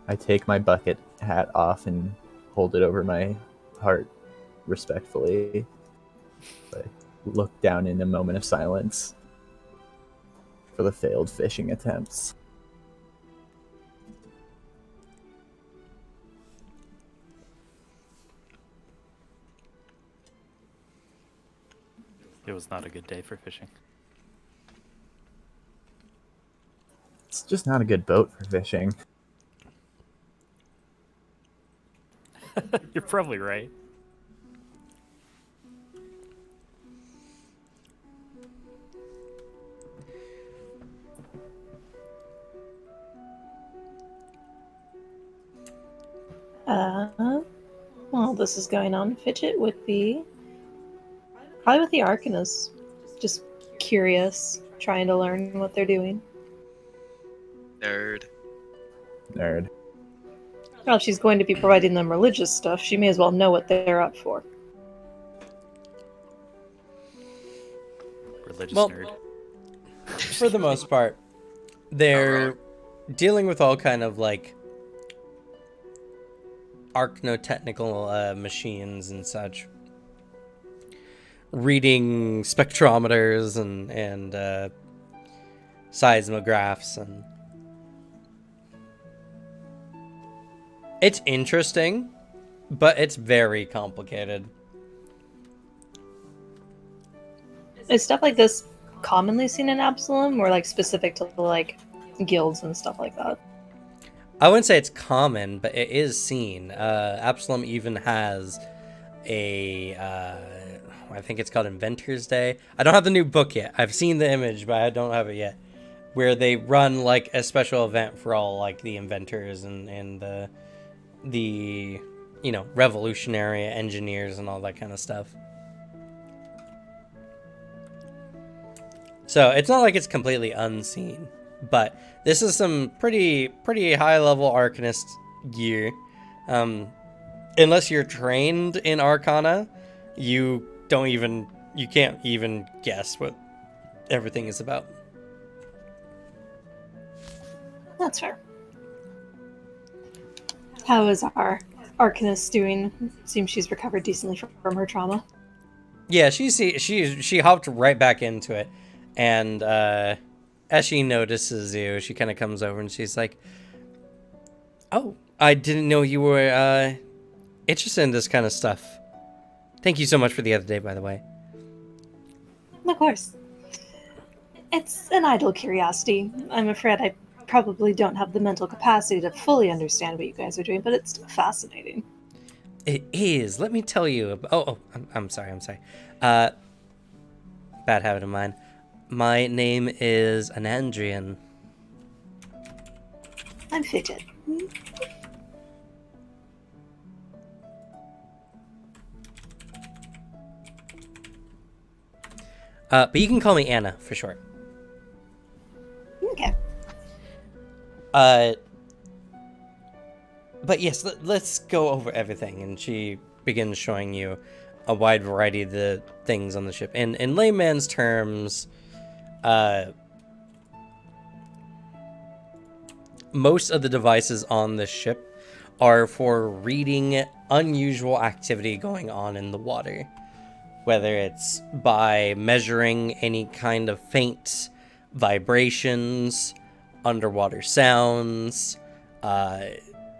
I take my bucket hat off and hold it over my heart respectfully. I look down in a moment of silence for the failed fishing attempts. It was not a good day for fishing. It's just not a good boat for fishing. You're probably right. While this is going on, Fidget would be probably with the Arcanists. Just curious, trying to learn what they're doing. Nerd. Well, if she's going to be providing them religious stuff, she may as well know what they're up for. Religious Well, nerd. For the most part, They're dealing with all kind of like archnotechnical machines and such, reading spectrometers and seismographs, and it's interesting, but it's very complicated. Is stuff like this commonly seen in Absalom, or like specific to like guilds and stuff like that? I wouldn't say it's common, but it is seen. Absalom even has a, I think it's called Inventor's Day. I don't have the new book yet. I've seen the image, but I don't have it yet. Where they run like a special event for all like the inventors and the revolutionary engineers and all that kind of stuff. So it's not like it's completely unseen, but this is some pretty high level Arcanist gear. Unless you're trained in Arcana, you can't even guess what everything is about. That's fair. How is our Arcanist doing? Seems she's recovered decently from her trauma. Yeah, she hopped right back into it, and as she notices you, she kind of comes over and she's like, "Oh, I didn't know you were interested in this kind of stuff. Thank you so much for the other day, by the way." Of course. It's an idle curiosity. I'm afraid I probably don't have the mental capacity to fully understand what you guys are doing, but it's still fascinating. It is. Let me tell you. I'm sorry. Bad habit of mine. My name is Anandrian. I'm Fidget. But you can call me Anna for short. Okay. But yes, let's go over everything. And she begins showing you a wide variety of the things on the ship. And in layman's terms, most of the devices on the ship are for reading unusual activity going on in the water. Whether it's by measuring any kind of faint vibrations, underwater sounds,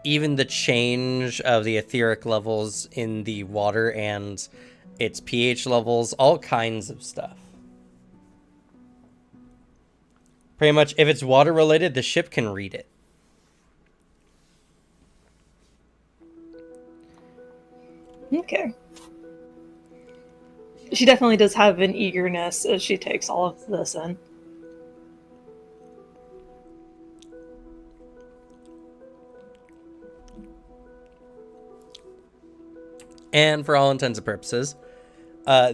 even the change of the etheric levels in the water and its pH levels, all kinds of stuff. Pretty much, if it's water related, the ship can read it. Okay. She definitely does have an eagerness as she takes all of this in. And for all intents and purposes,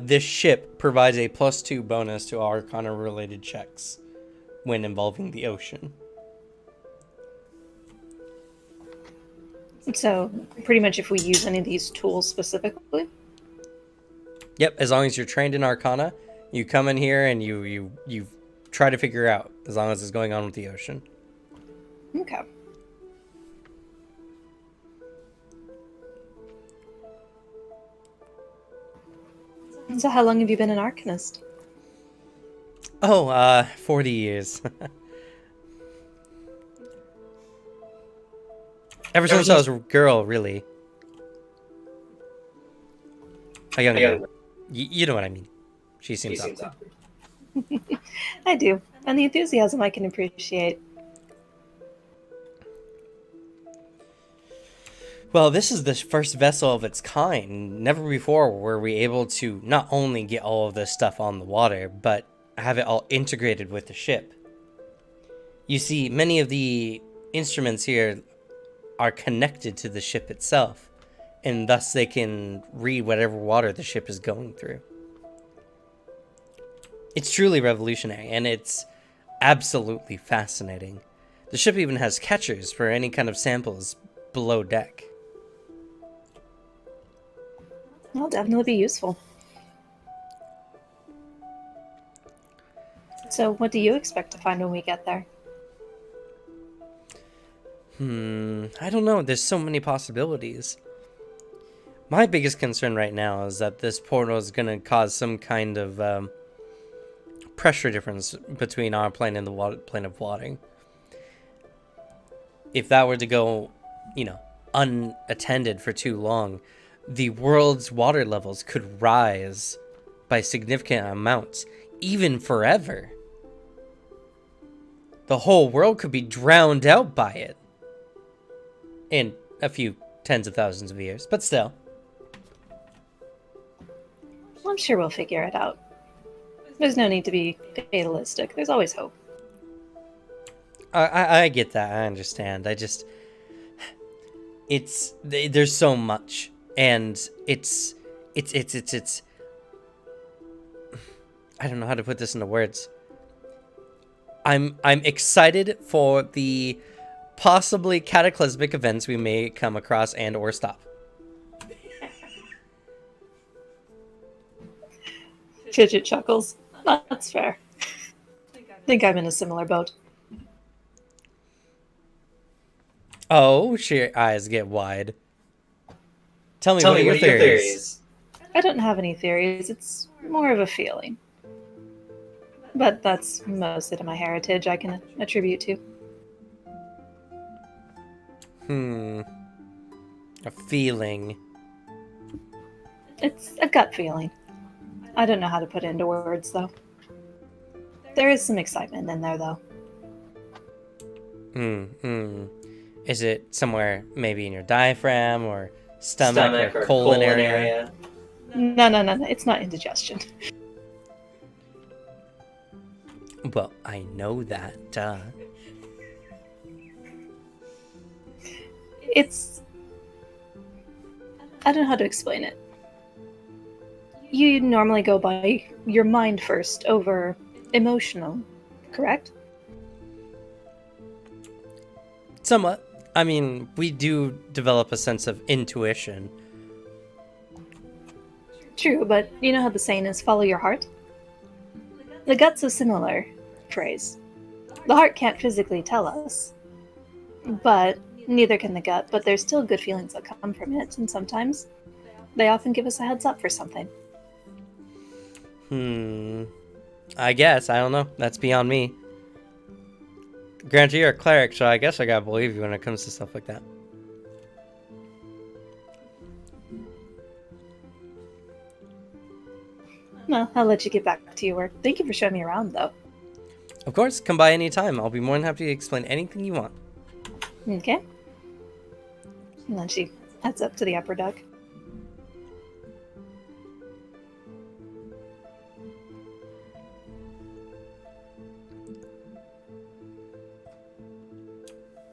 this ship provides a +2 bonus to Arcana-related checks when involving the ocean. So, pretty much if we use any of these tools specifically? Yep, as long as you're trained in Arcana, you come in here and you try to figure out, as long as it's going on with the ocean. Okay. So how long have you been an Arcanist? 40 years. Ever since I was a girl, really. A young girl. You know what I mean. She seems up. I do. And the enthusiasm I can appreciate. Well, this is the first vessel of its kind. Never before were we able to not only get all of this stuff on the water, but have it all integrated with the ship. You see, many of the instruments here are connected to the ship itself, and thus they can read whatever water the ship is going through. It's truly revolutionary, and it's absolutely fascinating. The ship even has catchers for any kind of samples below deck. That'll definitely be useful. So what do you expect to find when we get there? I don't know. There's so many possibilities. My biggest concern right now is that this portal is going to cause some kind of pressure difference between our plane and the plane of water. If that were to go, unattended for too long, the world's water levels could rise by significant amounts, even forever. The whole world could be drowned out by it. In a few tens of thousands of years, but still. Well, I'm sure we'll figure it out. There's no need to be fatalistic. There's always hope. I get that. I understand. There's so much, and it's. I don't know how to put this into words. I'm excited for the possibly cataclysmic events we may come across and or stop. Fidget chuckles. That's fair. Think I'm in a similar boat. Oh, your eyes get wide. Tell me what are your theories? I don't have any theories. It's more of a feeling. But that's mostly to my heritage I can attribute to. A feeling. It's a gut feeling. I don't know how to put it into words, though. There is some excitement in there, though. Is it somewhere maybe in your diaphragm or stomach or colon area? No. It's not indigestion. Well, I know that, duh. It's... I don't know how to explain it. You normally go by your mind first over emotional, correct? Somewhat. I mean, we do develop a sense of intuition. True, but you know how the saying is, follow your heart? The gut's a similar phrase. The heart can't physically tell us, but neither can the gut, but there's still good feelings that come from it, and sometimes they often give us a heads up for something. I guess. I don't know. That's beyond me. Granted, you're a cleric, so I guess I gotta believe you when it comes to stuff like that. Well, I'll let you get back to your work. Thank you for showing me around, though. Of course, come by any time. I'll be more than happy to explain anything you want. Okay. And then she heads up to the upper deck.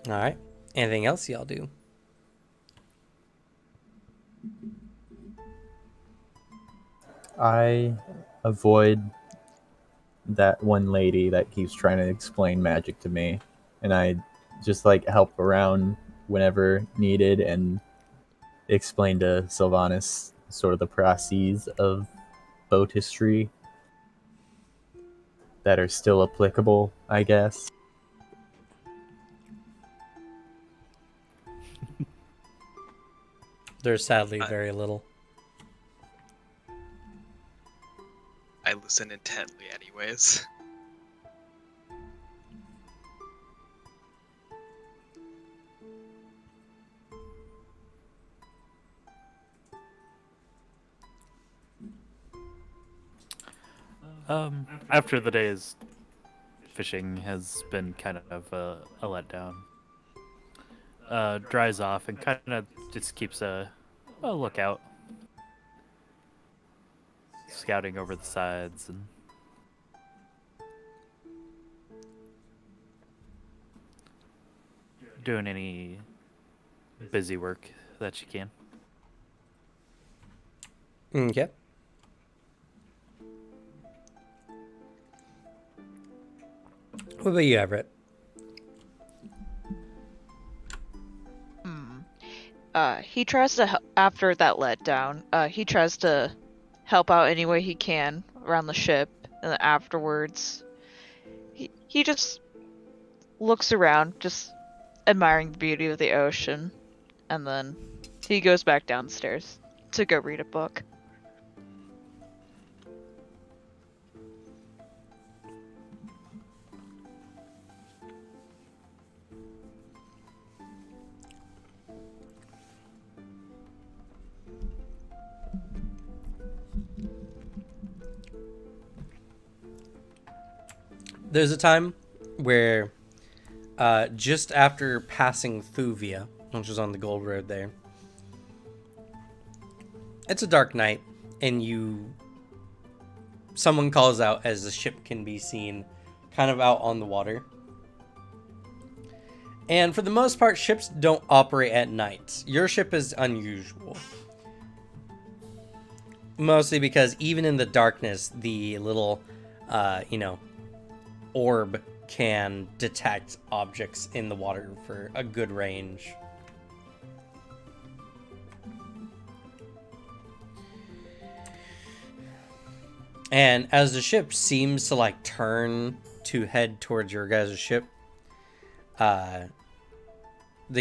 Alright. Anything else y'all do? I avoid that one lady that keeps trying to explain magic to me, and I just like help around whenever needed and explain to Sylvanas sort of the processes of boat history that are still applicable, I guess. There's sadly very little. I listen intently anyways. After the day's fishing has been kind of a letdown. Dries off and kind of just keeps a lookout. Scouting over the sides and doing any busy work that you can. Okay. What about you, Everett? He tries to, after that letdown, he tries to help out any way he can around the ship, and then afterwards, he just looks around, just admiring the beauty of the ocean, and then he goes back downstairs to go read a book. There's a time where just after passing Thuvia, which is on the Gold Road there, it's a dark night, and someone calls out as the ship can be seen kind of out on the water. And for the most part, ships don't operate at night. Your ship is unusual. Mostly because even in the darkness, the little, orb can detect objects in the water for a good range. And as the ship seems to like turn to head towards your guys' ship, the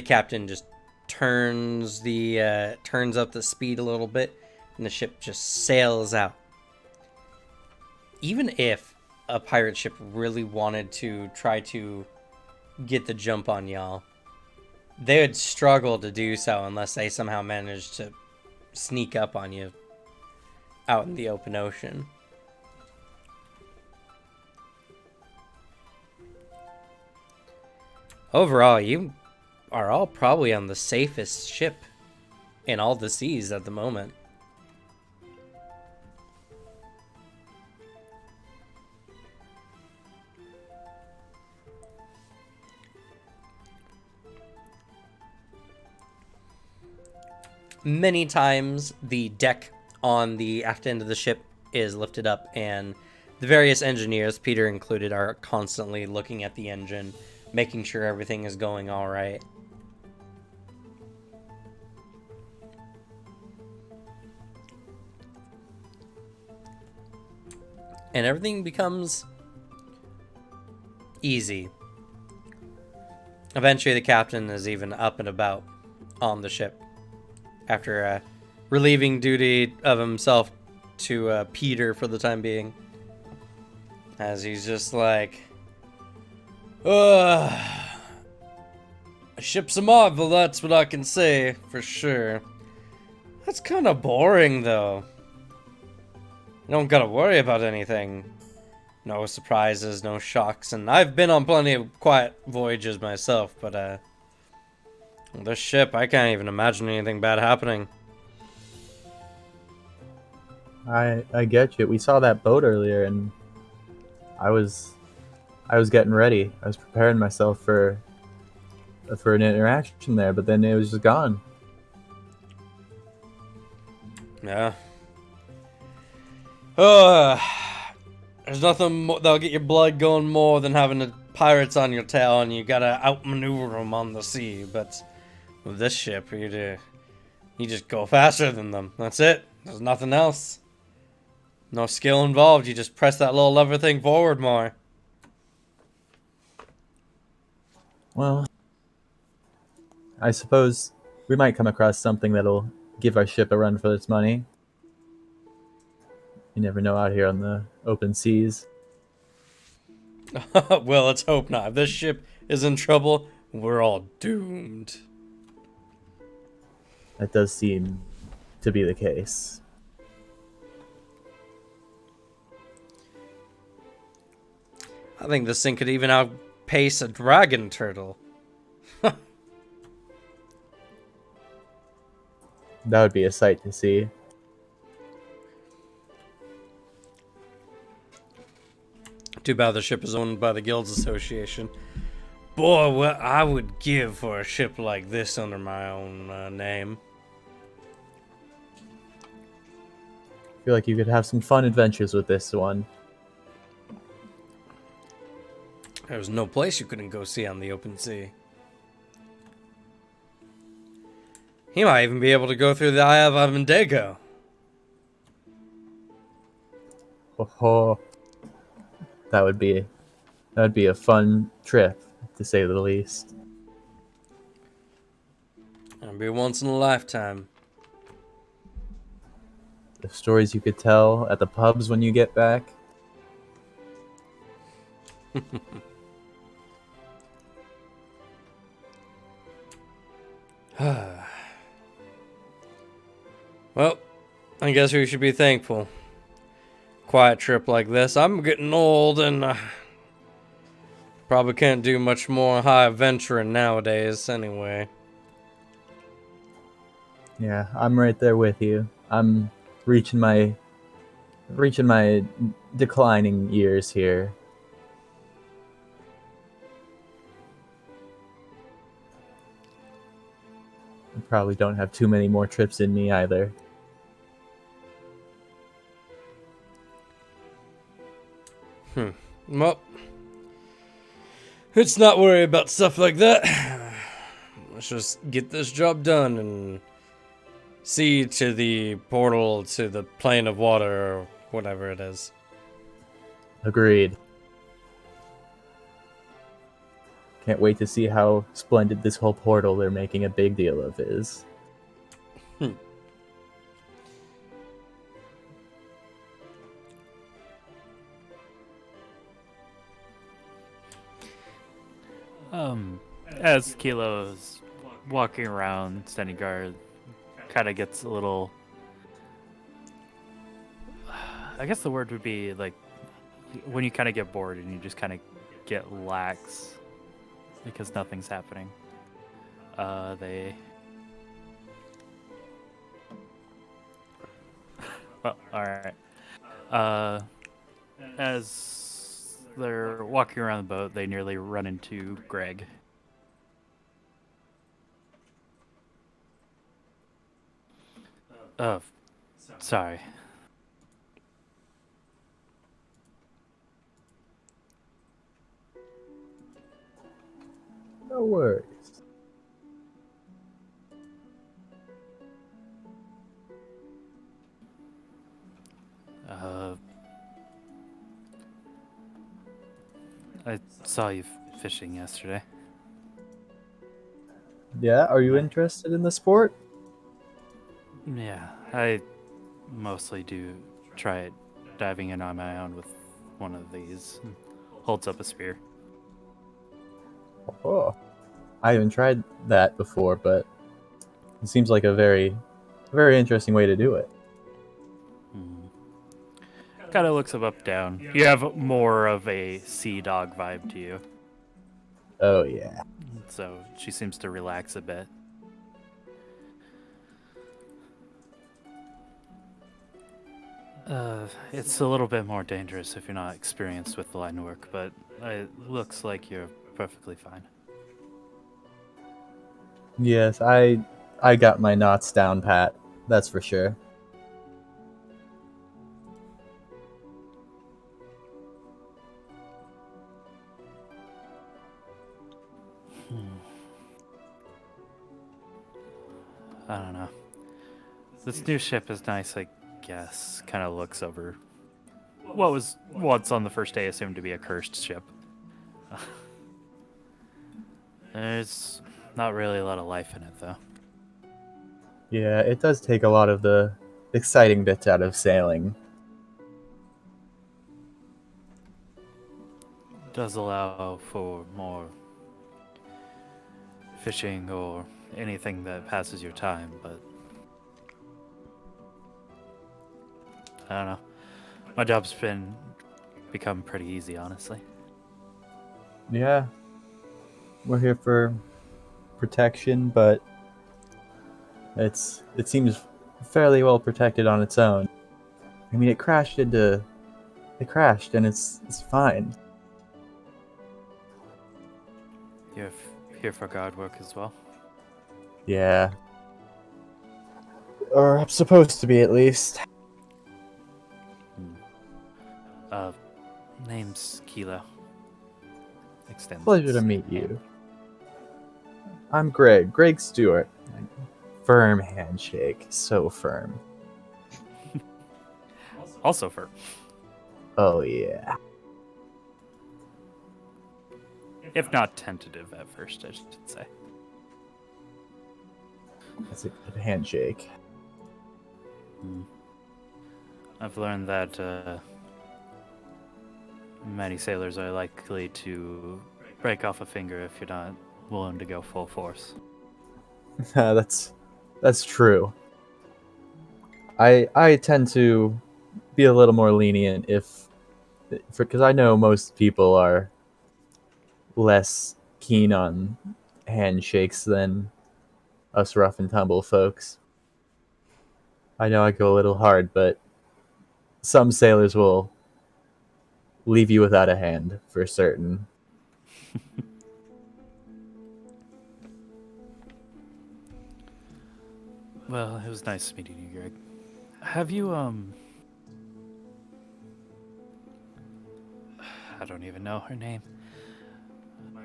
captain just turns up the speed a little bit, and the ship just sails out. Even if a pirate ship really wanted to try to get the jump on y'all, they would struggle to do so unless they somehow managed to sneak up on you out in the open ocean. Overall, you are all probably on the safest ship in all the seas at the moment. Many times the deck on the aft end of the ship is lifted up, and the various engineers, Peter included, are constantly looking at the engine, making sure everything is going all right. And everything becomes easy. Eventually, the captain is even up and about on the ship after relieving duty of himself to Peter for the time being. As he's just like, a ship's a marvel, that's what I can say, for sure. That's kind of boring, though. You don't gotta worry about anything. No surprises, no shocks, and I've been on plenty of quiet voyages myself, but, this ship, I can't even imagine anything bad happening. I get you. We saw that boat earlier, and I was getting ready. I was preparing myself for an interaction there, but then it was just gone. Yeah. There's nothing that'll get your blood going more than having the pirates on your tail, and you gotta outmaneuver them on the sea. But with this ship, you just go faster than them. That's it. There's nothing else. No skill involved. You just press that little lever thing forward more. Well, I suppose we might come across something that'll give our ship a run for its money. You never know out here on the open seas. Well, let's hope not. If this ship is in trouble, we're all doomed. That does seem to be the case. I think this thing could even outpace a dragon turtle. That would be a sight to see. Too bad the ship is owned by the Guilds Association. Boy, what I would give for a ship like this under my own name. I feel like you could have some fun adventures with this one. There's no place you couldn't go see on the open sea. He might even be able to go through the Eye of Avendago. Oh, that would be a fun trip, to say the least. It'll be once in a lifetime. The stories you could tell at the pubs when you get back. Well, I guess we should be thankful. Quiet trip like this. I'm getting old and probably can't do much more high adventuring nowadays anyway. Yeah, I'm right there with you. I'm reaching my declining years here. I probably don't have too many more trips in me either. Well, let's not worry about stuff like that. Let's just get this job done and see to the portal to the plane of water or whatever it is. Agreed. Can't wait to see how splendid this whole portal they're making a big deal of is. As Kilo is walking around, standing guard, kind of gets a little. I guess the word would be like when you kind of get bored and you just kind of get lax because nothing's happening. They. Well, all right. As they're walking around the boat, they nearly run into Greg. Oh, sorry. No worries. I saw you fishing yesterday. Yeah, are you interested in the sport? Yeah, I mostly do try it diving in on my own with one of these. Holds up a spear. Oh, I haven't tried that before, but it seems like a very interesting way to do it. Kind of looks up, down. You have more of a sea dog vibe to you. Oh yeah. So she seems to relax a bit. It's a little bit more dangerous if you're not experienced with the line work, but it looks like you're perfectly fine. Yes, I got my knots down pat. That's for sure. I don't know. This new ship is nice, I guess. Kind of looks over what was once on the first day assumed to be a cursed ship. There's not really a lot of life in it, though. Yeah, it does take a lot of the exciting bits out of sailing. Does allow for more fishing or anything that passes your time, but I don't know. My job's become pretty easy, honestly. Yeah. We're here for protection, but it seems fairly well protected on its own. I mean, it crashed and it's fine. You're here for guard work as well? Yeah. Or I'm supposed to be, at least. Name's Kilo. Extends. Pleasure to meet you. I'm Greg Stewart. Firm handshake, so firm. Also firm. Oh yeah. If not tentative at first, I should say. That's a good handshake. I've learned that many sailors are likely to break off a finger if you're not willing to go full force. That's true. I tend to be a little more lenient because I know most people are less keen on handshakes than us rough and tumble folks. I know I go a little hard, but some sailors will leave you without a hand for certain. Well, it was nice meeting you, Greg. Have you, I don't even know her name.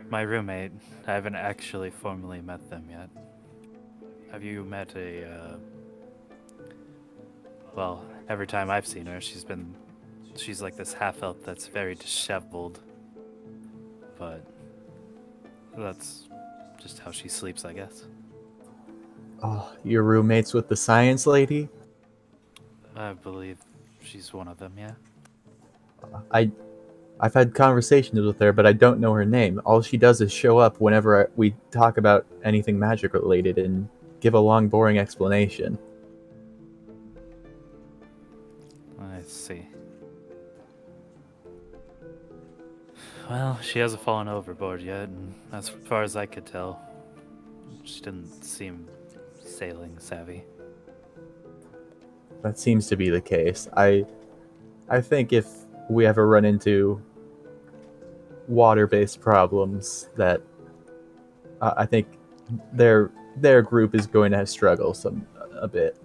My roommate, I haven't actually formally met them yet. Have you met well, every time I've seen her, she's like this half-elf that's very disheveled. But that's just how she sleeps, I guess. Oh, your roommates with the science lady? I believe she's one of them, yeah. I I've had conversations with her, but I don't know her name. All she does is show up whenever we talk about anything magic related and give a long, boring explanation. I see. Well, she hasn't fallen overboard yet, and as far as I could tell, she didn't seem sailing savvy. That seems to be the case. I think if we ever run into water-based problems, that I think their group is going to struggle a bit.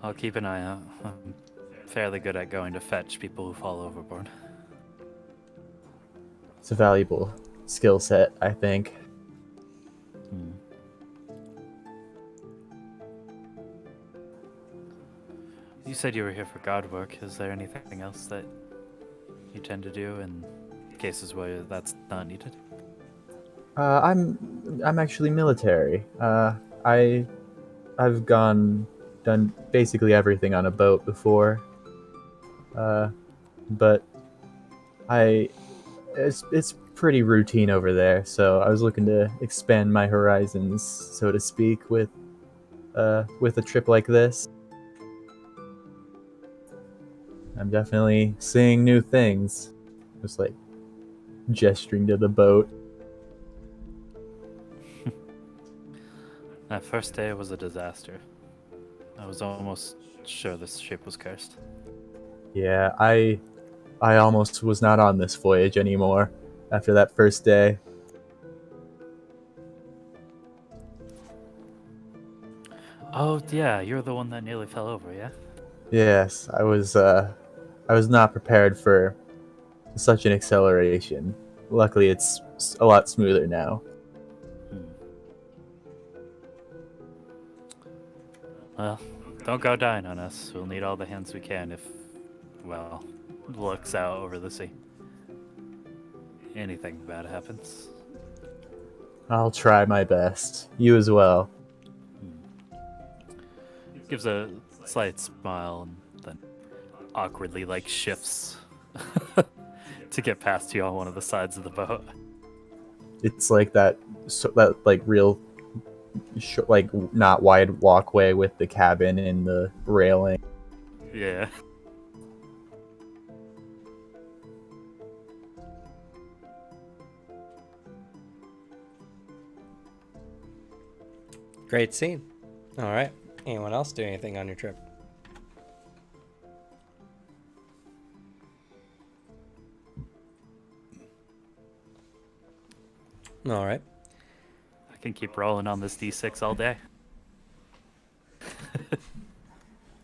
I'll keep an eye out. I'm fairly good at going to fetch people who fall overboard. It's a valuable skill set, I think. You said you were here for guard work. Is there anything else that you tend to do in cases where that's not needed? I'm actually military. I've done basically everything on a boat before. But it's pretty routine over there. So I was looking to expand my horizons, so to speak, with a trip like this. I'm definitely seeing new things. Just like gesturing to the boat. That first day was a disaster. I was almost sure this ship was cursed. Yeah, I almost was not on this voyage anymore after that first day. Oh, yeah, you're the one that nearly fell over, yeah? Yes, I was not prepared for such an acceleration. Luckily, it's a lot smoother now. Well, don't go dying on us. We'll need all the hands we can if, well, looks out over the sea. Anything bad happens. I'll try my best. You as well. Gives a slight smile and then awkwardly shifts to get past you on one of the sides of the boat. It's like that real not wide walkway with the cabin and the railing. Yeah. Great scene. All right. Anyone else do anything on your trip? All right. I can keep rolling on this D6 all day.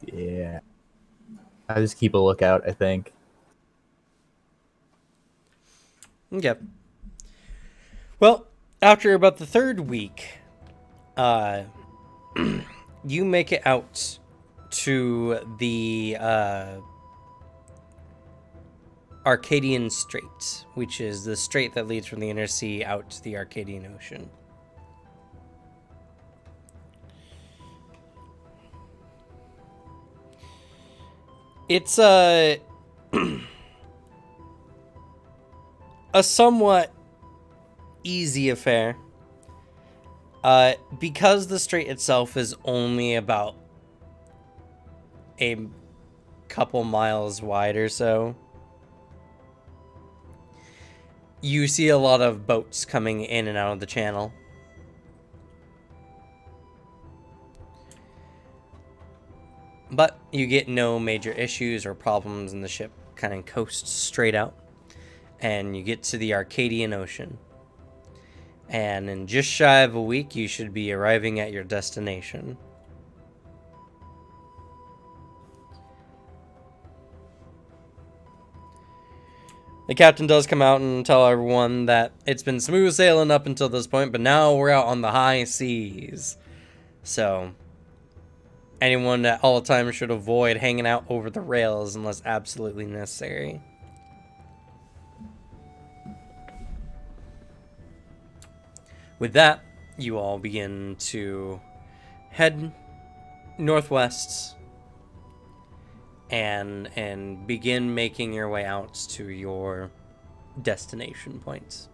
Yeah. I just keep a lookout, I think. Okay. Well, after about the third week, you make it out to the Arcadian Strait, which is the strait that leads from the inner sea out to the Arcadian Ocean. It's a a somewhat easy affair. Because the strait itself is only about a couple miles wide or so, you see a lot of boats coming in and out of the channel. But you get no major issues or problems, and the ship kind of coasts straight out. And you get to the Arcadian Ocean. And in just shy of a week, you should be arriving at your destination. The captain does come out and tell everyone that it's been smooth sailing up until this point, but now we're out on the high seas. So, anyone at all times should avoid hanging out over the rails unless absolutely necessary. With that, you all begin to head northwest and begin making your way out to your destination points.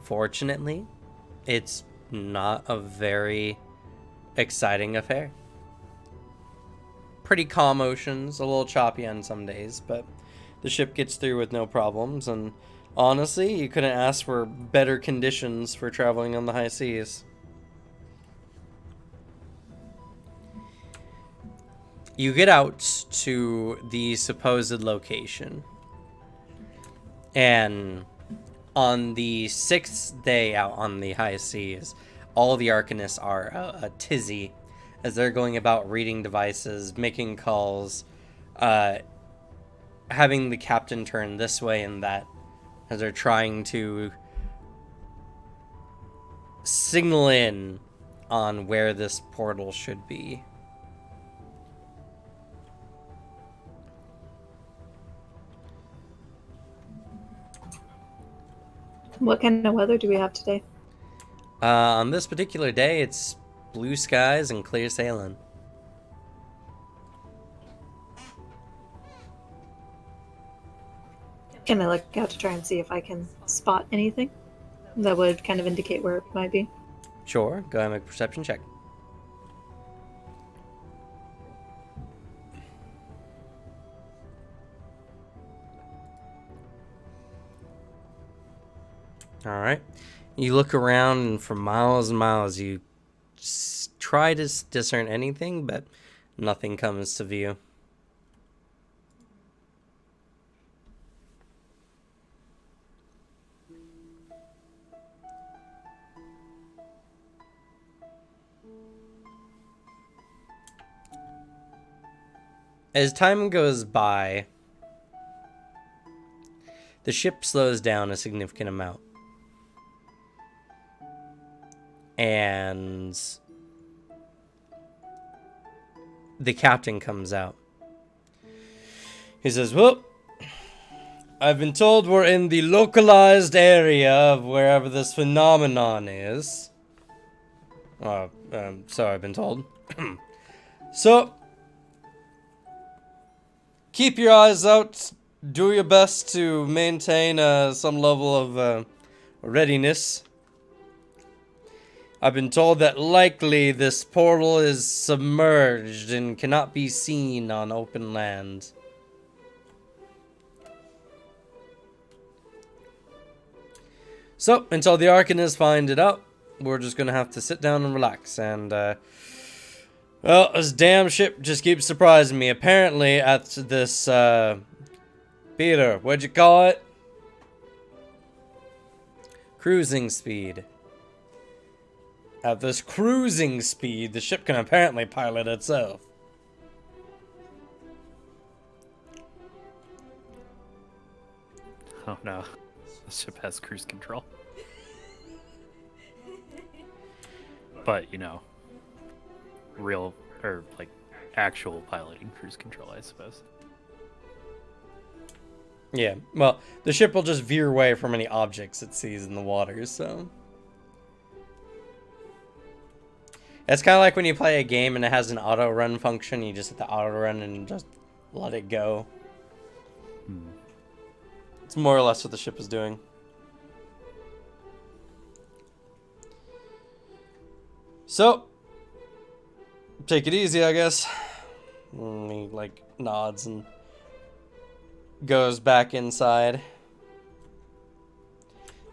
Fortunately, it's not a very exciting affair. Pretty calm oceans, a little choppy on some days, but the ship gets through with no problems, and honestly, you couldn't ask for better conditions for traveling on the high seas. You get out to the supposed location, and on the 6th day out on the high seas, all the Arcanists are a tizzy as they're going about reading devices, making calls, having the captain turn this way and that as they're trying to signal in on where this portal should be. What kind of weather do we have today? On this particular day, it's blue skies and clear sailing. Can I look out to try and see if I can spot anything that would kind of indicate where it might be? Sure, go ahead and make a perception check. Alright. You look around, and for miles and miles, you try to discern anything, but nothing comes to view. As time goes by, the ship slows down a significant amount. And the captain comes out. He says, well, I've been told we're in the localized area of wherever this phenomenon is. So I've been told. So, keep your eyes out. Do your best to maintain some level of readiness. I've been told that likely this portal is submerged and cannot be seen on open land. So, until the Arcanists find it out, we're just gonna have to sit down and relax. And, well, this damn ship just keeps surprising me. Apparently, at this, Peter, what'd you call it? Cruising speed. At this cruising speed, the ship can apparently pilot itself. Oh no. The ship has cruise control. But, you know, real, or like actual piloting cruise control, I suppose. Yeah, well, the ship will just veer away from any objects it sees in the water, so. It's kind of like when you play a game and it has an auto run function. You just hit the auto run and just let it go. It's more or less what the ship is doing. So, take it easy, I guess. And he like nods and goes back inside.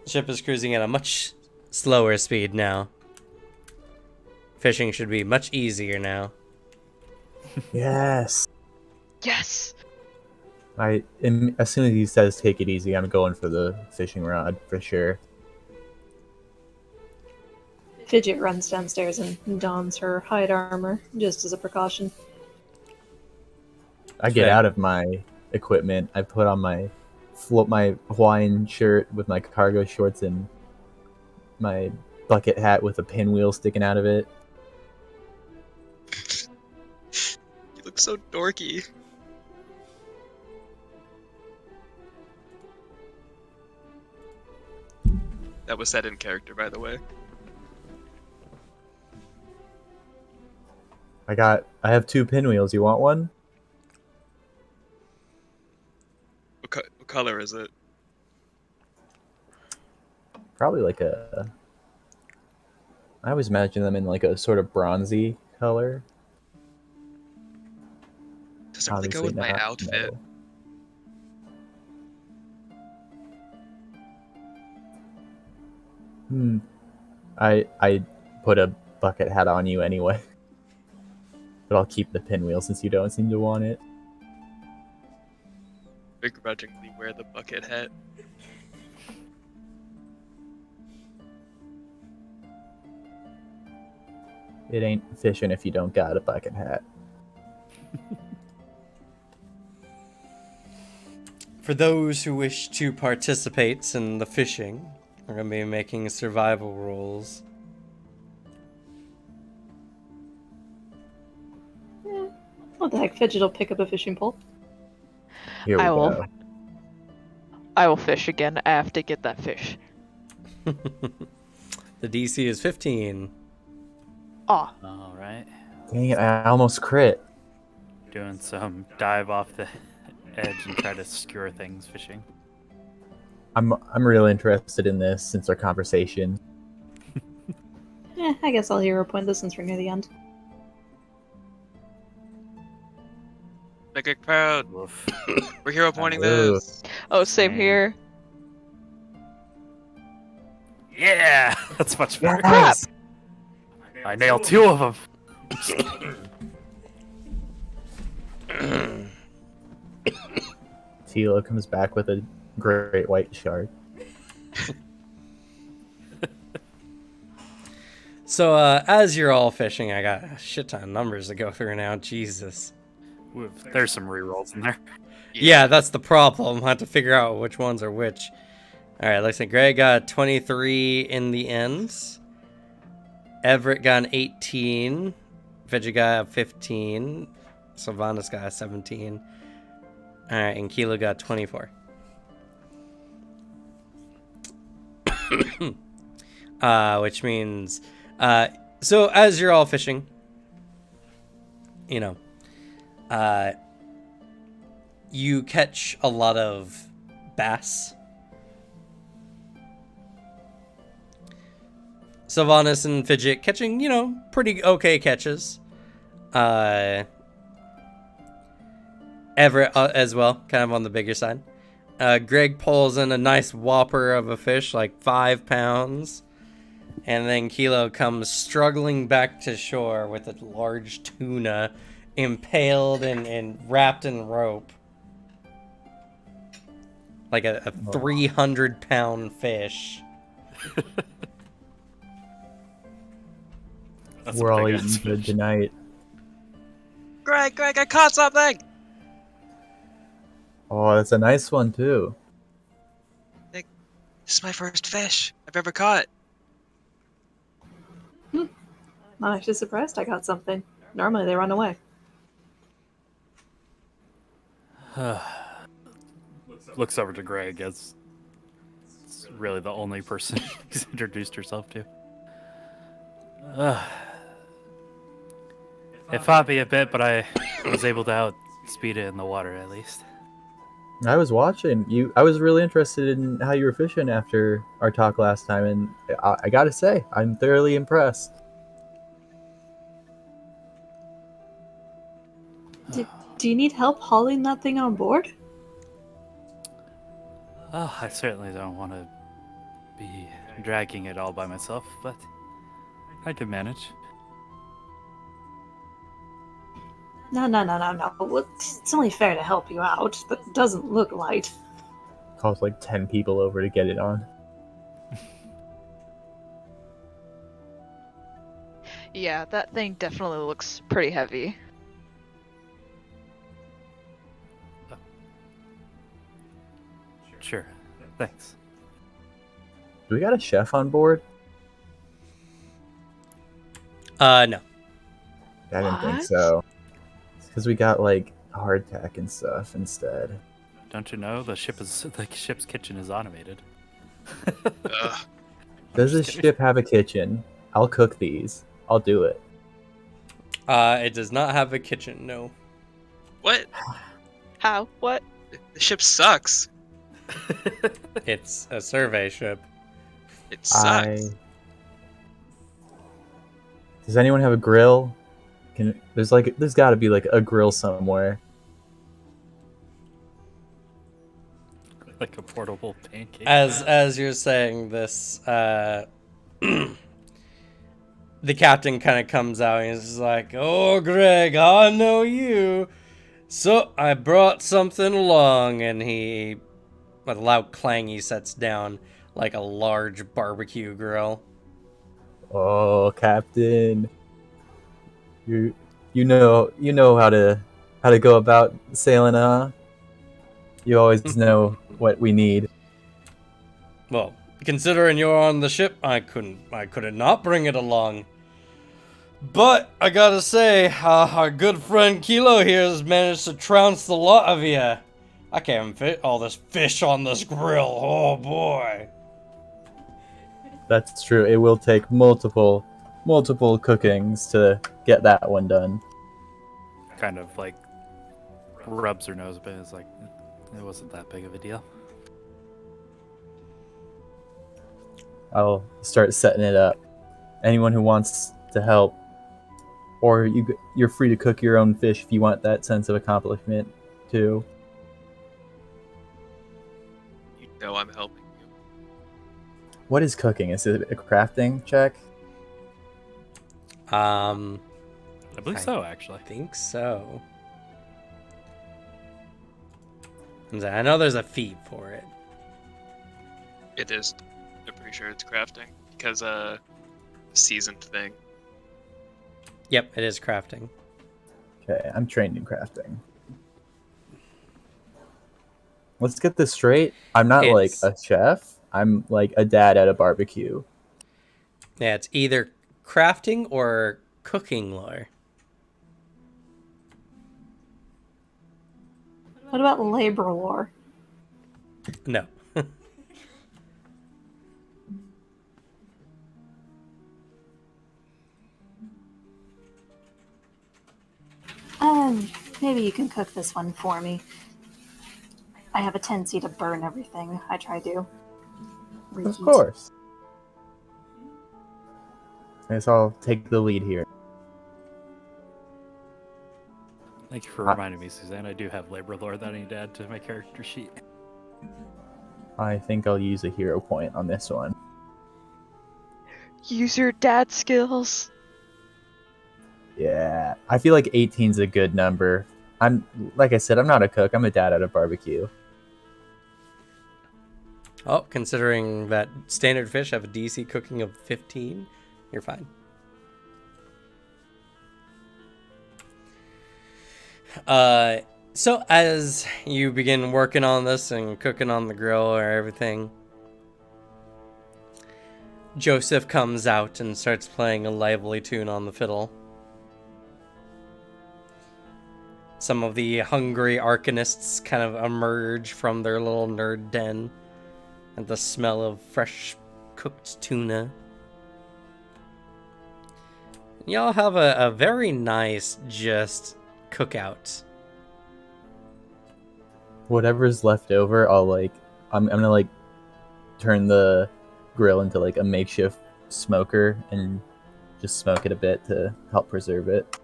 The ship is cruising at a much slower speed now. Fishing should be much easier now. Yes. Yes. As soon as he says take it easy, I'm going for the fishing rod for sure. Fidget runs downstairs and dons her hide armor, just as a precaution. I get Okay. out of my equipment. I put on my Hawaiian shirt with my cargo shorts and my bucket hat with a pinwheel sticking out of it. You look so dorky. That was said in character, by the way. I have 2 pinwheels. You want one? What color is it? Probably like a. I always imagine them in like a sort of bronzy color. Does it really go with my not, outfit? no. I put a bucket hat on you anyway. But I'll keep the pinwheel since you don't seem to want it. Begrudgingly wear the bucket hat. It ain't fishing if you don't got a bucket hat. For those who wish to participate in the fishing, we're going to be making survival rolls. What the heck, Fidget will pick up a fishing pole. Here we I will. go. I will fish again. I have to get that fish. The DC is 15. Ah, All right. Dang it, I almost crit. Doing some dive off the edge and try to skewer things fishing. I'm real interested in this since our conversation. I guess I'll hero point this since we're near the end. Make it proud. Woof. We're hero pointing Ooh. this. oh, same Dang. here. Yeah, that's much better. Yes! I nailed 2 of them. Tilo comes back with a great white shark. So, as you're all fishing, I got a shit ton of numbers to go through now. Jesus. Woof. There's some rerolls in there. Yeah, that's the problem. I have to figure out which ones are which. Alright, looks like Greg got 23 in the end. Everett got an 18. Veggie got a 15. Sylvanas got a 17. Alright, and Kilo got 24. Which means... so, as you're all fishing, you know, you catch a lot of bass. Sylvanas and Fidget catching, you know, pretty okay catches. Everett as well, kind of on the bigger side. Greg pulls in a nice whopper of a fish, like 5 pounds. And then Kilo comes struggling back to shore with a large tuna impaled and wrapped in rope. Like a 300-pound fish. That's We're a all big eating ass good fish. tonight. Greg, I caught something! Oh, that's a nice one too. This is my first fish I've ever caught. I'm actually surprised I got something. Normally they run away. Looks over to Greg as it's really the only person he's introduced herself to. It fought me a bit, but I was able to outspeed it in the water at least. I was watching you. I was really interested in how you were fishing after our talk last time, and I gotta say, I'm thoroughly impressed. Do you need help hauling that thing on board? Oh, I certainly don't want to be dragging it all by myself, but I can manage. No. Well, it's only fair to help you out. That doesn't look light. Calls like 10 people over to get it on. Yeah, that thing definitely looks pretty heavy. Sure, thanks. Do we got a chef on board? No. I didn't think What? so. It's because we got like hardtack and stuff instead. Don't you know the ship's kitchen is automated? Ugh. Does this Just kidding. ship have a kitchen? I'll cook these. I'll do it. It does not have a kitchen, no. What? How? What? The ship sucks. It's a survey ship. It sucks. Does anyone have a grill? There's got to be like a grill somewhere. Like a portable pancake. As you're saying this, the captain kind of comes out and he's like, "Oh, Greg, I know you. So I brought something along," and he, with a loud clang, he sets down like a large barbecue grill. Oh, Captain, you know how to go about sailing, huh? You always know what we need. Well, considering you're on the ship, I couldn't not bring it along. But I gotta say, our good friend Kilo here has managed to trounce the lot of you. I can't fit all this fish on this grill. Oh boy. That's true. It will take multiple cookings to get that one done. Kind of like rubs her nose, but it's like it wasn't that big of a deal. I'll start setting it up. Anyone who wants to help, or you're free to cook your own fish if you want that sense of accomplishment too. You know I'm helping you. What is cooking? Is it a crafting check? I I believe so, actually. think so. I know there's a feat for it. It is. I'm pretty sure it's crafting because seasoned thing. Yep, it is crafting. Okay, I'm trained in crafting. Let's get this straight. I'm not like It's- a chef. I'm like a dad at a barbecue. Yeah, it's either crafting or cooking lore. What about labor lore? No. Maybe you can cook this one for me. I have a tendency to burn everything I try to. Reheat. Of course. I guess I'll take the lead here. Thank you for reminding me, Suzanne. I do have labor lore that I need to add to my character sheet. I think I'll use a hero point on this one. Use your dad skills. Yeah, I feel like 18's a good number. Like I said, I'm not a cook. I'm a dad at a barbecue. Oh, considering that standard fish have a DC cooking of 15, you're fine. So as you begin working on this and cooking on the grill or everything, Joseph comes out and starts playing a lively tune on the fiddle. Some of the hungry arcanists kind of emerge from their little nerd den at the smell of fresh cooked tuna. Y'all have a very nice just cookout. Whatever's left over, I'm gonna like turn the grill into like a makeshift smoker and just smoke it a bit to help preserve it.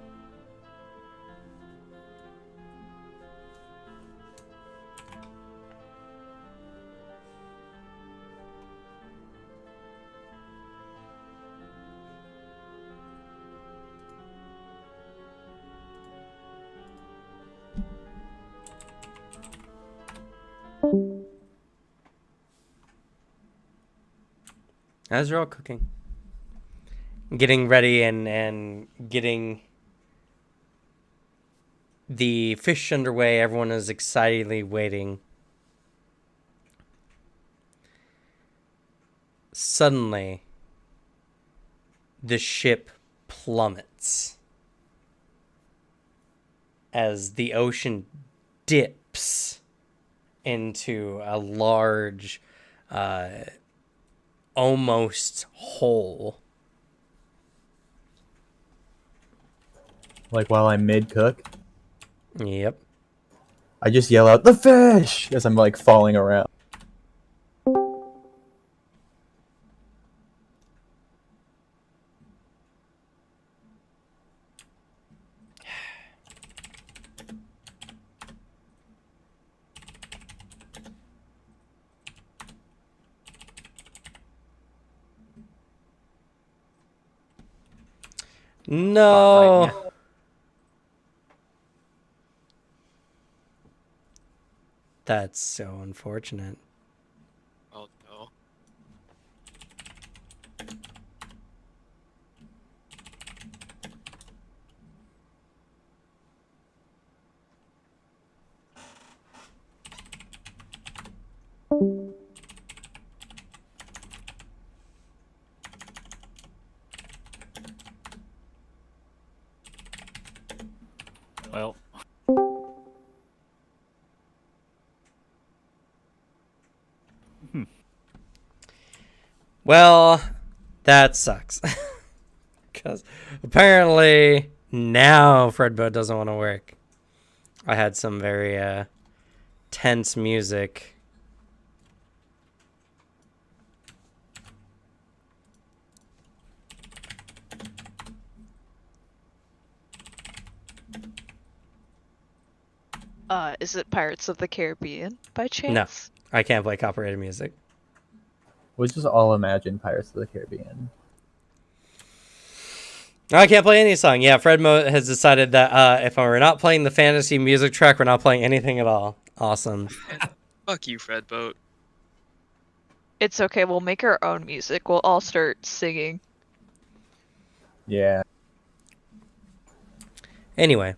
As you're all cooking, getting ready and getting the fish underway, everyone is excitedly waiting. Suddenly, the ship plummets as the ocean dips into a large, almost hole. Like while I'm mid cook, Yep. I just yell out the fish as I'm like falling around. No. Not right That's so unfortunate. Oh no. Well, Well, that sucks. Because apparently now Fredbo doesn't want to work. I had some very tense music. Is it Pirates of the Caribbean by No, chance? I can't play copyrighted music. We just all imagine Pirates of the Caribbean. I can't play any song. Yeah, Fredmo has decided that if we're not playing the fantasy music track, we're not playing anything at all. Awesome. Fuck you, Fred Boat. It's okay, we'll make our own music. We'll all start singing. Yeah. Anyway,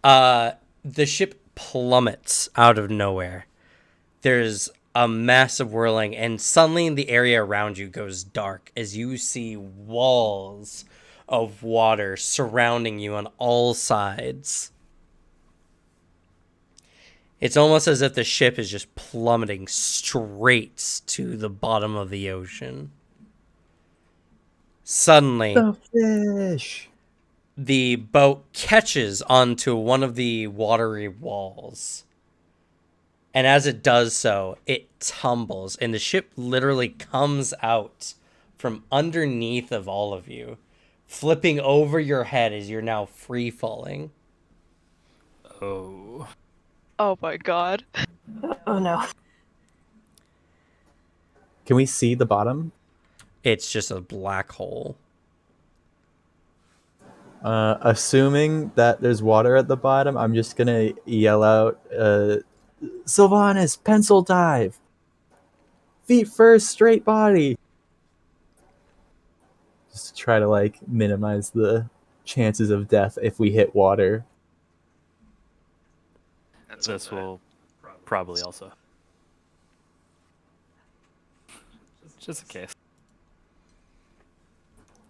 the ship plummets out of nowhere. There's a massive whirling, and suddenly the area around you goes dark as you see walls of water surrounding you on all sides. It's almost as if the ship is just plummeting straight to the bottom of the ocean. Suddenly, The fish. the boat catches onto one of the watery walls. And as it does so, it tumbles, and the ship literally comes out from underneath of all of you, flipping over your head as you're now free falling. oh. Oh my god. Oh no. Can we see the bottom? It's just a black hole. Assuming that there's water at the bottom, I'm just gonna yell out, Sylvanas, pencil dive! Feet first, straight body! Just to try to, like, minimize the chances of death if we hit water. That's This okay. will probably also. Just in case.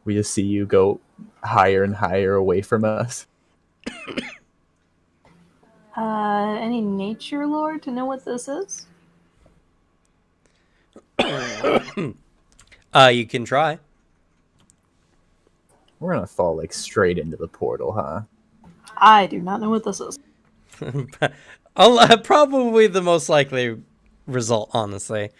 We just see you go higher and higher away from us. Any nature lore to know what this is? You can try. We're gonna fall like straight into the portal, huh? I do not know what this is. Probably the most likely result, honestly.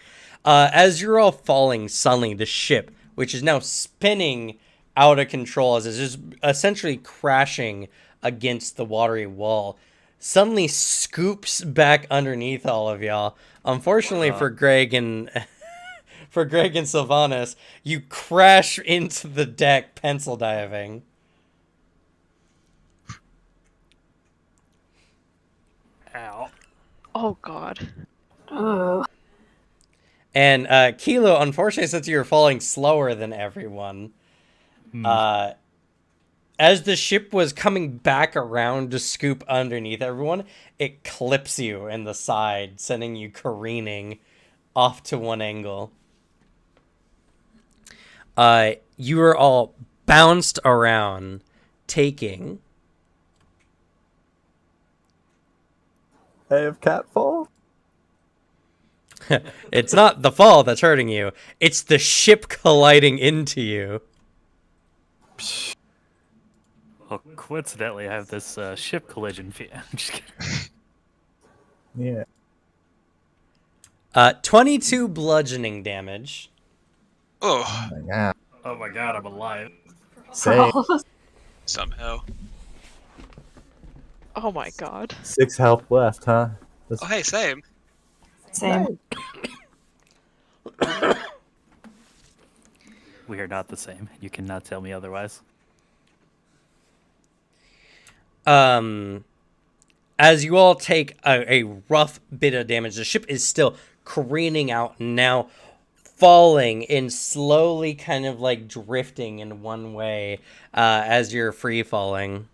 As you're all falling, suddenly the ship, which is now spinning out of control as it's just essentially crashing against the watery wall, suddenly scoops back underneath all of y'all. Unfortunately for Greg and for Greg and Sylvanas, you crash into the deck pencil diving. Ow. Oh god. Oh, And Kilo, unfortunately, since you're falling slower than everyone, as the ship was coming back around to scoop underneath everyone, it clips you in the side, sending you careening off to one angle. You are all bounced around, taking I have catfall. it's not the fall that's hurting you, it's the ship colliding into you. Well, coincidentally, I have this ship collision fee. I'm just kidding. Yeah. 22 bludgeoning damage. Oh, Oh my god. Oh my god, I'm alive. for Same. all of us. somehow. Oh my god. 6 health left, huh? Oh, hey, same. Same. We are not the same. You cannot tell me otherwise. As you all take a rough bit of damage, the ship is still careening out, now falling and slowly kind of like drifting in one way as you're free falling.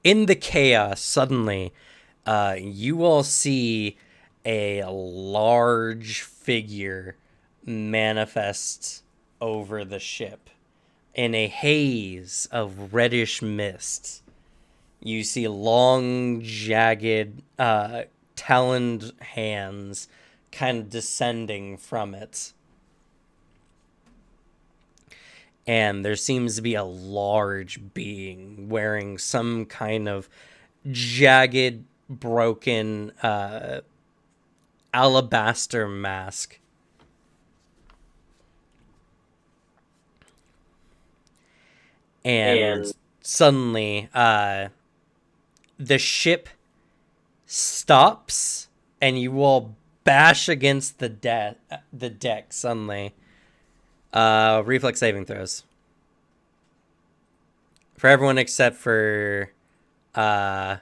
In the chaos, suddenly, you all see a large figure manifest over the ship in a haze of reddish mist. You see long, jagged, taloned hands kind of descending from it. And there seems to be a large being wearing some kind of jagged, broken, alabaster mask. And suddenly, the ship stops, and you will bash against the deck suddenly. Reflex saving throws. For everyone except for Twilu.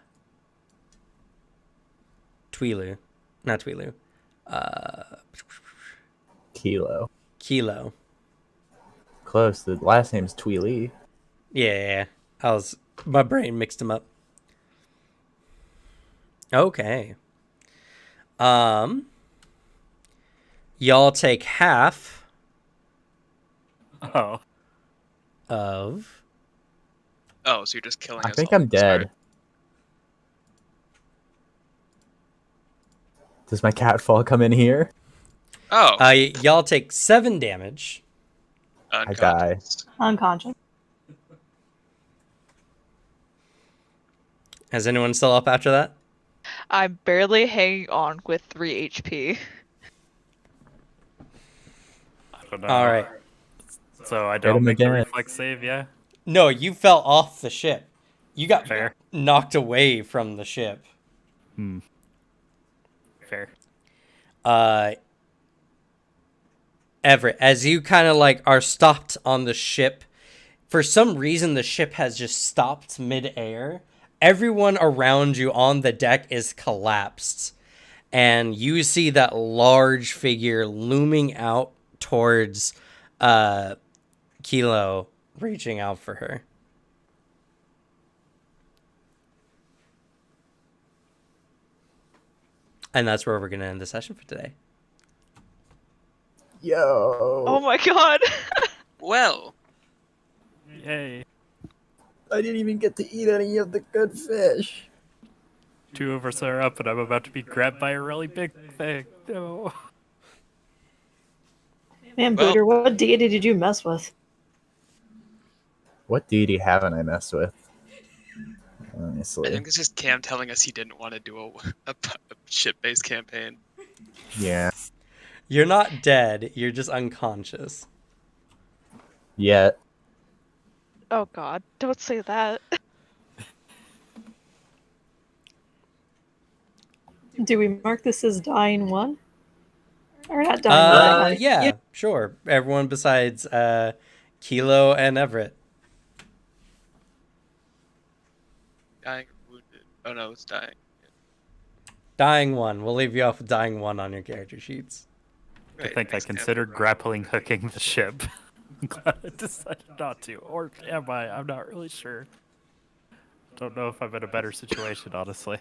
Not Twilu. Kilo. Kilo. Close. The last name's Tweely. Yeah. My brain mixed them up. Okay. Y'all take half Oh. of Oh, so you're just killing I us think all. I'm dead. Does my catfall come in here? Sorry. Oh, y'all take 7 damage. I die. unconscious. Unconscious. Has anyone still up after that? I'm barely hanging on with 3 HP. I don't know. All right. So I Hit don't him make the again. reflex save, yeah? No, you fell off the ship. You got Fair. knocked away from the ship. Fair. Everett, as you kind of like are stopped on the ship, for some reason the ship has just stopped midair. Everyone around you on the deck is collapsed, and you see that large figure looming out towards Kilo, reaching out for her. And that's where we're going to end the session for today. Yo. Oh my god. Well, Yay. I didn't even get to eat any of the good fish. 2 of us are up, and I'm about to be grabbed by a really big thing. No. Man, Well- Booter, what deity did you mess with? What deity haven't I messed with? I Honestly. think it's just Cam telling us he didn't want to do a ship-based campaign. Yeah. You're not dead. You're just unconscious. Yet. Oh god, don't say that. Do we mark this as dying one? Or not dying one, dying. Yeah, sure. Everyone besides Kilo and Everett. Dying or wounded. Oh no, it's dying. Dying one. We'll leave you off with dying one on your character sheets. I Right, think I thanks, Cam. considered grappling hooking the ship. I'm glad I decided not to. Or am I? I'm not really sure. Don't know if I'm in a better situation, honestly.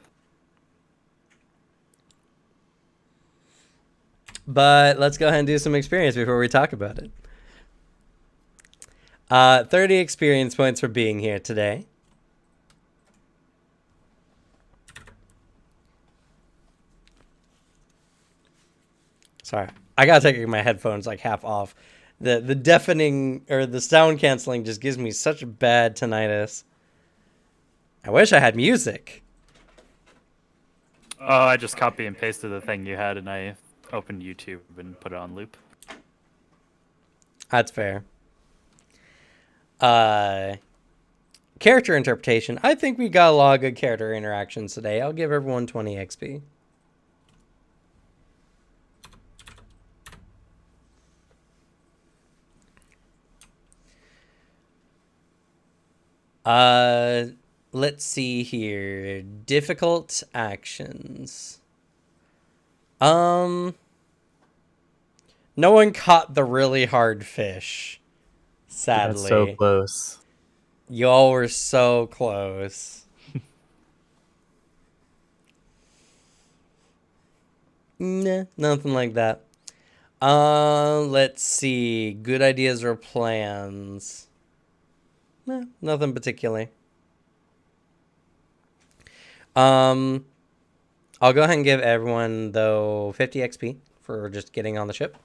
But let's go ahead and do some experience before we talk about it. 30 experience points for being here today. Sorry, I gotta take my headphones like half off. The deafening or the sound canceling just gives me such bad tinnitus. I wish I had music. Oh, I just copy and pasted the thing you had, and I opened YouTube and put it on loop. That's fair. Character interpretation. I think we got a lot of good character interactions today. I'll give everyone 20 XP. Let's see here. Difficult actions. No one caught the really hard fish. Sadly. That's so close. Y'all were so close. Nah, nothing like that. Let's see. Good ideas or plans. Nah, nothing particularly. I'll go ahead and give everyone, though, 50 XP for just getting on the ship.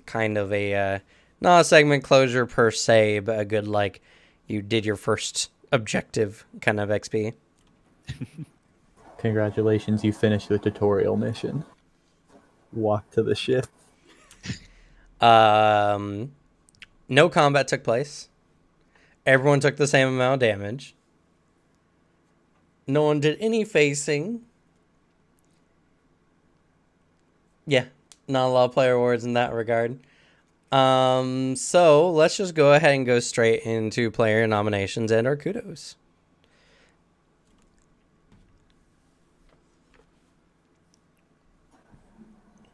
Kind of a, not a segment closure per se, but a good, like, you did your first objective kind of XP. Congratulations, you finished the tutorial mission. Walk to the ship. No combat took place. Everyone took the same amount of damage. No one did any facing. Yeah, not a lot of player awards in that regard. So let's just go ahead and go straight into player nominations and our kudos.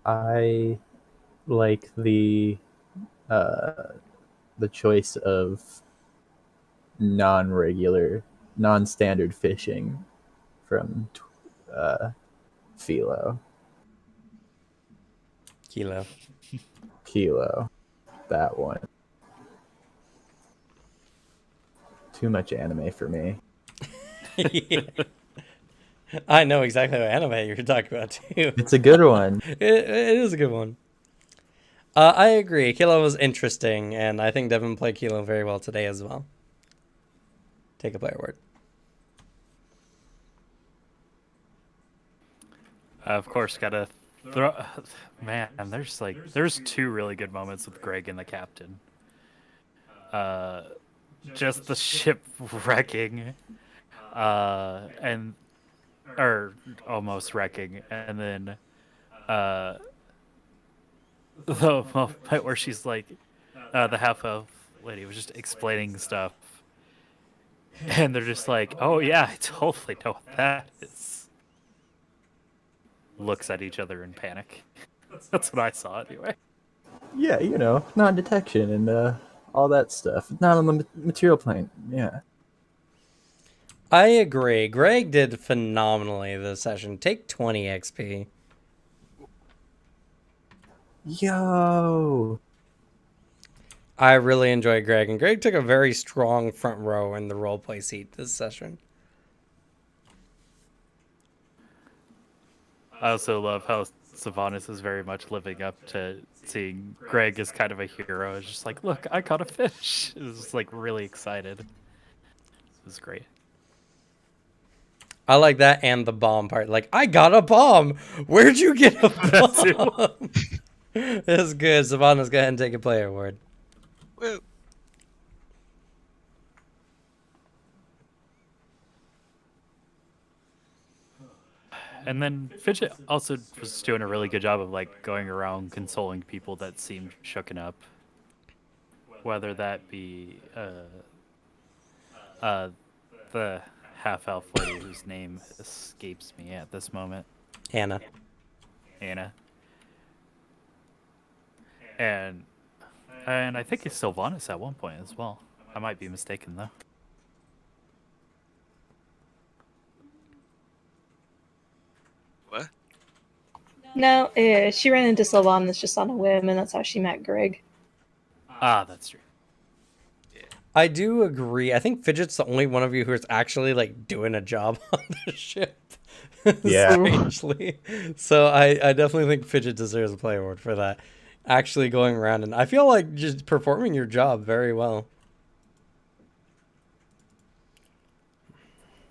I like the choice of non-standard fishing from Philo. Kilo. That one. Too much anime for me. Yeah. I know exactly what anime you're talking about too. It's a good one. It is a good one. I agree. Kilo was interesting, and I think Devin played Kilo very well today as well. Take a player word. Of course, gotta throw. Man, there's two really good moments with Greg and the captain. Just the ship wrecking, and or almost wrecking, and then the moment where she's like, the half elf lady was just explaining stuff, and they're just like, "Oh yeah, I totally know what that is." Looks at each other in panic. That's what I saw anyway. Yeah, non-detection and all that stuff. Not on the material plane. Yeah. I agree. Greg did phenomenally this session. Take 20 XP. Yo. I really enjoyed Greg, and Greg took a very strong front row in the roleplay seat this session. I also love how Sylvanas is very much living up to seeing Greg as kind of a hero. It's just like, look, I caught a fish. It was like really excited. It was great. I like that and the bomb part. Like, I got a bomb. Where'd you get a That too. bomb? That's good. Savannah's go ahead and take a player award. Woo. And then Fidget also was doing a really good job of like going around consoling people that seemed shooken up, whether that be the half elf lady whose name escapes me at this moment, Anna. Anna, and I think it's Sylvanas at one point as well. I might be mistaken though. What? No, she ran into Sylvanas just on a whim, and that's how she met Greg. Ah, that's true. I do agree. I think Fidget's the only one of you who's actually like doing a job on the ship. Yeah. Strangely. So I definitely think Fidget deserves a play award for that. Actually going around and I feel like just performing your job very well.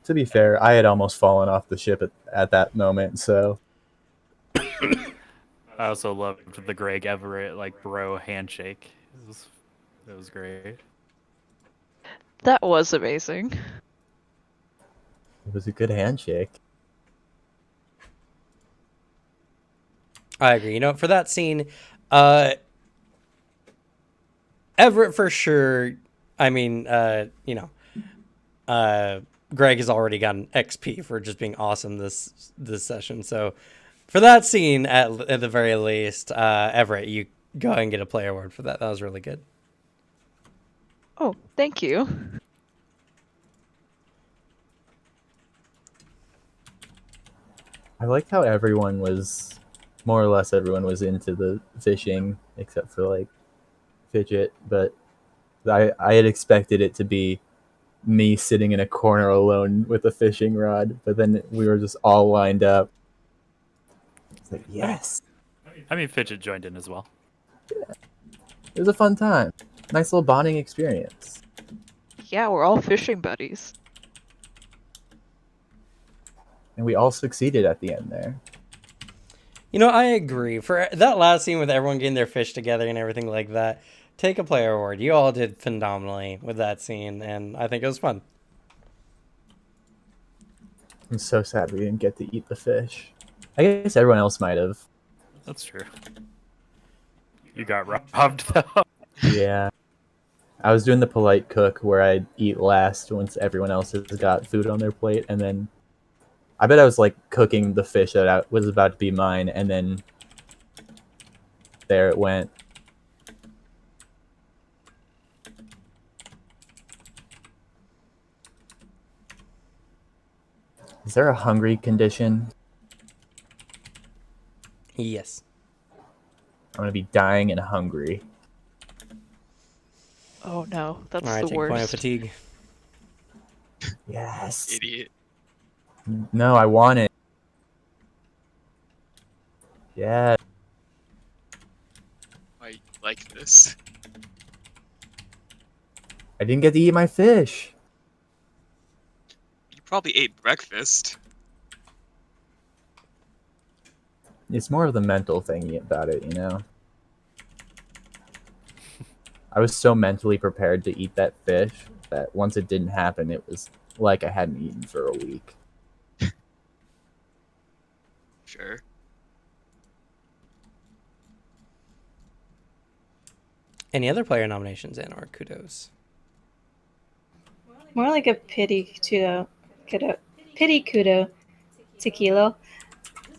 To be fair, I had almost fallen off the ship at that moment, so I also loved the Greg Everett like bro handshake. It was great. That was amazing. it was a good handshake. I agree. You know, for that scene, Everett for sure. I mean, Greg has already gotten XP for just being awesome this session. So for that scene, at the very least, Everett, you go ahead and get a player award for that. That was really good. Oh, thank you. I liked how everyone was, more or less everyone was into the fishing, except for like Fidget. But I had expected it to be me sitting in a corner alone with a fishing rod, but then we were just all lined up. It's like, yes, I mean, Fidget joined in as well. it was a fun time. Nice little bonding experience. Yeah, we're all fishing buddies. And we all succeeded at the end there. You know, I agree. For that last scene with everyone getting their fish together and everything like that, take a player award. You all did phenomenally with that scene, and I think it was fun. I'm so sad we didn't get to eat the fish. I guess everyone else might have. That's true. You got robbed though. Yeah. I was doing the polite cook where I'd eat last once everyone else has got food on their plate, and then I bet I was like cooking the fish that was about to be mine, and then there it went. Is there a hungry condition? Yes. I'm gonna be dying and hungry. Oh no, that's All right, the take a point of worst. fatigue. Yes. Idiot. No, I want it. Yeah. Why like this? I didn't get to eat my fish. You probably ate breakfast. It's more of the mental thing about it, you know? I was so mentally prepared to eat that fish that once it didn't happen, it was like I hadn't eaten for a week. Sure. Any other player nominations and or kudos? More like a pity kudo to Kilo.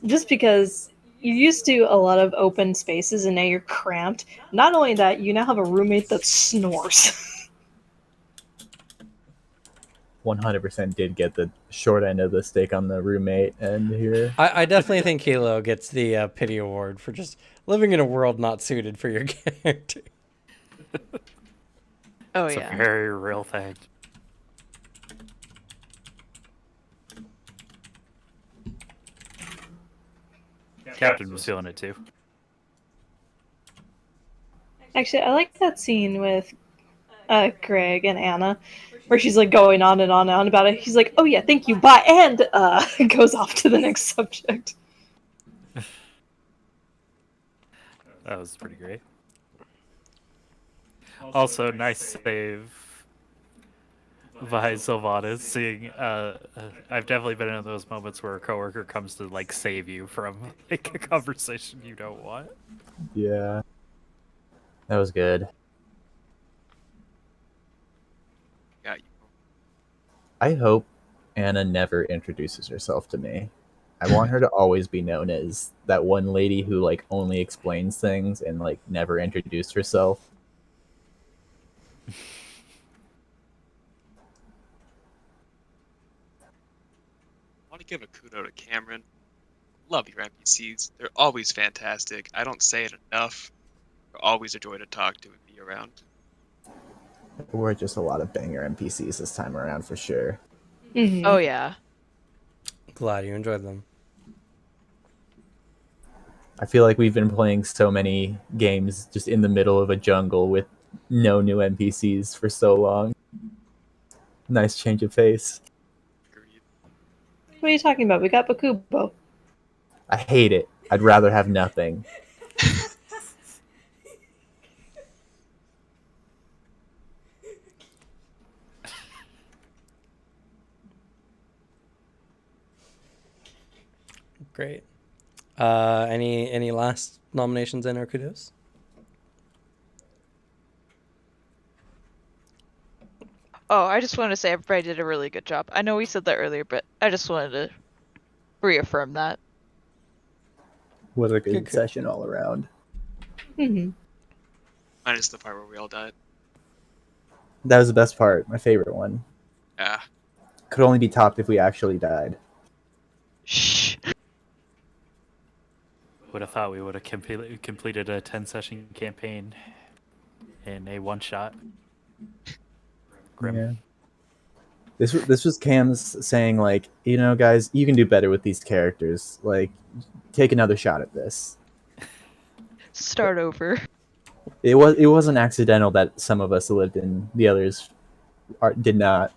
Just because you're used to a lot of open spaces and now you're cramped. Not only that, you now have a roommate that snores. 100% did get the short end of the stick on the roommate end here. I definitely think Kilo gets the pity award for just living in a world not suited for your character. Oh It's yeah. a very real thing. Captain was feeling it too. Actually, I like that scene with Greg and Anna, where she's like going on and on and on about it. He's like, "Oh yeah, thank you, bye," and goes off to the next subject. That was pretty great. Also, nice save by Sylvanas. Seeing, I've definitely been in those moments where a coworker comes to like save you from like a conversation you don't want. Yeah. That was good. Got you. I hope Anna never introduces herself to me. I want her to always be known as that one lady who like only explains things and like never introduced herself. I want to give a kudo to Cameron. Love your NPCs. They're always fantastic. I don't say it enough. They're always a joy to talk to and be around. There were just a lot of banger NPCs this time around for sure. Mhm. Oh yeah. Glad you enjoyed them. I feel like we've been playing so many games just in the middle of a jungle with no new NPCs for so long. Nice change of pace. Agreed. What are you talking about? We got Bakubo. I hate it. I'd rather have nothing. Great. Any last nominations in or kudos? Oh, I just wanted to say everybody did a really good job. I know we said that earlier, but I just wanted to reaffirm that. What a good Good. session all around. Hmm. Minus the part where we all died. That was the best part. My favorite one. Yeah. Could only be topped if we actually died. Shh. Would have thought we would have completed a 10-session campaign in a one-shot. Grim. Yeah. This was Cam's saying like, you know, guys, you can do better with these characters. Like, take another shot at this. Start over. It wasn't accidental that some of us lived and the others did not.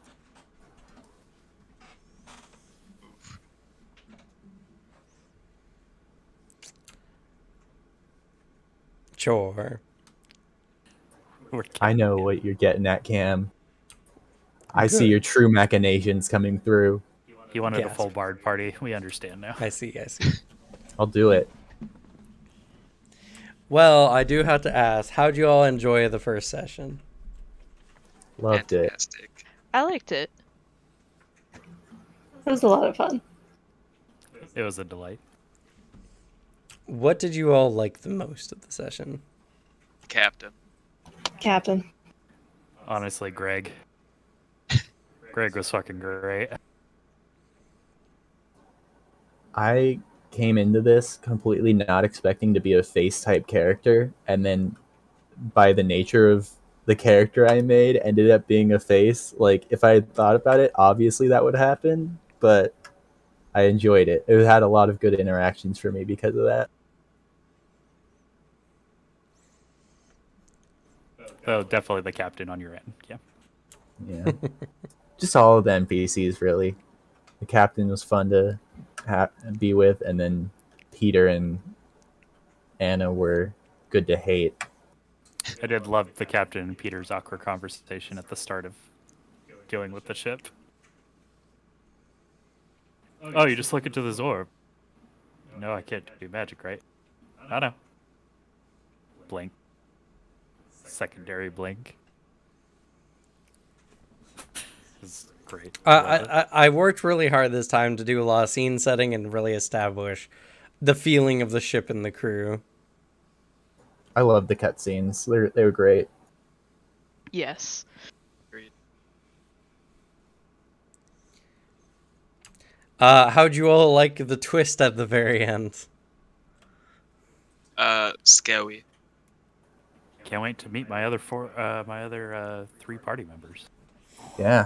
Sure. I know what you're getting at, Cam. I see Good. your true machinations coming through. He wanted a Gasp. full bard party. We understand now. I see. I'll do it. Well, I do have to ask, how'd you all enjoy the first session? Loved it. Fantastic. I liked it. It was a lot of fun. It was a delight. What did you all like the most of the session? Captain. Captain. Honestly, Greg. Greg was fucking great. I came into this completely not expecting to be a face type character, and then by the nature of the character I made, ended up being a face. Like, if I had thought about it, obviously that would happen, but I enjoyed it. It had a lot of good interactions for me because of that. Oh, definitely the captain on your end. Yeah. Yeah. Just all of the NPCs, really. The captain was fun to be with, and then Peter and Anna were good to hate. I did love the captain and Peter's awkward conversation at the start of going with the ship. Oh, you just look into the orb. No, I can't do magic, right? I know. Blink. Secondary blink. It's great. Love it. I worked really hard this time to do a lot of scene setting and really establish the feeling of the ship and the crew. I love the cutscenes. They were great. Yes. Agreed. How'd you all like the twist at the very end? Scary. Can't wait to meet my other three party members. Yeah.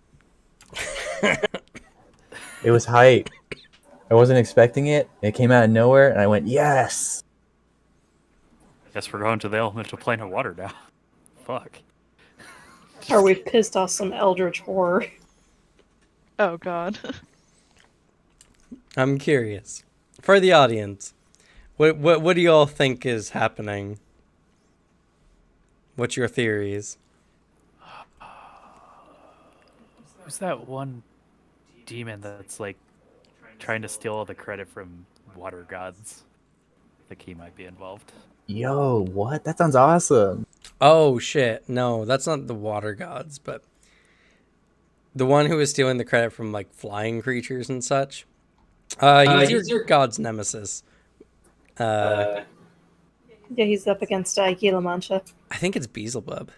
It was hype. I wasn't expecting it. It came out of nowhere, and I went, yes! Guess we're going to the elemental plane of water now. Fuck. Or we've pissed off some eldritch horror. Oh god. I'm curious. For the audience, what do you all think is happening? What's your theories? Who's that one demon that's like trying to steal all the credit from water gods? I think he might be involved. Yo, what? That sounds awesome. Oh shit! No, that's not the water gods, but the one who is stealing the credit from like flying creatures and such. He's your god's nemesis. Yeah, he's up against Gila Mancha. I think it's Beelzebub.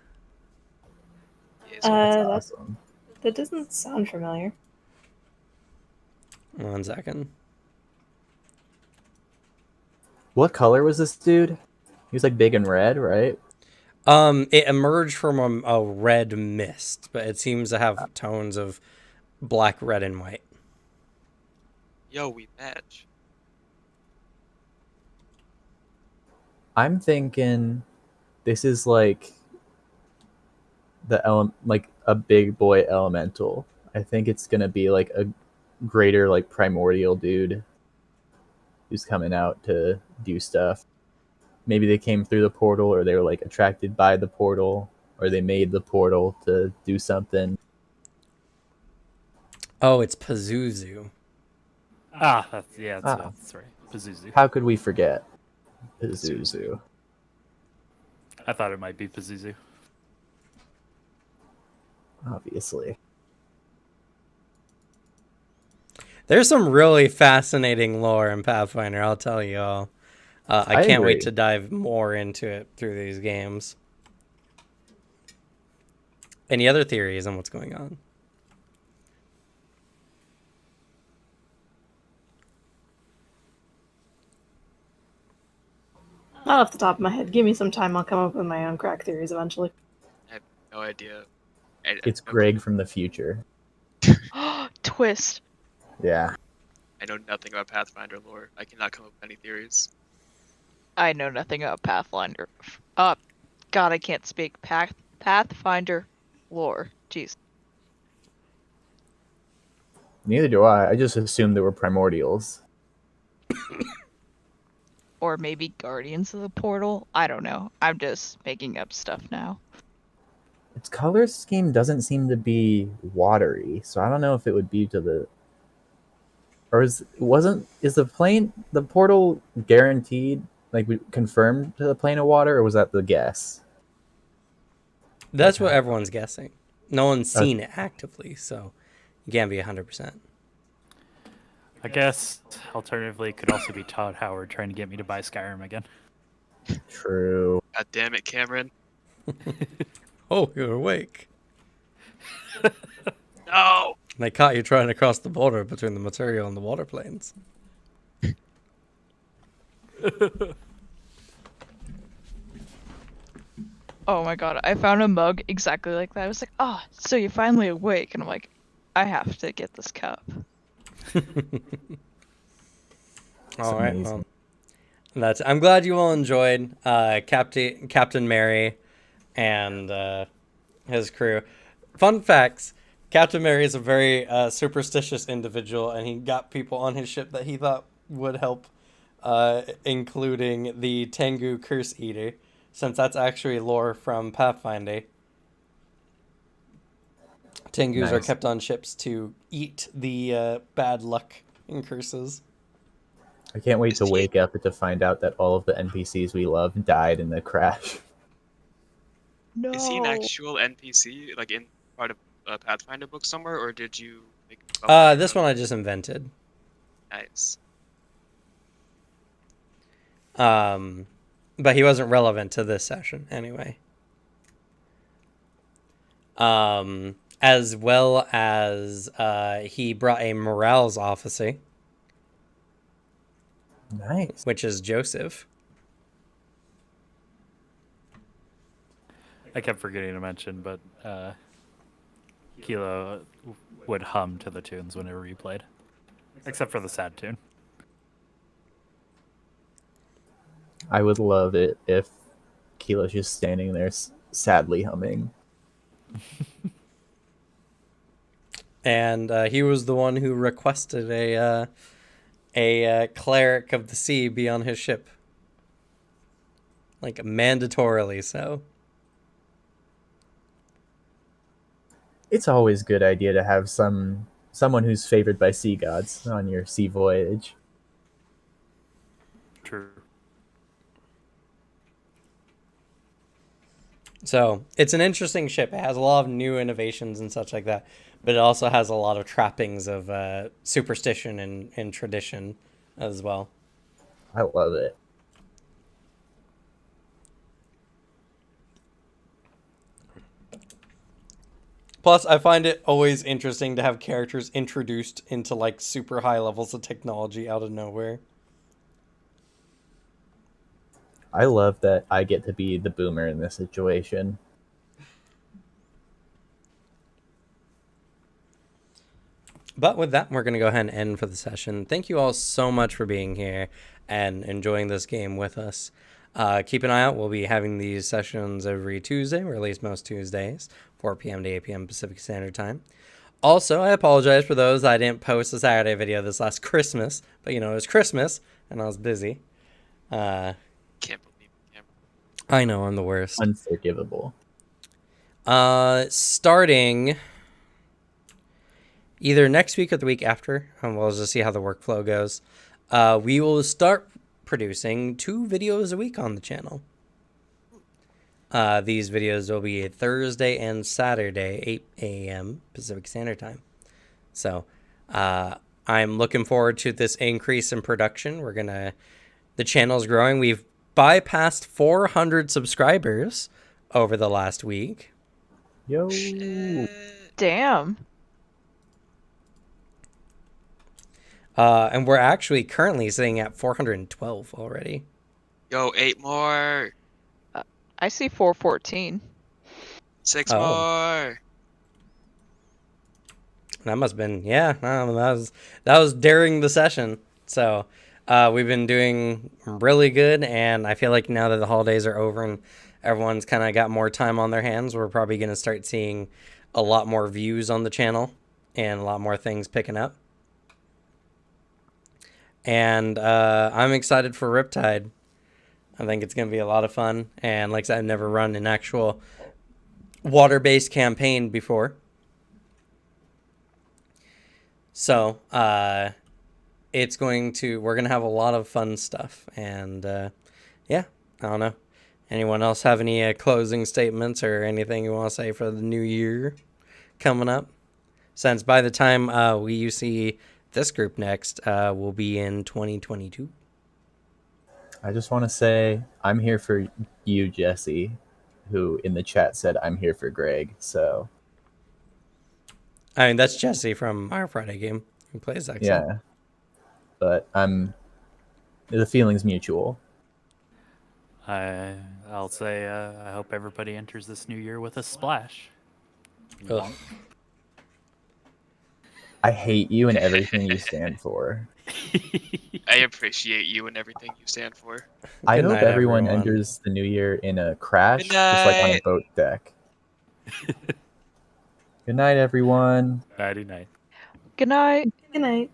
Yes, That's That, awesome. that doesn't sound familiar. 1 second. What color was this dude? He was like big and red, right? It emerged from a red mist, but it seems to have tones of black, red, and white. yo, we match. I'm thinking this is like like a big boy elemental. I think it's gonna be like a greater like primordial dude who's coming out to do stuff. Maybe they came through the portal, or they were like attracted by the portal, or they made the portal to do something. Oh, it's Pazuzu. That's right. Pazuzu. How could we forget Pazuzu? I thought it might be Pazuzu. Obviously. There's some really fascinating lore in Pathfinder, I'll tell you all. I can't agree. wait to dive more into it through these games. Any other theories on what's going on? Not off the top of my head. Give me some time. I'll come up with my own crack theories eventually. I have no idea. It's Greg from the future. Twist. Yeah. I know nothing about Pathfinder lore. I cannot come up with any theories. I know nothing about Pathfinder. God, I can't speak. Pathfinder lore. Jeez. Neither do I. I just assumed they were primordials. Or maybe Guardians of the Portal. I don't know. I'm just making up stuff now. Its color scheme doesn't seem to be watery, so I don't know if it would be to the. Or is the portal guaranteed, like confirmed to the plane of water, or was that the guess? That's what everyone's guessing. No one's seen it actively, so you can't be 100%. I guess alternatively it could also be Todd Howard trying to get me to buy Skyrim again. True. God damn it, Cameron. Oh, you're awake. No! They caught you trying to cross the border between the material and the water planes. Oh my god, I found a mug exactly like that. I was like, oh, so you're finally awake. And I'm like, I have to get this cup. All right, amazing. well, I'm glad you all enjoyed Captain Mary and his crew. Fun facts: Captain Mary is a very superstitious individual, and he got people on his ship that he thought would help, including the Tengu Curse Eater, since that's actually lore from Pathfinder. Tengus are Nice. kept on ships to eat the bad luck and curses. I can't wait to Is he- wake up and to find out that all of the NPCs we love died in the crash. No. Is he an actual NPC, like in part of a Pathfinder book somewhere, or did you make him up? This one I just invented. Nice. But he wasn't relevant to this session anyway. As well as he brought a morales officer, Nice. which is Joseph. I kept forgetting to mention, but Kilo would hum to the tunes whenever we played. Except for the sad tune. I would love it if Keela's just standing there sadly humming. And he was the one who requested a cleric of the sea be on his ship, like mandatorily so. It's always a good idea to have someone who's favored by sea gods on your sea voyage. True. So it's an interesting ship. It has a lot of new innovations and such like that, but it also has a lot of trappings of superstition and tradition as well. I love it. Plus, I find it always interesting to have characters introduced into like super high levels of technology out of nowhere. I love that I get to be the boomer in this situation. But with that, we're going to go ahead and end for the session. Thank you all so much for being here and enjoying this game with us. Keep an eye out. We'll be having these sessions every Tuesday, or at least most Tuesdays, 4 p.m. to 8 p.m. Pacific Standard Time. Also, I apologize for those I didn't post a Saturday video this last Christmas, but it was Christmas and I was busy. Can't believe it. I know, I'm the worst. Unforgivable. Starting either next week or the week after, we'll just see how the workflow goes. We will start producing 2 videos a week on the channel. These videos will be Thursday and Saturday, 8 a.m. Pacific Standard Time. So I'm looking forward to this increase in production. The channel's growing. We've bypassed 400 subscribers over the last week. Yo. Damn. And we're actually currently sitting at 412 already. Yo, 8 more. I see 414. 6 Oh. more. That must have been, that was during the session. So we've been doing really good, and I feel like now that the holidays are over and everyone's kind of got more time on their hands, we're probably going to start seeing a lot more views on the channel and a lot more things picking up. And I'm excited for Riptide. I think it's going to be a lot of fun. And like I said, I've never run an actual water-based campaign before. So we're going to have a lot of fun stuff. And I don't know. Anyone else have any closing statements or anything you want to say for the new year coming up? Since by the time you see this group next, we'll be in 2022. I just want to say I'm here for you, Jesse, who in the chat said I'm here for Greg. So I mean, that's Jesse from our Friday game who plays Excel. yeah, but the feeling's mutual. I'll say I hope everybody enters this new year with a splash. Ugh. I hate you and everything you stand for. I appreciate you and everything you stand for. I Good hope night, everyone everyone. enters the new year in a crash, Good just like on a night. boat deck. Good night, everyone. Nighty night. Good night. Good night.